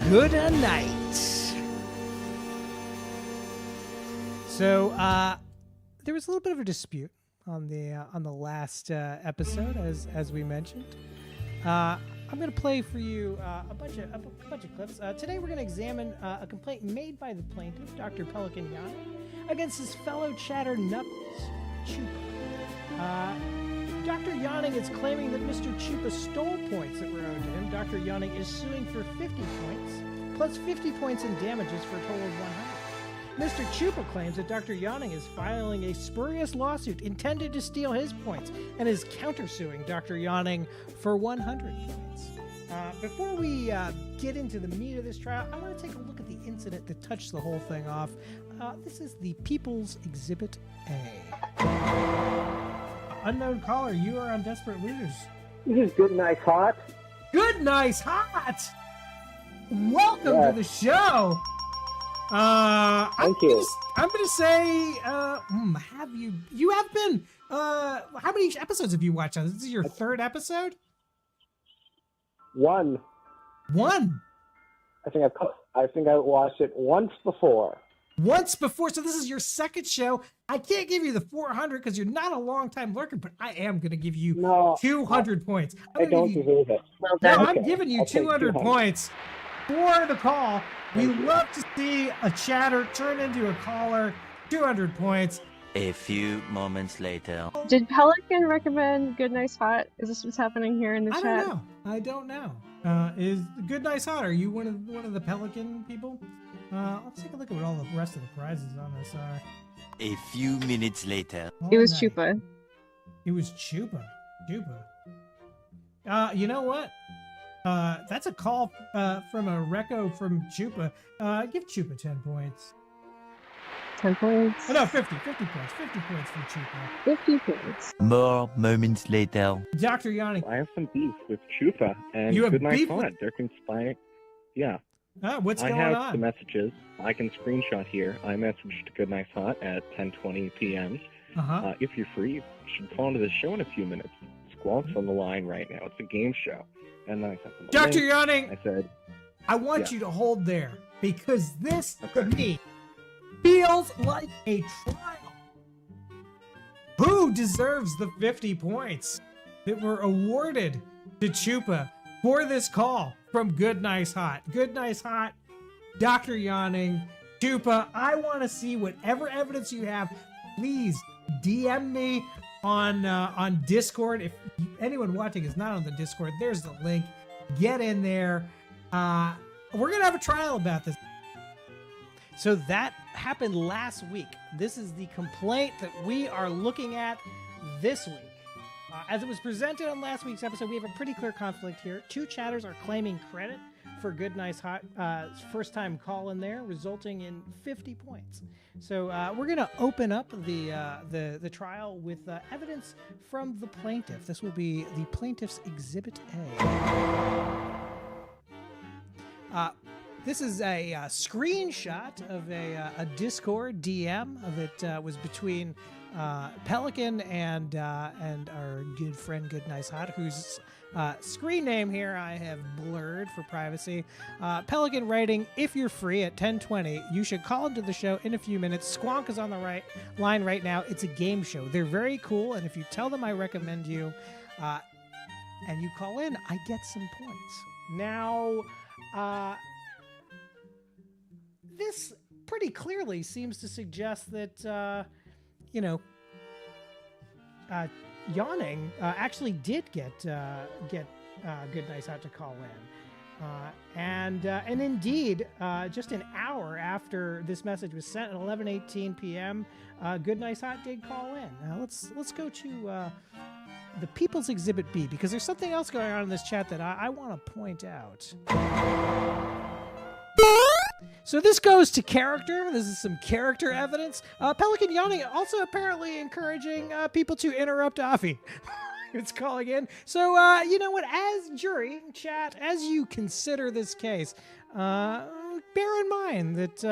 good a night. So, there was a little bit of a dispute on the last episode, as we mentioned. I'm going to play for you a bunch of clips. Today, we're going to examine a complaint made by the plaintiff, Dr. Pelican Yawning, against his fellow chatter knuckles, Choopa. Dr. Yawning is claiming that Mr. Choopa stole points that were owed to him. Dr. Yawning is suing for 50 points, plus 50 points in damages for a total of 100. Mr. Choopa claims that Dr. Yawning is filing a spurious lawsuit intended to steal his points and is countersuing Dr. Yawning for 100 points. Before we get into the meat of this trial, I want to take a look at the incident that touched the whole thing off. This is the People's Exhibit A. Unknown caller, you are on Desperate Losers.
This is Good Nice Hot.
Good Nice Hot! Welcome to the show!
Thank you.
I'm gonna say, you have been, how many episodes have you watched on? This is your 3rd episode?
1. I think I watched it once before.
So this is your 2nd show. I can't give you the 400 because you're not a long-time lurker, but I am going to give you 200 points.
I don't deserve it.
Well, I'm giving you 200 points for the call. We love to see a chatter turn into a caller. 200 points.
A few moments later.
Did Pelican recommend Good Nice Hot? Is this what's happening here in the chat?
I don't know. Is Good Nice Hot? Are you one of the Pelican people? Let's take a look at what all the rest of the prizes on this are.
A few minutes later.
It was Choopa.
It was Choopa. You know what? That's a call from a reco from Choopa. Give Choopa 10 points.
10 points?
Oh, no, 50 points. 50 points for Choopa.
50 points.
More moments later.
Dr. Yawning.
I have some beef with Choopa and
You have
Good Night
beef
Hot. They're conspiring. Yeah.
What's going
I have
on?
the messages. I can screenshot here. I messaged Good Night Hot at 10:20 p.m. If you're free, you should call into the show in a few minutes. Squawk's on the line right now. It's a game show. And then I sent them a
Dr.
link.
Yawning,
I said,
I want you to hold there because this, to me, feels like a trial. Who deserves the 50 points that were awarded to Choopa for this call from Good Nice Hot? Good Nice Hot, Dr. Yawning, Choopa, I want to see whatever evidence you have. Please DM me on Discord. If anyone watching is not on the Discord, there's the link. Get in there. We're going to have a trial about this. So that happened last week. This is the complaint that we are looking at this week. As it was presented on last week's episode, we have a pretty clear conflict here. 2 chatters are claiming credit for Good Nice Hot first time call in there, resulting in 50 points. So we're going to open up the trial with evidence from the plaintiff. This will be the plaintiff's Exhibit A. This is a screenshot of a Discord DM that was between Pelican and our good friend Good Nice Hot, whose screen name here I have blurred for privacy. Pelican writing, if you're free at 10:20, you should call into the show in a few minutes. Squonk is on the line right now. It's a game show. They're very cool, and if you tell them I recommend you and you call in, I get some points. Now, this pretty clearly seems to suggest that, Yawning actually did get Good Nice Hot to call in. And indeed, just an hour after this message was sent at 11:18 p.m., Good Nice Hot did call in. Now let's go to the People's Exhibit B, because there's something else going on in this chat that I want to point out. So this goes to character. This is some character evidence. Pelican Yawning also apparently encouraging people to interrupt Afi. It's calling in. So, you know what? As jury, chat, as you consider this case, bear in mind that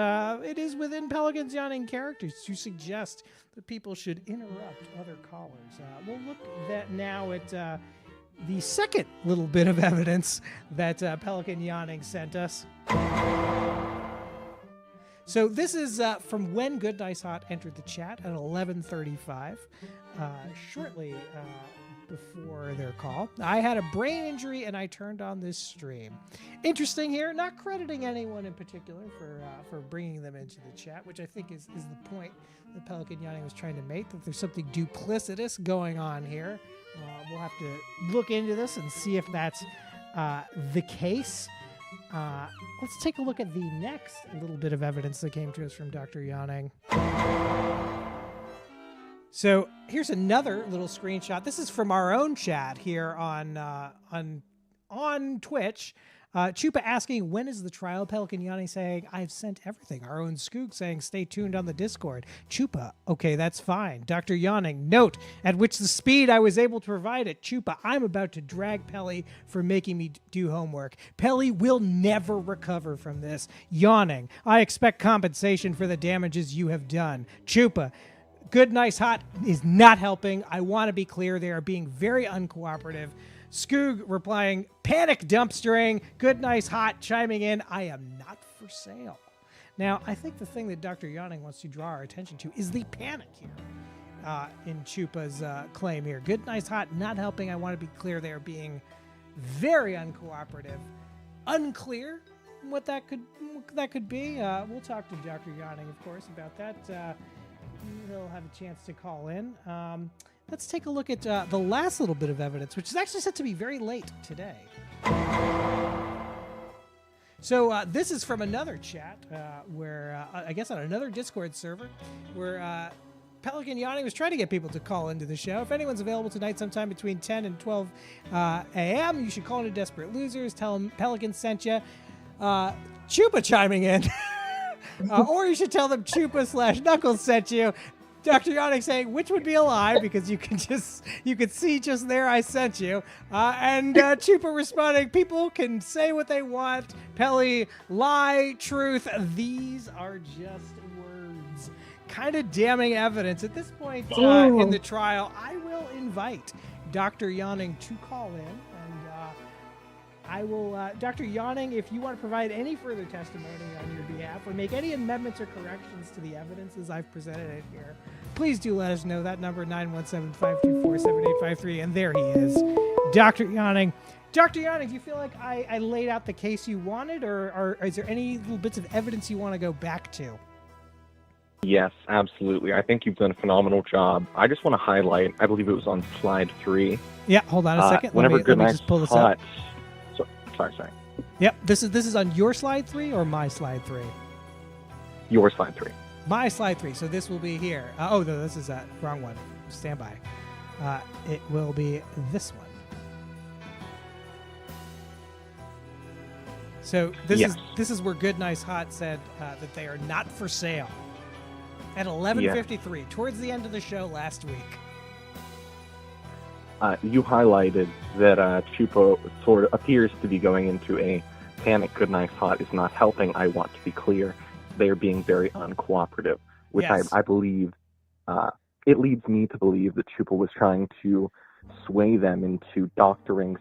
it is within Pelican's Yawning characters to suggest that people should interrupt other callers. We'll look now at the second little bit of evidence that Pelican Yawning sent us. So this is from when Good Nice Hot entered the chat at 11:35, shortly before their call. I had a brain injury and I turned on this stream. Interesting here, not crediting anyone in particular for bringing them into the chat, which I think is the point that Pelican Yawning was trying to make, that there's something duplicitous going on here. We'll have to look into this and see if that's the case. Let's take a look at the next little bit of evidence that came to us from Dr. Yawning. So here's another little screenshot. This is from our own chat here on Twitch. Choopa asking, when is the trial? Pelican Yawning saying, I've sent everything. Our own Skoog saying, stay tuned on the Discord. Choopa, okay, that's fine. Dr. Yawning, note at which the speed I was able to provide it. Choopa, I'm about to drag Pelly for making me do homework. Pelly will never recover from this. Yawning, I expect compensation for the damages you have done. Choopa, Good Nice Hot is not helping. I want to be clear, they are being very uncooperative. Skoog replying, panic dumpstering. Good Nice Hot chiming in, I am not for sale. Now, I think the thing that Dr. Yawning wants to draw our attention to is the panic here in Choopa's claim here. Good Nice Hot not helping. I want to be clear, they are being very uncooperative. Unclear what that could be. We'll talk to Dr. Yawning, of course, about that. He'll have a chance to call in. Let's take a look at the last little bit of evidence, which is actually set to be very late today. So this is from another chat where, I guess on another Discord server, where Pelican Yawning was trying to get people to call into the show. If anyone's available tonight sometime between 10 and 12 a.m., you should call into Desperate Losers. Tell them Pelican sent you. Choopa chiming in. Or you should tell them Choopa/Knuckles sent you. Dr. Yawning saying, which would be a lie, because you could see just there I sent you. And Choopa responding, people can say what they want. Pelly, lie, truth. These are just words. Kind of damning evidence. At this point in the trial, I will invite Dr. Yawning to call in. And I will, Dr. Yawning, if you want to provide any further testimony on your behalf or make any amendments or corrections to the evidence as I've presented it here, please do let us know. That number, 917-524-7853, and there he is, Dr. Yawning. Dr. Yawning, do you feel like I laid out the case you wanted, or is there any little bits of evidence you want to go back to?
Yes, absolutely. I think you've done a phenomenal job. I just want to highlight, I believe it was on slide 3.
Yeah, hold on a second. Let me just pull this up.
Sorry.
Yep, this is on your slide 3 or my slide 3?
Your slide 3.
My slide 3. So this will be here. No, this is that wrong one. Stand by. It will be this one. So this is where Good Nice Hot said that they are not for sale at 11:53, towards the end of the show last week.
You highlighted that Choopa sort of appears to be going into a Panic Good Night Hot is not helping. I want to be clear. They are being very uncooperative, which
Yes.
I believe, it leads me to believe that Choopa was trying to sway them into doctoring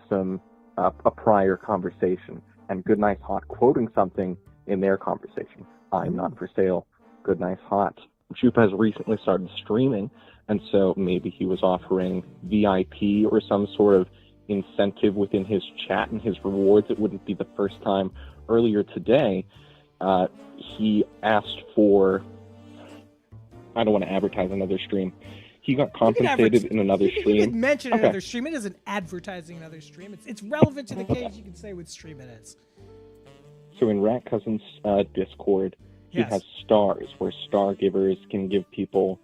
a prior conversation, and Good Night Hot quoting something in their conversation. I'm not for sale. Good Night Hot. Choopa has recently started streaming, and so maybe he was offering VIP or some sort of incentive within his chat and his rewards. It wouldn't be the first time. Earlier today, he asked for, I don't want to advertise another stream. He got compensated in another stream.
You can mention another stream. It isn't advertising another stream. It's relevant to the case. You can say what stream it is.
So in Rat Cousin's Discord, he has stars, where star givers can give people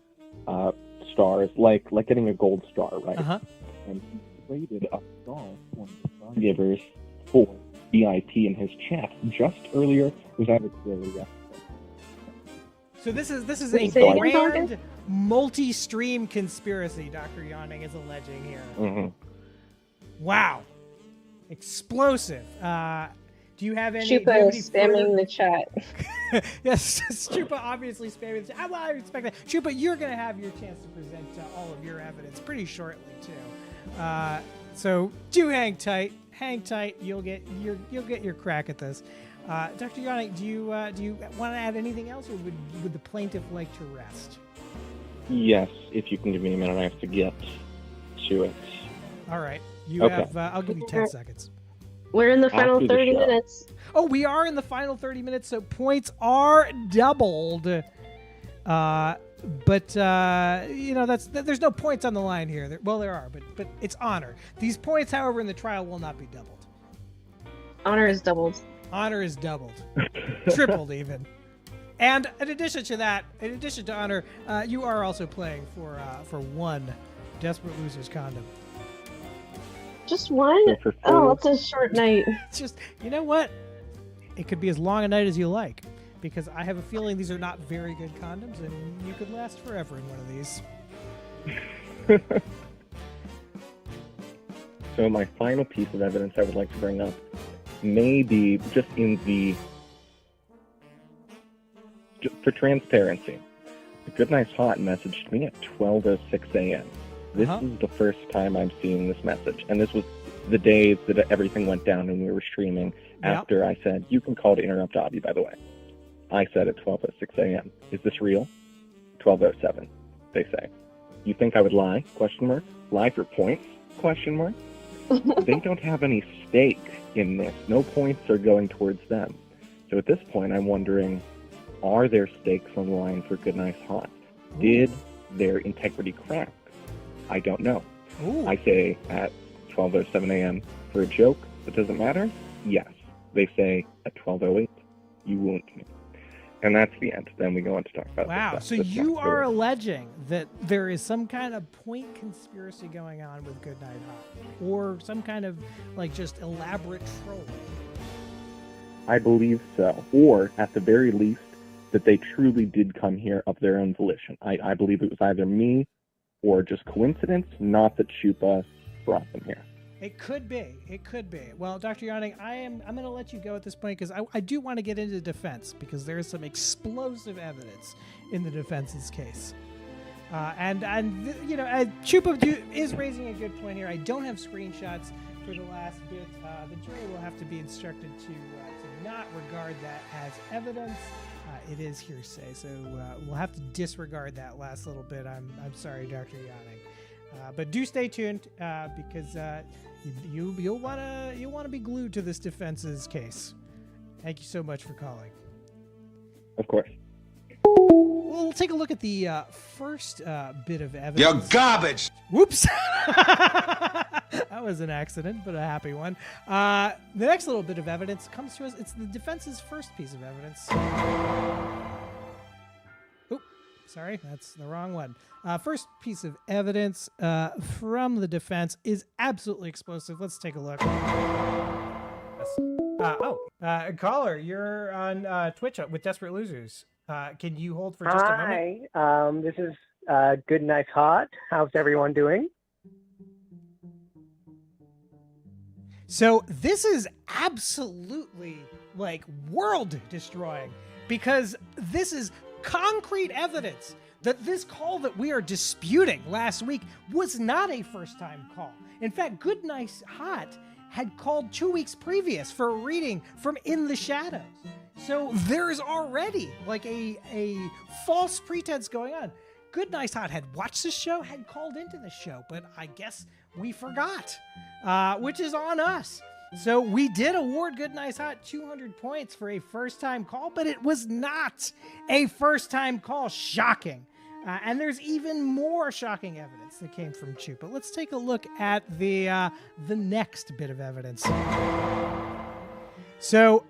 stars, like getting a gold star, right?
Uh-huh.
And he traded a star for the star givers for VIP in his chat. Just earlier, was that yesterday?
So this is
Wait,
a
say again,
grand
Duncan?
multi-stream conspiracy Dr. Yawning is alleging here.
Mm-hmm.
Wow. Explosive. Do you have any...
Choopa is spamming the chat.
Yes, Choopa obviously spamming the chat. Well, I expect that. Choopa, you're going to have your chance to present all of your evidence pretty shortly, too. So do hang tight. Hang tight. You'll get your crack at this. Dr. Yawning, do you want to add anything else, or would the plaintiff like to rest?
Yes, if you can give me a minute, I have to get to it.
All right. I'll give you 10 seconds.
We're in the final
After the
30
show.
minutes.
Oh, we are in the final 30 minutes, so points are doubled. But there's no points on the line here. There are, but it's honor. These points, however, in the trial will not be doubled.
Honor is doubled.
Honor is doubled, tripled even. And in addition to that, in addition to honor, you are also playing for one Desperate Losers condom.
Just one? Oh, it's a short night.
It's just, you know what? It could be as long a night as you like, because I have a feeling these are not very good condoms, and you could last forever in one of these.
So my final piece of evidence I would like to bring up may be just for transparency. The Good Night Hot messaged me at 12:06 a.m. This is the first time I'm seeing this message, and this was the days that everything went down and we were streaming. After I said, you can call to interrupt Abby, by the way. I said at 12:06 a.m. Is this real? 12:07, they say. You think I would lie? Question mark. Lie for points? Question mark. They don't have any stake in this. No points are going towards them. So at this point, I'm wondering, are there stakes on the line for Good Night Hot? Did their integrity crack? I don't know.
Ooh.
I say at 12:07 a.m. for a joke that doesn't matter? Yes. They say at 12:08, you wound me. And that's the end. Then we go on to talk about
Wow.
this.
So you are alleging that there is some kind of point conspiracy going on with Good Night Hot, or some kind of just elaborate trolling.
I believe so. Or at the very least, that they truly did come here of their own volition. I believe it was either me or just coincidence, not that Choopa brought them here.
It could be. It could be. Well, Dr. Yawning, I'm going to let you go at this point because I do want to get into defense, because there is some explosive evidence in the defense's case. Choopa is raising a good point here. I don't have screenshots for the last bit. The jury will have to be instructed to not regard that as evidence. It is hearsay, so we'll have to disregard that last little bit. I'm sorry, Dr. Yawning. But do stay tuned because you'll want to be glued to this defense's case. Thank you so much for calling.
Of course.
We'll take a look at the first bit of evidence.
You're garbage!
Whoops! That was an accident, but a happy one. The next little bit of evidence comes to us. It's the defense's first piece of evidence. Oop, sorry, that's the wrong one. First piece of evidence from the defense is absolutely explosive. Let's take a look. Caller, you're on Twitch with Desperate Losers. Can you hold for just a moment?
Hi, this is Good Night Hot. How's everyone doing?
So this is absolutely like world destroying, because this is concrete evidence that this call that we are disputing last week was not a first time call. In fact, Good Nice Hot had called 2 weeks previous for a reading from In the Shadows. So there's already like a false pretense going on. Good Nice Hot had watched the show, had called into the show, but I guess we forgot, which is on us. So we did award Good Nice Hot 200 points for a first-time call, but it was not a first-time call. Shocking. And there's even more shocking evidence that came from Choopa. Let's take a look at the next bit of evidence. So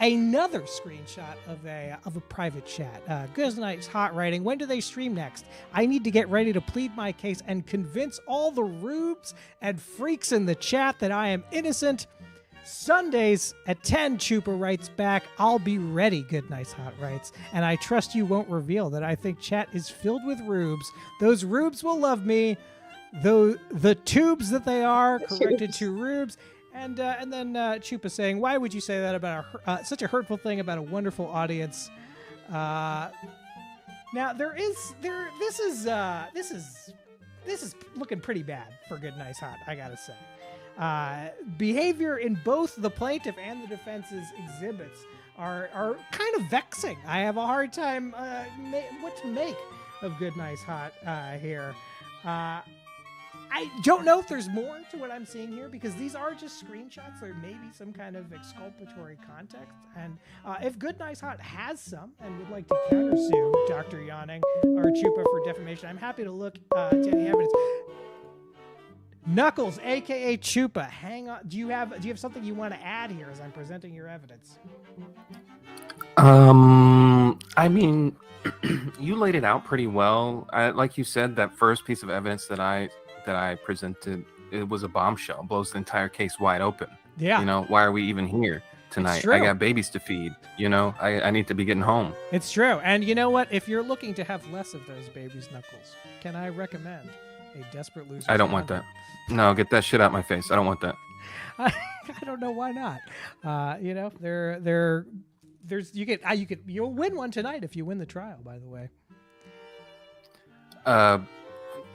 another screenshot of a private chat. Good Nice Hot writing, when do they stream next? I need to get ready to plead my case and convince all the rubes and freaks in the chat that I am innocent. Sundays at 10, Choopa writes back, I'll be ready, Good Nice Hot writes, and I trust you won't reveal that I think chat is filled with rubes. Those rubes will love me, though the tubes that they are, corrected to rubes. And then Choopa saying, why would you say that about such a hurtful thing about a wonderful audience? Now this is looking pretty bad for Good Nice Hot, I gotta say. Behavior in both the plaintiff and the defense's exhibits are kind of vexing. I have a hard time what to make of Good Nice Hot here. I don't know if there's more to what I'm seeing here, because these are just screenshots. There may be some kind of exculpatory context. And if Good Nice Hot has some and would like to countersue Dr. Yawning or Choopa for defamation, I'm happy to look to any evidence. Knuckles, aka Choopa, hang on. Do you have something you want to add here as I'm presenting your evidence?
I mean, you laid it out pretty well. Like you said, that first piece of evidence that I presented, it was a bombshell, blows the entire case wide open.
Yeah.
You know, why are we even here tonight? I got babies to feed. You know, I need to be getting home.
It's true. And you know what? If you're looking to have less of those babies, Knuckles, can I recommend a Desperate Loser?
I don't want that. No, get that shit out my face. I don't want that.
I don't know why not. You know, you'll win one tonight if you win the trial, by the way.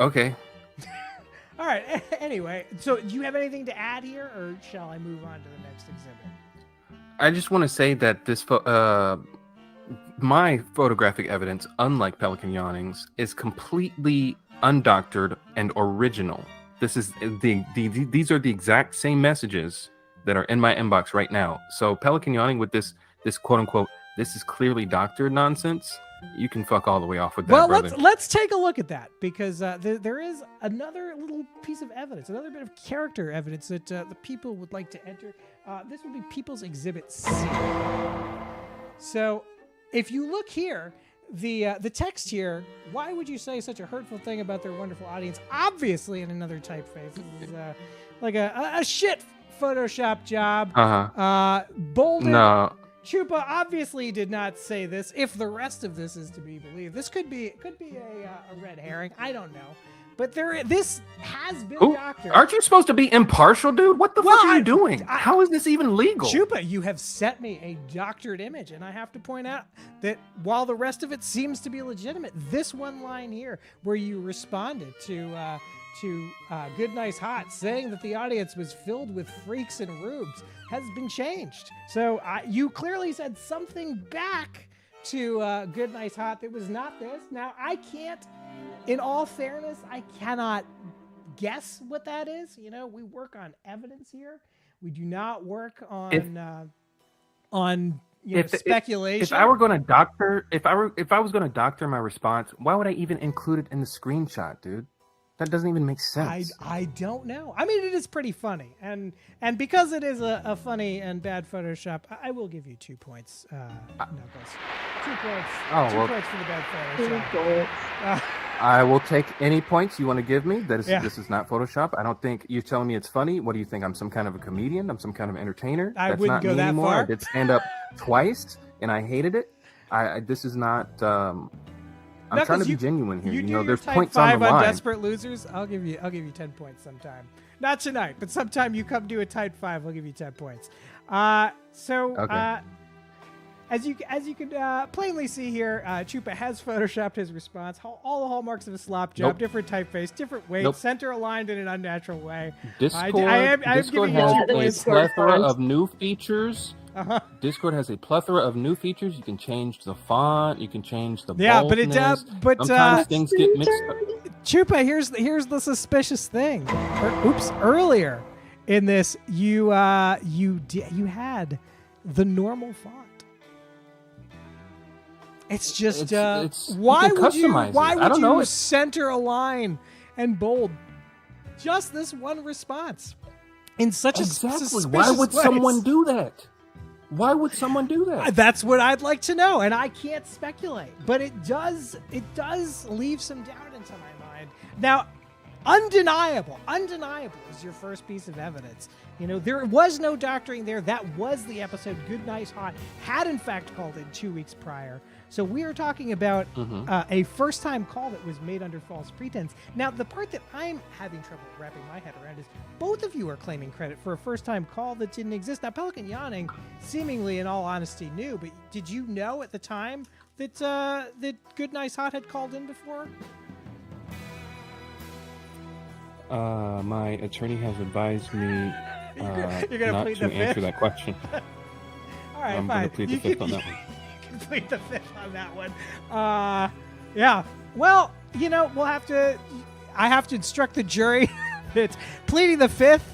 Okay.
All right. Anyway, so do you have anything to add here, or shall I move on to the next exhibit?
I just want to say that this my photographic evidence, unlike Pelican Yawning's, is completely undoctored and original. This is these are the exact same messages that are in my inbox right now. So Pelican Yawning with this quote unquote, this is clearly doctored nonsense. You can fuck all the way off with that.
Well,
brother.
let's take a look at that, because there is another little piece of evidence, another bit of character evidence that the people would like to enter. This would be People's Exhibit C. So, if you look here, the text here, why would you say such a hurtful thing about their wonderful audience? Obviously in another typeface. This is like a shit Photoshop job. Bolded.
No.
Choopa obviously did not say this. If the rest of this is to be believed, this could be a red herring. I don't know. But this has been doctored.
Aren't you supposed to be impartial, dude? What the fuck are you doing? How is this even legal?
Choopa, you have sent me a doctored image, and I have to point out that while the rest of it seems to be legitimate, this one line here where you responded to Good Nice Hot saying that the audience was filled with freaks and rubes has been changed. So you clearly said something back to Good Nice Hot that was not this. Now, I can't, in all fairness, I cannot guess what that is. You know, we work on evidence here. We do not work on speculation.
If I were going to doctor, if I was going to doctor my response, why would I even include it in the screenshot, dude? That doesn't even make sense.
I don't know. I mean, it is pretty funny, and because it is a funny and bad Photoshop, I will give you 2 points, Knuckles. 2 points.
Oh,
2
well,
points for the bad Photoshop.
I will take any points you want to give me. This is not Photoshop. I don't think you're telling me it's funny. What do you think? I'm some kind of a comedian? I'm some kind of entertainer?
I
That's
wouldn't
not
go
me
that
anymore.
far.
I did stand up twice, and I hated it. This is not. I'm trying to be genuine here. You know, there's points on
Type
the
5 on
line.
Desperate Losers. I'll give you 10 points sometime. Not tonight, but sometime you come do a Type 5, I'll give you 10 points.
Okay.
As you can plainly see here, Choopa has photoshopped his response. All the hallmarks of a slop job,
Nope.
different typeface, different weight,
Nope.
center aligned in an unnatural way.
Discord,
I'm
Discord
giving
has
you
a
2 points.
plethora of new features.
Uh-huh.
Discord has a plethora of new features. You can change the font. You can change the
Yeah, but
boldness.
but
sometimes things get mixed up.
Choopa, here's the suspicious thing. Earlier in this, you had the normal font. It's just why would you center align and bold just this one response in such a suspicious
Why would
place?
someone do that? Why would someone do that?
That's what I'd like to know, and I can't speculate, but it does leave some doubt into my mind. Now, undeniable is your first piece of evidence. You know, there was no doctoring there. That was the episode Good Nice Hot had in fact called in 2 weeks prior. So we are talking about a first-time call that was made under false pretense. Now, the part that I'm having trouble wrapping my head around is both of you are claiming credit for a first-time call that didn't exist. Now, Pelican Yawning, seemingly in all honesty, knew, but did you know at the time that that Good Nice Hot had called in before?
My attorney has advised me
You're gonna
not
plead
to
the
answer
fifth?
that question.
All right,
I'm
fine.
going to plead the fifth on that one.
You can plead the fifth on that one. Yeah. Well, you know, I have to instruct the jury that pleading the fifth,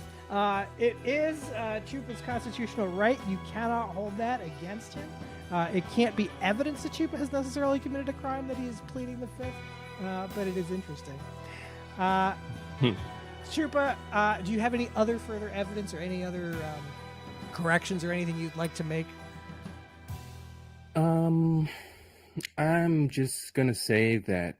it is Choopa's constitutional right. You cannot hold that against him. It can't be evidence that Choopa has necessarily committed a crime that he is pleading the fifth, but it is interesting. Choopa, do you have any other further evidence or any other corrections or anything you'd like to make?
I'm just gonna say that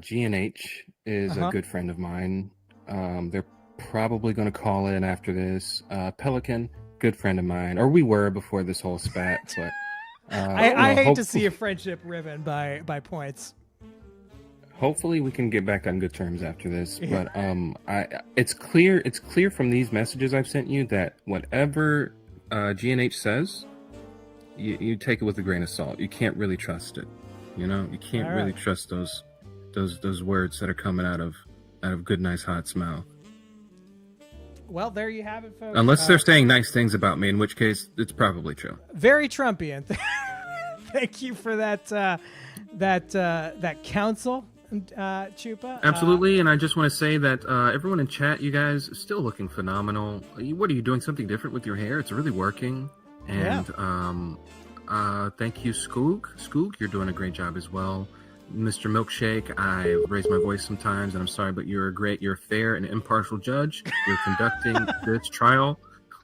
G&H is a good friend of mine. They're probably gonna call in after this. Pelican, good friend of mine, or we were before this whole spat. But
I hate to see a friendship riven by points.
Hopefully we can get back on good terms after this. But it's clear from these messages I've sent you that whatever G&H says, you take it with a grain of salt. You can't really trust it. You know, you can't really trust those words that are coming out of Good Nice Hot's mouth.
Well, there you have it, folks.
Unless they're saying nice things about me, in which case it's probably true.
Very Trumpian. Thank you for that counsel, Choopa.
Absolutely, and I just want to say that everyone in chat, you guys are still looking phenomenal. What are you doing? Something different with your hair? It's really working. And thank you, Skoog. Skoog, you're doing a great job as well. Mr. Milkshake, I raise my voice sometimes, and I'm sorry, but you're a fair and impartial judge. You're conducting this trial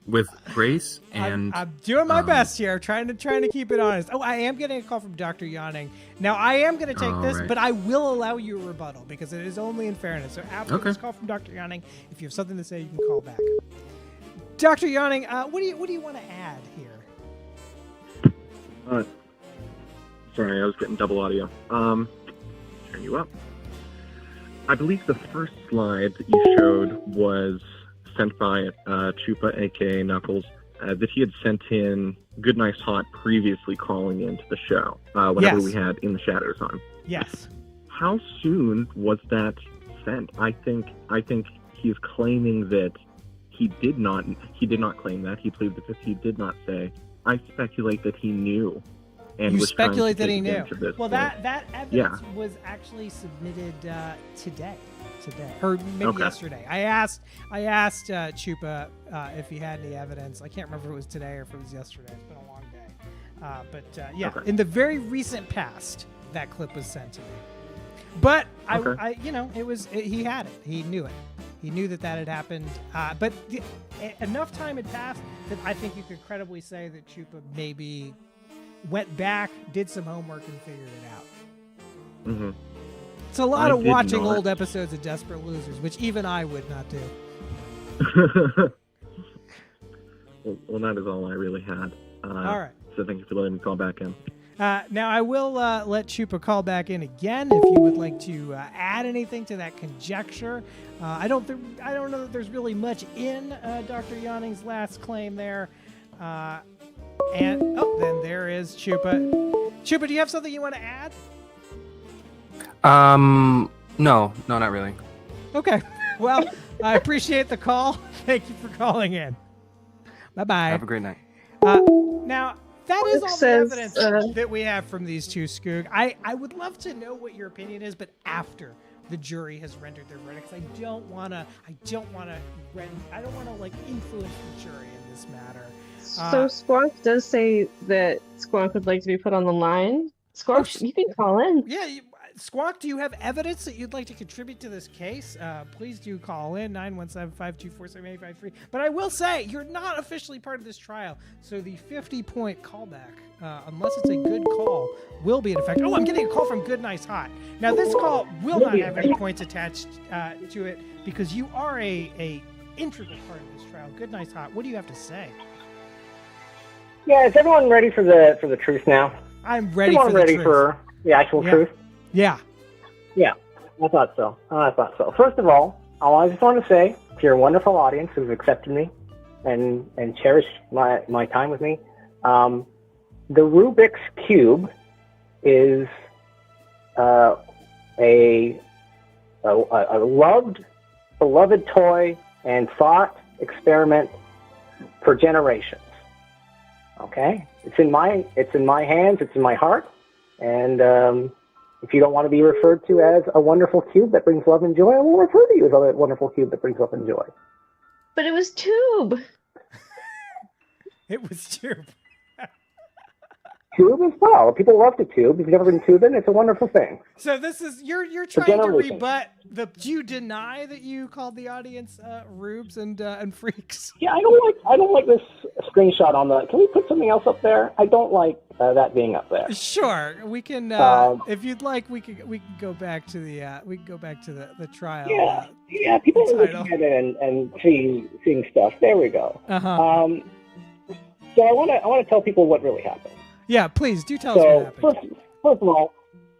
with grace, and
I'm doing my best here, trying to keep it honest. Oh, I am getting a call from Dr. Yawning. Now, I am going to take this, but I will allow you a rebuttal because it is only in fairness. So after this call from Dr. Yawning, if you have something to say, you can call back. Dr. Yawning, what do you want to add here?
Sorry, I was getting double audio. Turn you up. I believe the first slide that you showed was sent by Choopa, aka Knuckles, that he had sent in Good Nice Hot previously calling into the show whenever we had In the Shadows on.
Yes.
How soon was that sent? I think he is claiming that he did not claim that. He pleaded the fifth. He did not say. I speculate that he knew. And
you
was
speculate
trying to
that he
take
knew.
advantage of this
Well,
point.
that evidence was actually submitted today, or maybe yesterday. I asked Choopa if he had any evidence. I can't remember if it was today or if it was yesterday. It's been a long day. In the very recent past, that clip was sent to me. But he had it. He knew it. He knew that had happened. But enough time had passed that I think you could credibly say that Choopa maybe went back, did some homework, and figured it out.
Mm-hmm.
It's a lot of watching old episodes of Desperate Losers, which even I would not do.
well, that is all I really had.
All right.
So thank you for letting me call back in.
Now, I will let Choopa call back in again if you would like to add anything to that conjecture. I don't know that there's really much in Dr. Yawning's last claim there. Then there is Choopa. Choopa, do you have something you want to add?
No, not really.
Okay. Well, I appreciate the call. Thank you for calling in. Bye-bye.
Have a great night.
Now, that is all the
Says,
evidence that we have from these two, Skoog. I would love to know what your opinion is, but after the jury has rendered their verdicts, I don't want to like influence the jury in this matter.
So Squonk does say that Squonk would like to be put on the line. Squonk, you can call in.
Yeah, Squawk, do you have evidence that you'd like to contribute to this case? Please do call in, 917-524-7853. But I will say, you're not officially part of this trial, so the 50-point callback, unless it's a good call, will be in effect. Oh, I'm getting a call from Good Nice Hot. Now, this call will not have any points attached to it, because you are a integral part of this trial. Good Nice Hot, what do you have to say?
Yeah, is everyone ready for the truth now?
I'm ready
for the
truth.
Ready for the actual truth?
Yeah.
Yeah, I thought so. First of all, I just want to say to your wonderful audience who's accepted me and cherished my time with me, the Rubik's Cube is a loved, beloved toy and thought experiment for generations. Okay, it's in my hands, it's in my heart, and if you don't want to be referred to as a wonderful cube that brings love and joy, I will refer to you as a wonderful cube that brings love and joy.
But it was Tube.
It was Tube.
Tube as well. People love to tube. If you've never been tubing, it's a wonderful thing.
So this is you're trying to rebut the. Do you deny that you called the audience rubes and freaks?
Yeah, I don't like this screenshot on the. Can we put something else up there? I don't like that being up there.
Sure, we can. If you'd like, we can go back to the the trial.
Yeah. People are looking at it and seeing stuff. There we go. So I want to tell people what really happened.
Yeah, please do tell us what happened.
First of all,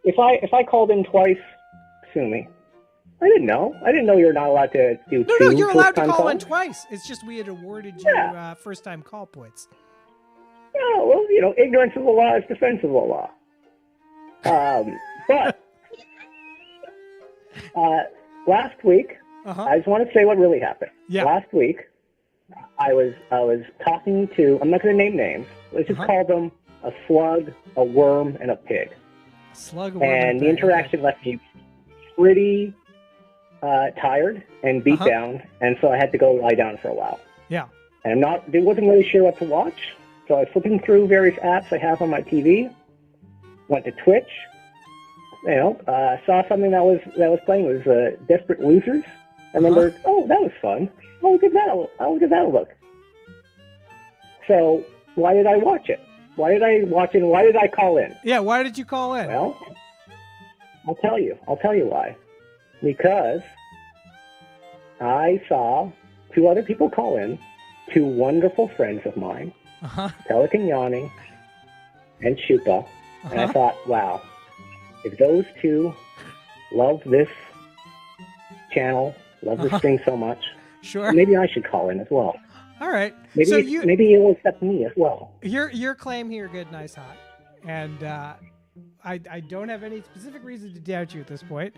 if I called in twice, sue me. I didn't know. You're not allowed to do two.
No, you're allowed to
first-time
call in
calls.
twice. It's just we had awarded you first-time call points.
Oh, well, ignorance of the law is defense of the law. But last week, I just want to say what really happened.
Yeah.
Last week, I was talking to. I'm not going to name names. Let's just call them a slug, a worm, and a pig.
Slug, a worm,
and the interaction left me pretty tired and beat down, and so I had to go lie down for a while.
Yeah.
And wasn't really sure what to watch, so I was flipping through various apps I have on my TV. Went to Twitch. Saw something that was playing. It was Desperate Losers. I remember, oh, that was fun. I'll give that a look. So why did I watch it? Why did I watch it, and why did I call in?
Yeah, why did you call in?
Well, I'll tell you why. Because I saw two other people call in, two wonderful friends of mine, Pelican Yawning and Choopa, and I thought, wow, if those two love this channel, love this thing so much,
sure,
maybe I should call in as well.
All right.
Maybe maybe you'll accept me as well.
Your claim here, Good Nice Hot, and I don't have any specific reason to doubt you at this point,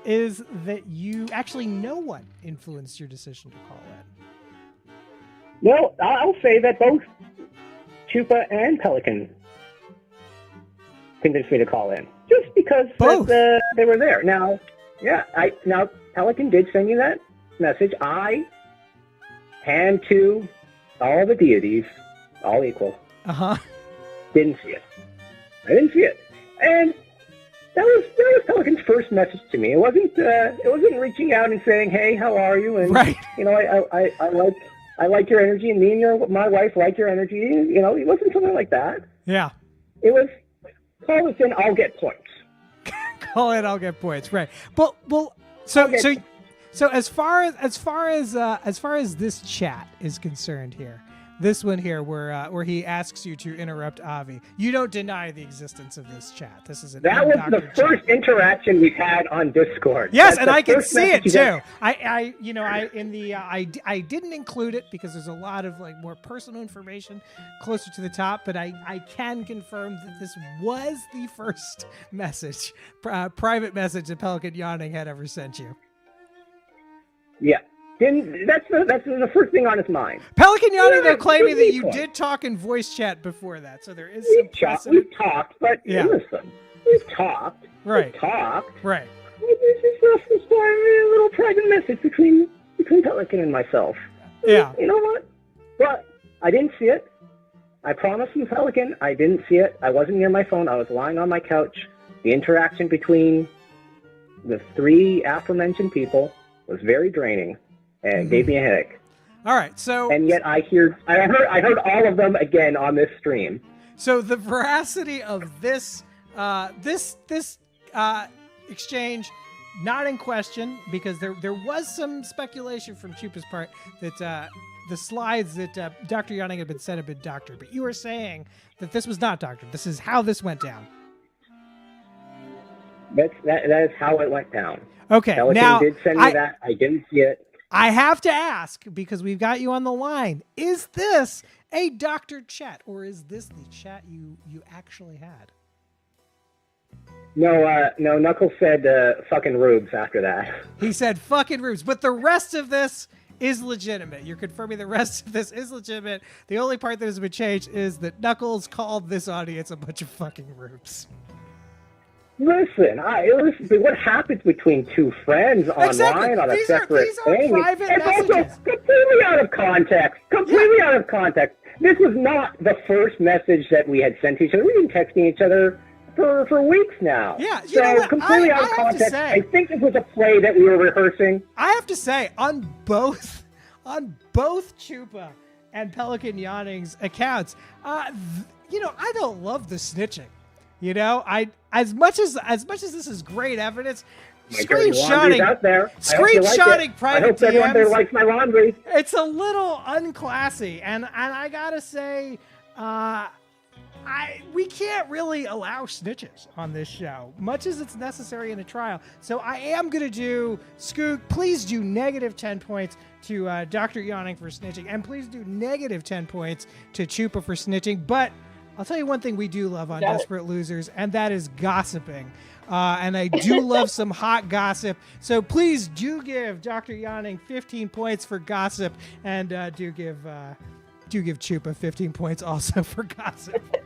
is that no one influenced your decision to call in.
No, I'll say that both Choopa and Pelican convinced me to call in, just because they were there. Now, Pelican did send you that message. I hand to all the deities, all equal. Didn't see it. I didn't see it, and that was Pelican's first message to me. It wasn't reaching out and saying, "Hey, how are you?" And I like your energy, and me and my wife like your energy. It wasn't something like that.
Yeah.
It was call us in, I'll get points.
Call in, I'll get points. Right. So as far as this chat is concerned here, This one here, where he asks you to interrupt Avi. You don't deny the existence of this chat. This is
that was the first interaction we've had on Discord.
Yes,
That's
and
the
I can
first
see it
message
too.
that-
I didn't include it because there's a lot of like more personal information closer to the top, but I can confirm that this was the first message, private message that Pelican Yawning had ever sent you.
Yeah. That's the first thing on his mind.
Pelican Yawning, though, claiming that you
Point.
did talk in voice chat before that, so there is some
We've talked, but
Yeah.
listen, we've talked.
Right.
We've talked.
Right.
This is just a little private message between Pelican and myself.
Yeah.
You know what? But I didn't see it. I promised you, Pelican, I didn't see it. I wasn't near my phone. I was lying on my couch. The interaction between the three aforementioned people was very draining and gave me a headache.
All right, so
and yet I heard all of them again on this stream.
So the veracity of this exchange, not in question, because there was some speculation from Choopa's part that the slides that Dr. Yawning had been said have been doctored, but you were saying that this was not doctored. This is how this went down.
That is how it went down.
Okay,
Pelican
now
did send me that. I didn't see it.
I have to ask, because we've got you on the line, is this a doctored chat, or is this the chat you actually had?
No, Knuckles said fucking rubes after that.
He said fucking rubes, but the rest of this is legitimate. You're confirming the rest of this is legitimate. The only part that has been changed is that Knuckles called this audience a bunch of fucking rubes.
Listen, what happens between two friends online on a separate thing?
Private
it's
messages.
also completely out of context. Completely out of context. This was not the first message that we had sent to each other. We've been texting each other for weeks now.
Yeah, you
so
know what?
completely out of
I have to
context.
say-
I think this was a play that we were rehearsing.
I have to say, on both Choopa and Pelican Yawning's accounts, I don't love the snitching. You know, as much as this is great evidence,
Screenshotting out there.
Screenshotting private
I hope everyone there
DMs.
likes my laundry.
It's a little unclassy, and I gotta say, we can't really allow snitches on this show, much as it's necessary in a trial. So I am gonna do Skook. Please do negative 10 points to Dr. Yawning for snitching, and please do negative 10 points to Choopa for snitching. But I'll tell you one thing we do love on Desperate Losers, and that is gossiping. And I do love some hot gossip. So please do give Dr. Yawning 15 points for gossip, and do give Choopa 15 points also for gossip.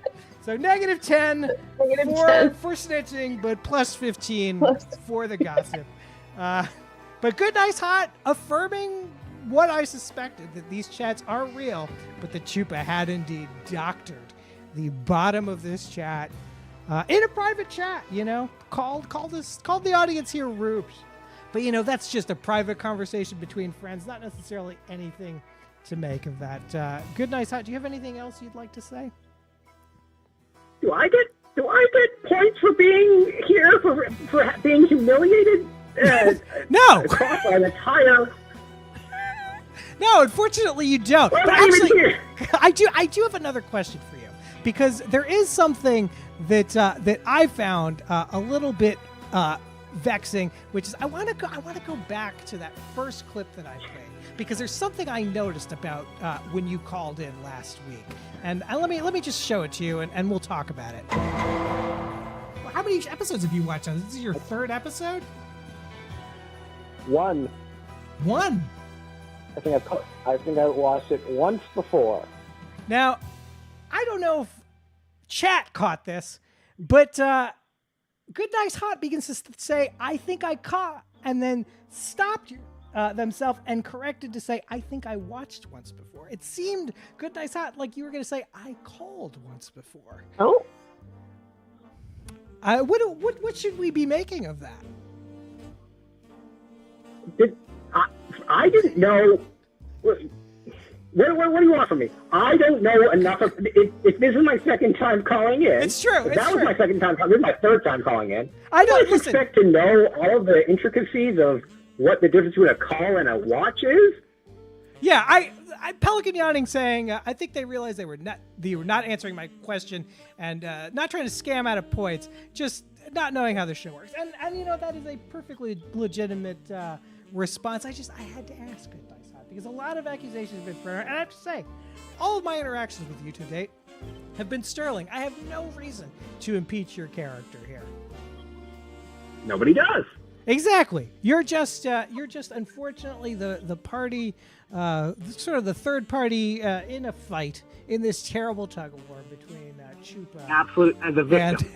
So negative 10 for snitching, but plus 15 for the gossip. But Good Nice Hot affirming what I suspected, that these chats are real, but the Choopa had indeed doctored the bottom of this chat in a private chat, called the audience here rubes. But that's just a private conversation between friends, not necessarily anything to make of that. Good Nice Hot, do you have anything else you'd like to say?
Do I get points for being here for being humiliated?
No.
Across an entire.
No, unfortunately you don't.
Well,
But
not even
actually,
here.
I do have another question for you, because there is something that I found a little bit vexing, which is I want to go back to that first clip that I played, because there's something I noticed about when you called in last week, and let me just show it to you, and we'll talk about it. Well, how many episodes have you watched? This is your third episode?
One. I think I watched it once before.
Now, I don't know if chat caught this, but Good Nice Hot begins to say, I think I caught, and then stopped themselves and corrected to say, I think I watched once before. It seemed, Good Nice Hot, like you were going to say, I called once before.
Oh.
What should we be making of that?
I didn't know. What do you want from me? I don't know enough of if this is my second time calling in.
It's true.
If that was my second time. This is my third time calling in.
I don't
expect to know all of the intricacies of what the difference between a call and a watch is.
Yeah, I Pelican Yawning saying, I think they realized they were not answering my question and not trying to scam out of points, just not knowing how the show works. And that is a perfectly legitimate response. I had to ask Good Dice Hot because a lot of accusations have been thrown out. And I have to say, all of my interactions with you to date have been sterling. I have no reason to impeach your character here.
Nobody does.
Exactly. You're just unfortunately the party, sort of the third party in a fight in this terrible tug of war between Choopa
as a victim.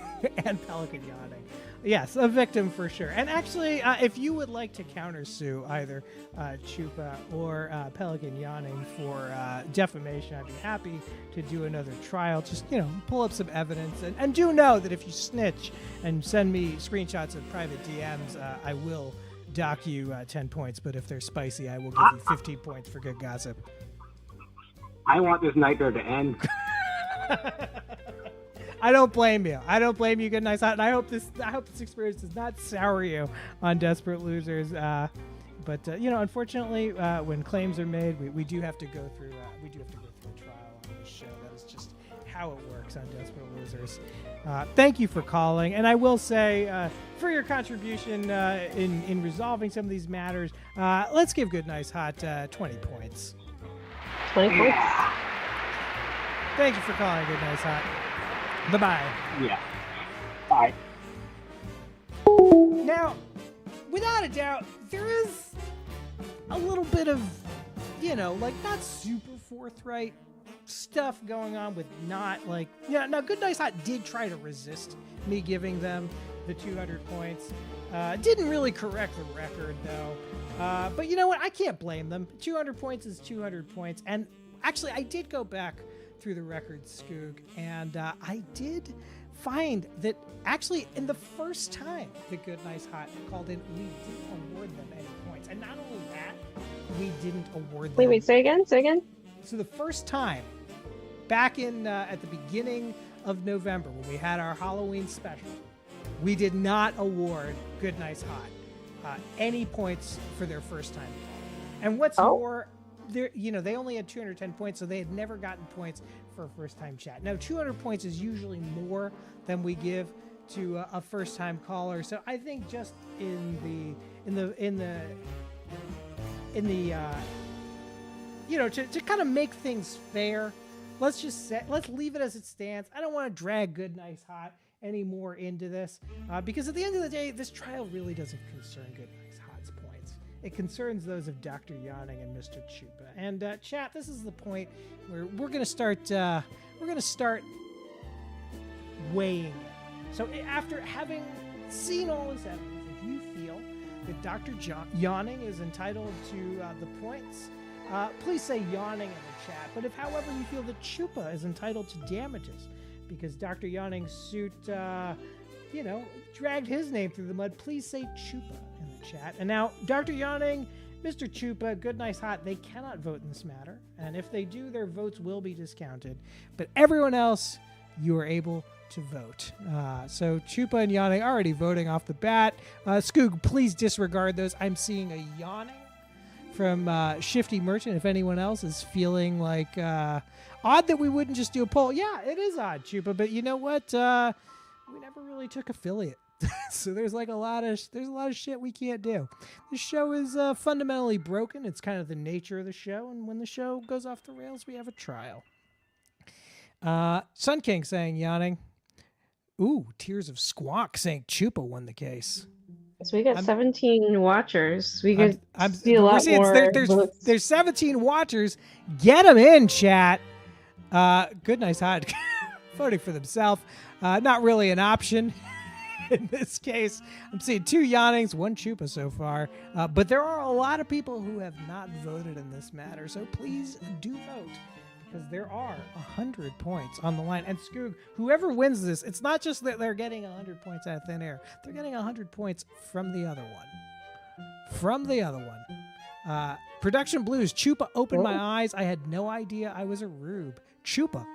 and Pelican Yawning. Yes, a victim for sure. And actually, if you would like to countersue either Choopa or Pelican Yawning for defamation, I'd be happy to do another trial. Just, pull up some evidence. And do know that if you snitch and send me screenshots of private DMs, I will dock you 10 points. But if they're spicy, I will give you 15 points for good gossip.
I want this nightmare to end.
I don't blame you. Good Nice Hot. And I hope this experience does not sour you on Desperate Losers. But unfortunately, when claims are made, we do have to go through a trial on this show. That is just how it works on Desperate Losers. Thank you for calling, and I will say for your contribution in resolving some of these matters, let's give Good Nice Hot 20 points.
20 points.
Thank you for calling, Good Nice Hot. Bye-bye.
Yeah. Bye.
Now, without a doubt, there is a little bit of, not super forthright stuff going on with now Good Nice Hot did try to resist me giving them the 200 points. Didn't really correct the record, though. But you know what? I can't blame them. 200 points is 200 points. And actually, I did go back through the record, Skoog, and I did find that actually in the first time that Good Nice Hot called in, we didn't award them any points. And not only that, we didn't award them.
Wait, say again?
So the first time, back in at the beginning of November, when we had our Halloween special, we did not award Good Nice Hot any points for their first time call. And what's more, they only had 210 points, so they had never gotten points for a first-time chat. Now, 200 points is usually more than we give to a first-time caller. So I think just to kind of make things fair, let's leave it as it stands. I don't want to drag Good Nice Hot anymore into this because at the end of the day, this trial really doesn't concern Good Nice Hot's points. It concerns those of Dr. Yawning and Mr. Choopa. And chat, this is the point where we're going to start weighing it. So after having seen all this evidence, if you feel that Dr. Yawning is entitled to the points, please say Yawning in the chat. But if, however, you feel that Choopa is entitled to damages because Dr. Yawning's suit, dragged his name through the mud, please say Choopa in the chat. And now, Dr. Yawning, Mr. Choopa, Good Nice Hot, they cannot vote in this matter. And if they do, their votes will be discounted. But everyone else, you are able to vote. So Choopa and Yawning already voting off the bat. Skoog, please disregard those. I'm seeing a yawning from Shifty Merchant. If anyone else is feeling like odd that we wouldn't just do a poll. Yeah, it is odd, Choopa. But you know what? We never really took affiliate. So there's a lot of shit we can't do. The show is fundamentally broken. It's kind of the nature of the show, and when the show goes off the rails, we have a trial. Sun King saying Yawning. Ooh, Tears of Squawk saying Choopa won the case.
So we got 17 watchers. We could see a lot more.
There's 17 watchers. Get them in, chat. Good Nice Hot voting for themselves. Not really an option. In this case, I'm seeing 2 Yawnings, 1 Choopa so far. But there are a lot of people who have not voted in this matter. So please do vote because there are 100 points on the line. And Skoog, whoever wins this, it's not just that they're getting 100 points out of thin air. They're getting 100 points from the other one. Production Blues, Choopa opened my eyes. I had no idea I was a rube. Choopa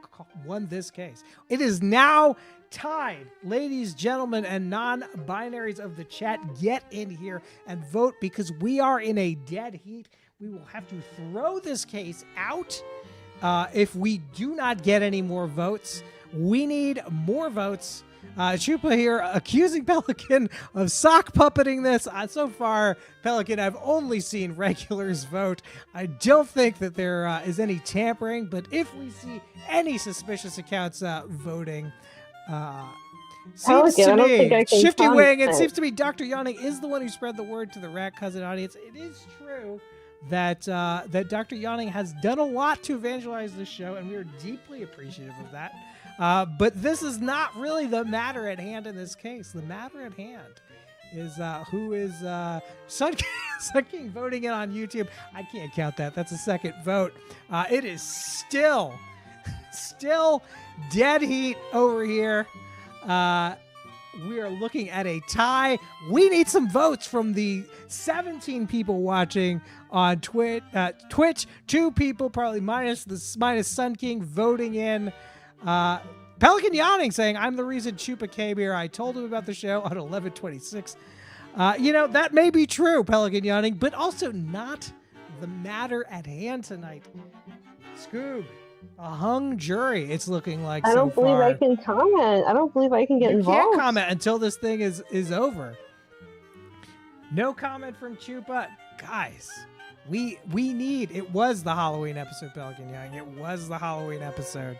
won this case. It is now tied. Ladies, gentlemen, and non-binaries of the chat, get in here and vote because we are in a dead heat we will have to throw this case out. If we do not get any more votes, we need more votes. Choopa here accusing Pelican of sock puppeting this. So far, Pelican, I've only seen regulars vote. I don't think that there is any tampering, but if we see any suspicious accounts voting, seems to me, Shifty Wing, it seems to me Dr. Yawning is the one who spread the word to the Rat Cousin audience. It is true that that Dr. Yawning has done a lot to evangelize this show, and we are deeply appreciative of that. But this is not really the matter at hand in this case. The matter at hand is who is Sun King voting in on YouTube. I can't count that. That's a second vote. It is still dead heat over here. We are looking at a tie. We need some votes from the 17 people watching on Twitch. 2 people, probably minus Sun King, voting in. Pelican Yawning saying, I'm the reason Choopa came here. I told him about the show on 11/26. That may be true, Pelican Yawning, but also not the matter at hand tonight. Scoob, a hung jury, it's looking like so far.
I don't believe I can comment. I don't believe I can get involved.
You can't comment until this thing is over. No comment from Choopa. Guys, we need, it was the Halloween episode, Pelican Yawning. It was the Halloween episode.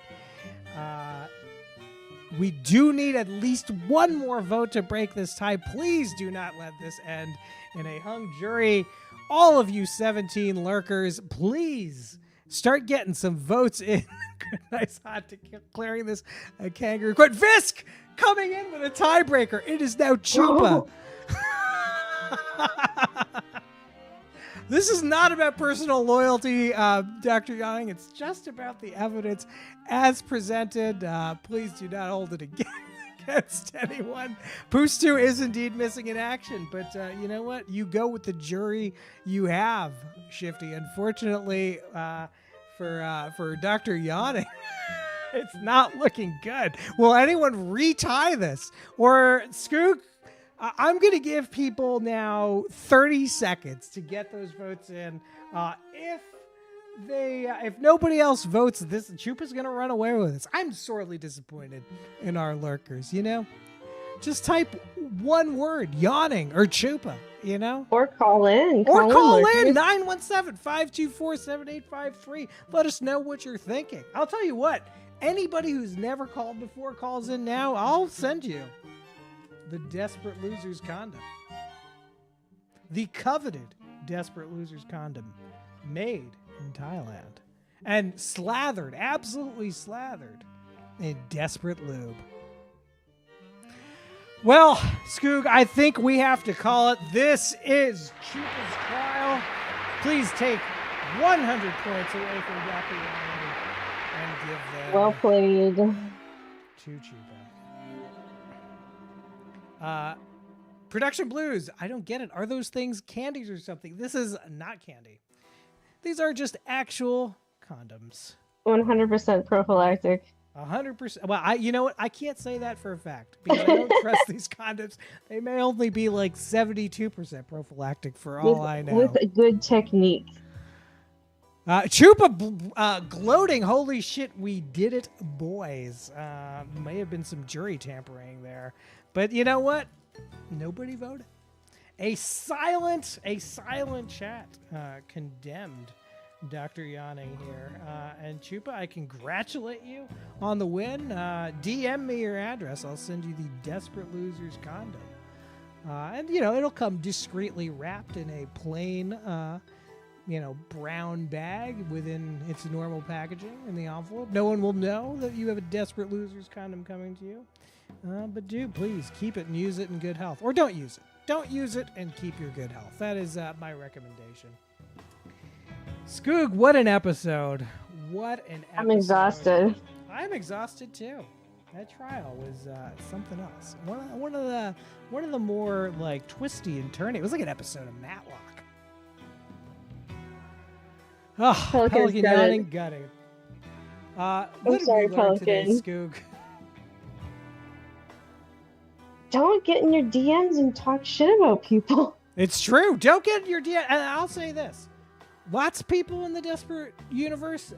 We do need at least one more vote to break this tie. Please do not let this end in a hung jury. All of you 17 lurkers, please start getting some votes in. Good, nice, hot to clearing this kangaroo court. Visk coming in with a tiebreaker. It is now Choopa. This is not about personal loyalty, Dr. Yawning. It's just about the evidence as presented. Please do not hold it against anyone. Pustu is indeed missing in action, but you know what? You go with the jury you have, Shifty. Unfortunately, for Dr. Yawning, it's not looking good. Will anyone retie this? Or Skook? I'm going to give people now 30 seconds to get those votes in. If nobody else votes, this Choopa's going to run away with this. I'm sorely disappointed in our lurkers, Just type one word, Yawning or Choopa,
Or call in.
Call in 917-524-7853. Let us know what you're thinking. I'll tell you what, anybody who's never called before calls in now, I'll send you the Desperate Losers condom. The coveted Desperate Losers condom made in Thailand and slathered, absolutely slathered in Desperate Lube. Well, Skoog, I think we have to call it. This is Choopa's trial. Please take 100 points away from Dr. Yawning and give them
well played
to Choopa. Production Blues, I don't get it. Are those things candies or something? This is not candy. These are just actual condoms.
100% prophylactic.
100%. Well, you know what? I can't say that for a fact because I don't trust these condoms. They may only be like 72% prophylactic for all I know.
With a good technique.
Choopa gloating, holy shit, we did it, boys. May have been some jury tampering there. But you know what? Nobody voted. A silent chat condemned Dr. Yawning here. And Choopa, I congratulate you on the win. DM me your address. I'll send you the Desperate Losers condom. And, it'll come discreetly wrapped in a plain, brown bag within its normal packaging in the envelope. No one will know that you have a Desperate Losers condom coming to you. But do please keep it and use it in good health. Or don't use it. Don't use it and keep your good health. That is my recommendation. Skoog, what an episode. What an episode.
I'm exhausted.
I'm exhausted too. That trial was something else. One of the more like twisty and turny. It was like an episode of Matlock. Oh, Pelican Yawning gutting. What did we learn today, Skoog?
Don't get in your DMs and talk shit about people.
It's true. Don't get in your DMs. And I'll say this. lots of people in the Desperate universe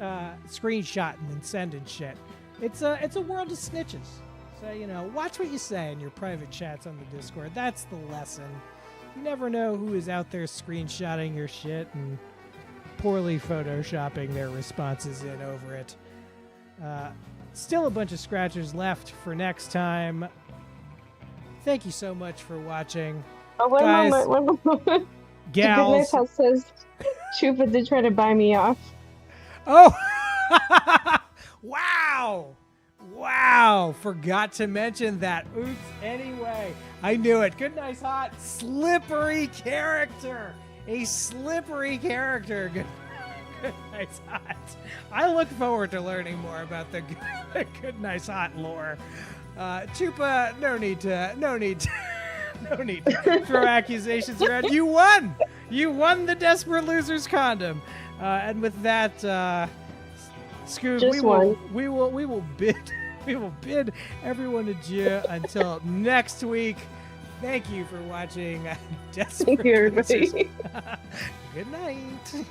screenshotting and sending shit. It's a world of snitches. So, watch what you say in your private chats on the Discord. That's the lesson. You never know who is out there screenshotting your shit and poorly photoshopping their responses in over it. Still a bunch of scratchers left for next time. Thank you so much for watching.
Oh, one
Guys,
moment.
gals.
The says Choopa did try to buy me off.
Oh! Wow! Forgot to mention that. Oops. Anyway, I knew it. Good, nice, hot, slippery character. A slippery character. Good, nice, hot. I look forward to learning more about the good, nice, hot lore. Choopa, no need to throw accusations around. You won. You won the Desperate Losers condom. And with that, Scoob, we will bid everyone adieu until next week. Thank you for watching Desperate
Thank you, everybody.
Losers. Good night.